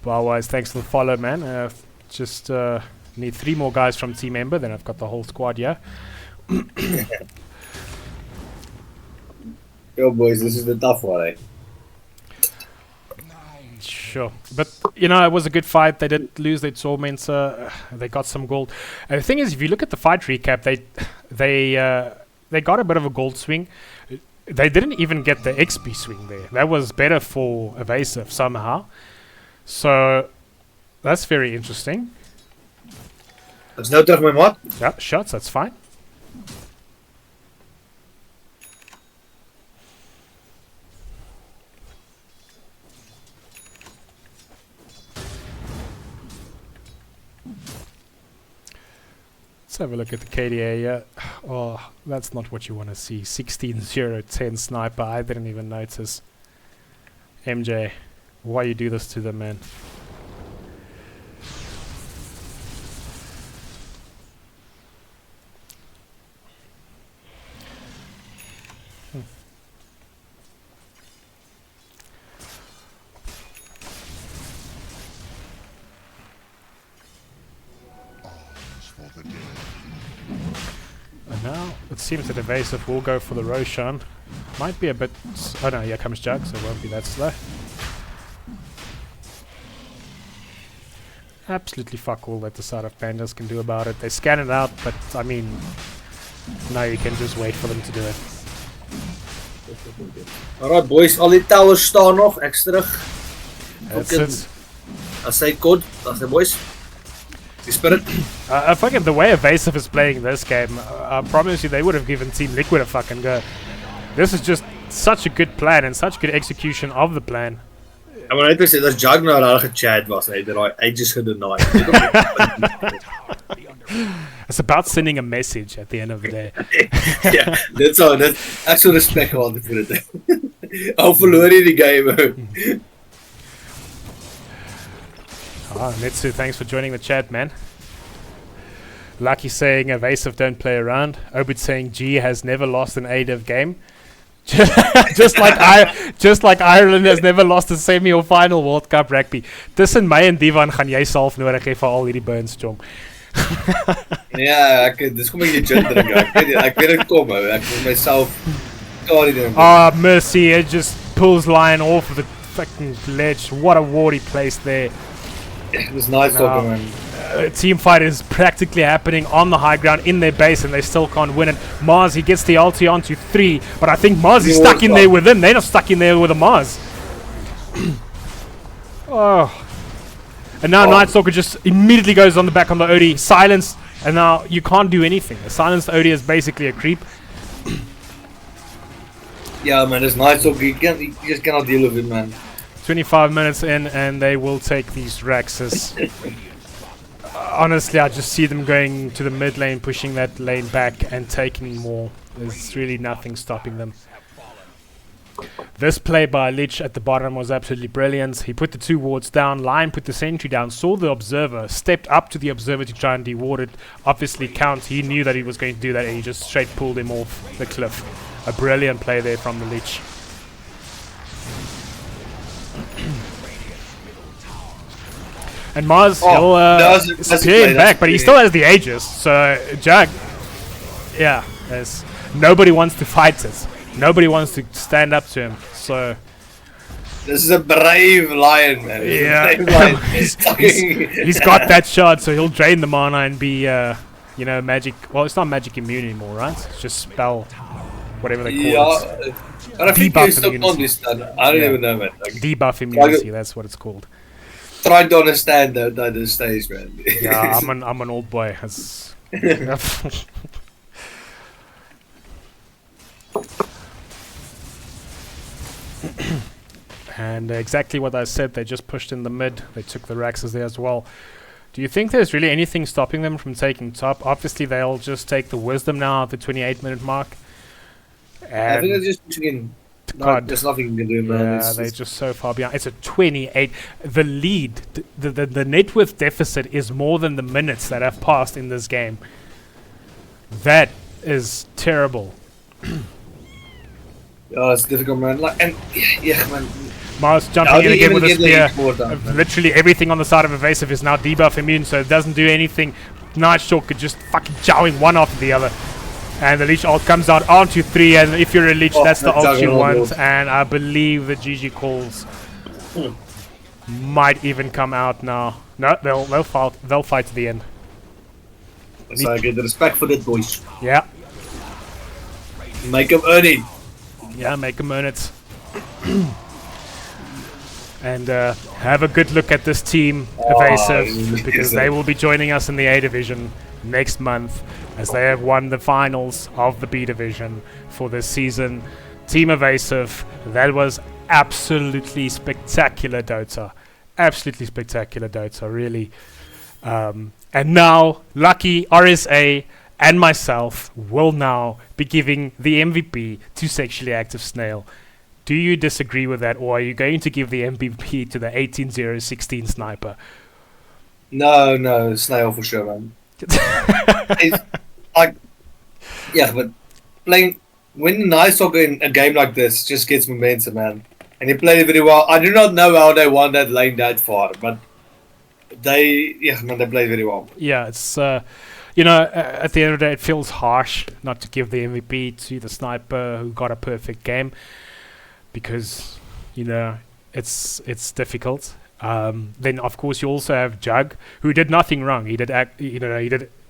Barwise, thanks for the follow, man. Just need 3 more guys from team member, then I've got the whole squad. Yeah. Yo, boys, this is the tough one, eh? Sure, but you know, it was a good fight. They did lose their Tormentor. They got some gold. And the thing is, if you look at the fight recap, they got a bit of a gold swing. They didn't even get the XP swing there. That was better for Evasive somehow. So that's very interesting. There's no terug my maat. Yeah, shots. That's fine. Let's have a look at the KDA. Yeah. Oh, that's not what you want to see. 16-0-10 sniper. I didn't even notice. MJ, why you do this to them, man? And now it seems that Evasive will go for the Roshan. Might be a bit... Oh no, here comes Jug, so it won't be that slow. Absolutely fuck all that the side of Pandas can do about it. They scan it out, but I mean... Now you can just wait for them to do it. Alright, boys, al die towers staan nog. Ek's terug. That's it. As hy kod, as the boys. The spirit. Fucking the way Evasive is playing this game, I promise you they would have given Team Liquid a fucking go. This is just such a good plan and such good execution of the plan. I mean, net sê dat Jag nou daar gechat was, hy het daai just gedeny. It's about sending a message at the end of the day. Ja, dit sou dit ek sou respek gehad het vir dit. Al verloor jy die game. Netsu, thanks for joining the chat, man. Lucky saying Evasive don't play around. Obid saying G has never lost an ADIV game. just like Ireland has never lost a semi or final World Cup rugby. Tussen my en Divan gaan jy self nodig hê vir al hierdie burns, chom. Ja, dis kom ek die gin drink. Ek weet dit kom ou. Ek moet myself klaar doen. Mercy, it just pulls Lion off of the fucking ledge. What a ward he placed there. It was nice talking, man. Team fight is practically happening on the high ground in their base, and they still can't win it. Mars, he gets the ulti onto 3, but I think Mars is stuck in there with them. They're not stuck in there with the Mars. Oh. And now Night Stalker just immediately goes on the back on the OD. Silence, and now you can't do anything. The silenced OD is basically a creep. Yeah, man, it's nice talking. You just cannot deal with it, man. 25 minutes in, and they will take these Raxes. Honestly, I just see them going to the mid lane, pushing that lane back and taking more. There's really nothing stopping them. This play by Lich at the bottom was absolutely brilliant. He put the 2 wards down, Lion put the sentry down, saw the observer, stepped up to the observer to try and deward it. Obviously Count, he knew that he was going to do that, and he just straight pulled him off the cliff. A brilliant play there from the Lich. And Mars, he'll disappear him back, but he still has the Aegis. So, Jag, yeah, nobody wants to fight it. Nobody wants to stand up to him. So, this is a brave Lion, man. Yeah, he's got that shot, so he'll drain the mana and be, magic. Well, it's not magic immune anymore, right? It's just spell, whatever they call it. But I think you still understand. I don't even know, man. Like, debuff immunity, that's what it's called. Trying to understand the stage, man. Yeah, I'm an old boy. And exactly what I said, they just pushed in the mid. They took the Raxes there as well. Do you think there's really anything stopping them from taking top? Obviously, they'll just take the Wisdom now at the 28-minute mark. I think they're just pushing in. There's nothing you can do, man. Yeah, they're just so far behind. It's a 28. The lead, the net worth deficit is more than the minutes that have passed in this game. That is terrible. Oh, it's difficult, man. Yeah, man. Mars jumping in again with a spear. Literally everything on the side of Evasive is now debuff immune, so it doesn't do anything. Nightstalker just fucking jowing one after the other. And the Leech ult comes out onto 3, and if you're a Leech, that's the ult you want. And I believe the GG calls might even come out now. No, they'll fight to the end. So I get the respect for that, boys. Yeah. Make them earn it. Yeah, make them earn it. And have a good look at this team, Evasive, because they will be joining us in the A Division next month, as they have won the finals of the B Division for this season. Team Evasive, that was absolutely spectacular Dota. Absolutely spectacular Dota, really. And now, Lucky, RSA, and myself will now be giving the MVP to Sexually Active Snail. Do you disagree with that, or are you going to give the MVP to the 18-0-16 sniper? No, Snail for sure, man. But playing winning Night Stalker in a game like this just gets momentum, man. And he played it very well. I do not know how they won that lane that far, but they played very well. Yeah, it's at the end of the day, it feels harsh not to give the MVP to the sniper who got a perfect game, because it's difficult. Then of course you also have Jug, who did nothing wrong. He did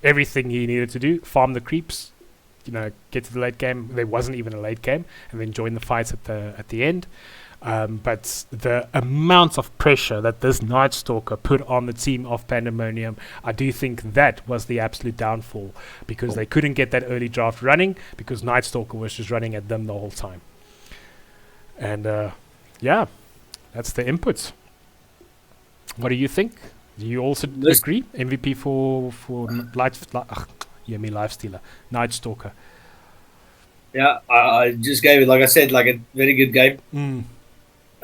everything he needed to do: farm the creeps, get to the late game. There wasn't even a late game, and then join the fights at the end. But the amount of pressure that this Night Stalker put on the team of Pandemonium, I do think that was the absolute downfall, because they couldn't get that early draft running because Night Stalker was just running at them the whole time. And that's the inputs. What do you think? Do you also agree? MVP for Lifestealer, Night Stalker. Yeah, I just gave it, like I said, like a very good game.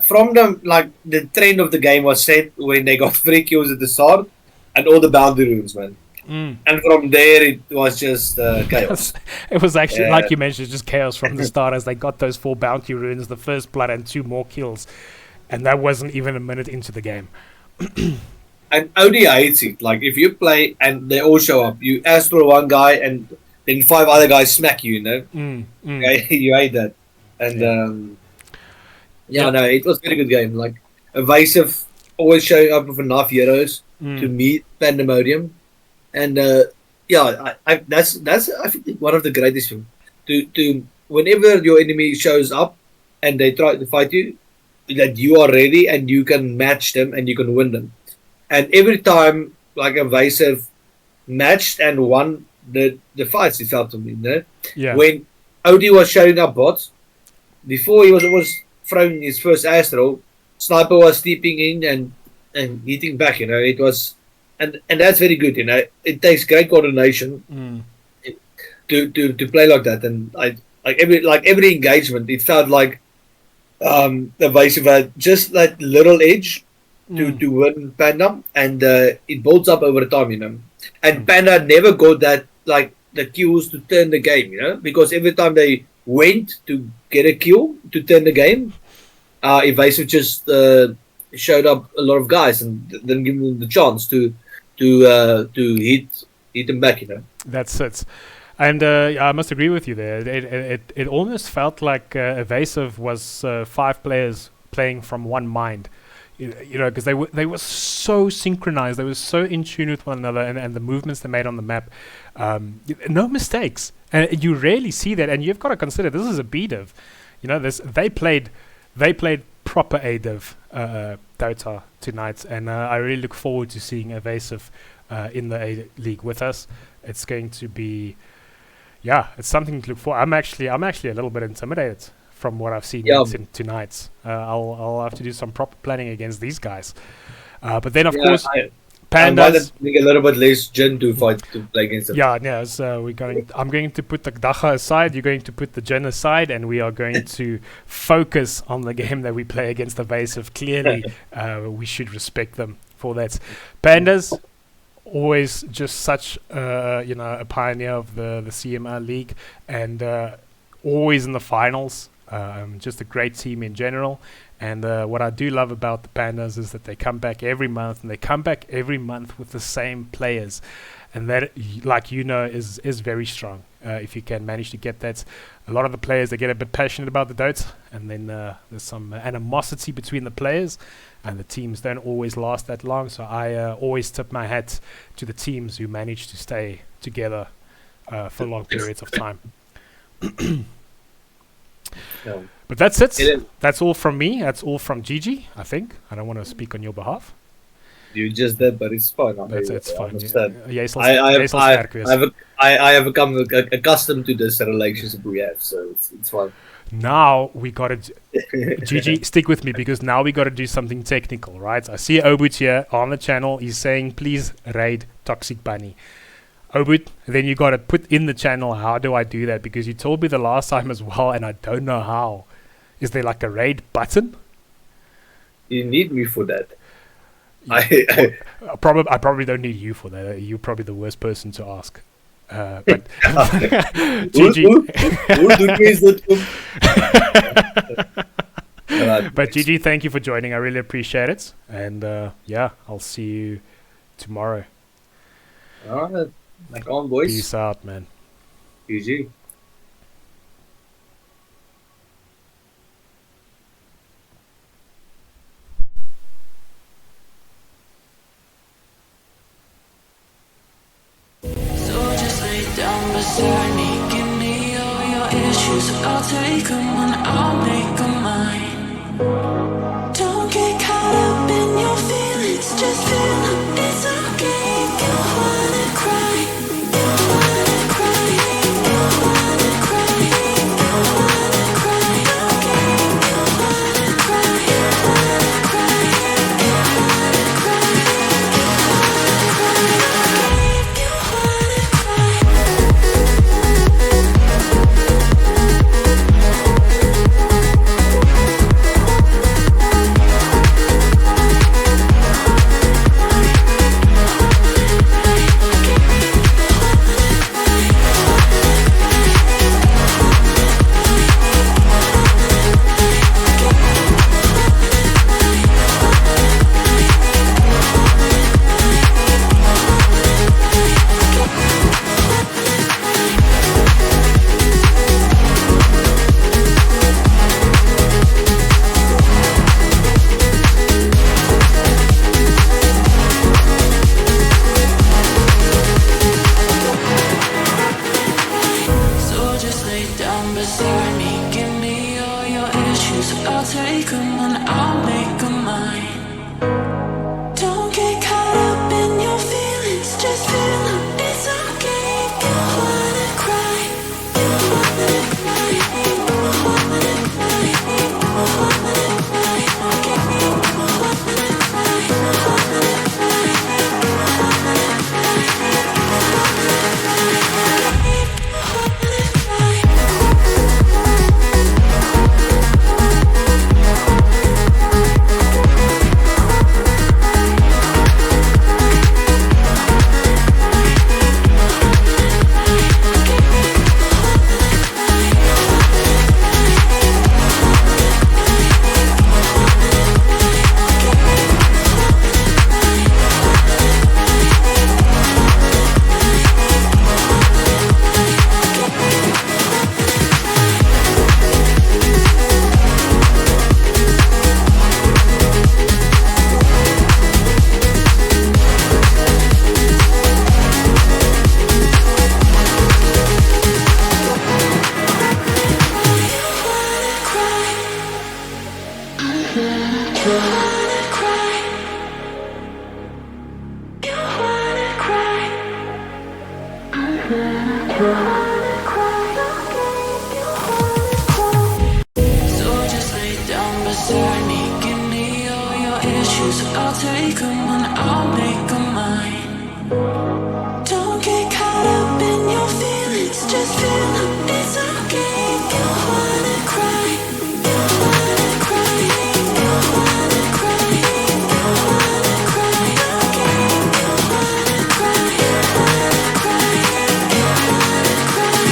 From the trend of the game was set when they got 3 kills at the start and all the boundary runes, man. And from there it was just chaos. It was actually, like you mentioned, just chaos from the start, as they got those 4 bounty runes, the first blood and 2 more kills, and that wasn't even a minute into the game. And OD hates it. Like, if you play and they all show up, you astral one guy and then 5 other guys smack you, Okay? You hate that. And Yeah, Yep. no, it was a very good game. Like evasive, always showing up with enough heroes to meet Pandemonium, and yeah, that's I think one of the greatest things. To whenever your enemy shows up and they try to fight you, that you are ready and you can match them and you can win them. And every time, like evasive matched and won the fights, it felt to me. No? Yeah. When Odie was showing up bots, before he was throwing his first astro, Sniper was steeping in and hitting back. It was, and that's very good. It takes great coordination to play like that. And I like every engagement, it felt like Evasive had just that little edge to win Panda, and it builds up over time. And Panda never got that like the kills to turn the game, because every time they went to get a kill to turn the game, Evasive just showed up a lot of guys and then give them the chance to hit them back. That's it. And I must agree with you there. It almost felt like Evasive was 5 players playing from one mind. Because they were so synchronized, they were so in tune with one another, and the movements they made on the map, no mistakes, and you rarely see that. And you've got to consider this is a B-Div, they played proper A-Div Dota tonight, and I really look forward to seeing Evasive in the A League with us. It's going to be, it's something to look for. I'm actually a little bit intimidated from what I've seen tonight. I'll have to do some proper planning against these guys. But then, of course, Pandas. I a little bit less Jin to play against them. So I'm going to put the Dacha aside. You're going to put the Jin aside, and we are going to focus on the game that we play against Evasive. Clearly, we should respect them for that. Pandas, always just such a pioneer of the CML league, and always in the finals. Just a great team in general, and what I do love about the Pandas is that they come back every month, and they come back every month with the same players, and that, is very strong. If you can manage to get that, a lot of the players, they get a bit passionate about the Dota, and then there's some animosity between the players, and the teams don't always last that long. So I always tip my hat to the teams who manage to stay together for long periods of time. But that's it. That's all from me. That's all from Gigi, I think. I don't want to speak on your behalf. You just did, but it's fine. It's fine. I have become accustomed to this relationship we have, so it's fine. Now we got to... Gigi, stick with me, because now we got to do something technical, right? I see Obut here on the channel. He's saying, please raid Toxic Bunny. Obut, then you got to put in the channel, how do I do that? Because you told me the last time as well, and I don't know how. Is there like a raid button? You need me for that. I probably don't need you for that. You're probably the worst person to ask. But Gigi, but Gigi, thank you for joining. I really appreciate it, and I'll see you tomorrow. All right. Like on, boys. Peace out, man. GG. So just lay down beside me, give me all your issues. I'll take them and I'll make them mine. Don't get caught up in your feelings, just feel them. It's okay if you wanna cry. You wanna cry. You wanna cry. You wanna cry. Okay, you wanna cry. You wanna cry. You wanna cry. You wanna cry. take 'em and I'll make 'em mine. Don't get caught up in your feelings, just feel 'em, it's okay if you wanna cry. You wanna cry, you wanna cry, you wanna cry, okay, you wanna cry, you wanna cry, you wanna So just lay down beside me, give me all your issues. I'll take 'em and I'll make 'em mine. Don't get caught up in your feelings, just feel 'em, it's okay if you wanna cry. You wanna cry, you wanna cry, you wanna cry, okay, you wanna cry, you wanna cry, you wanna cry,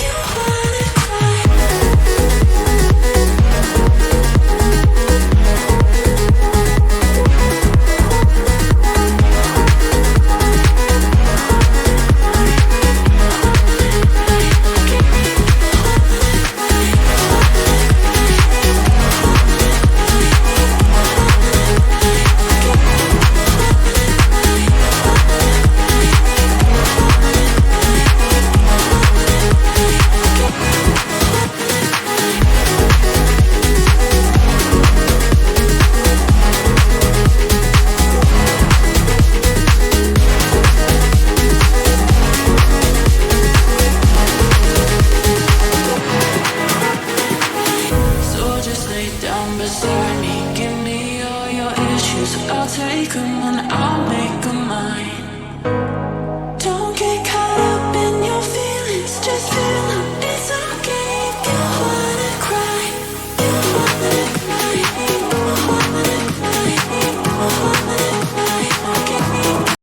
you wanna cry. So just lay down beside me, give me all your issues. I'll take 'em and I'll make 'em mine.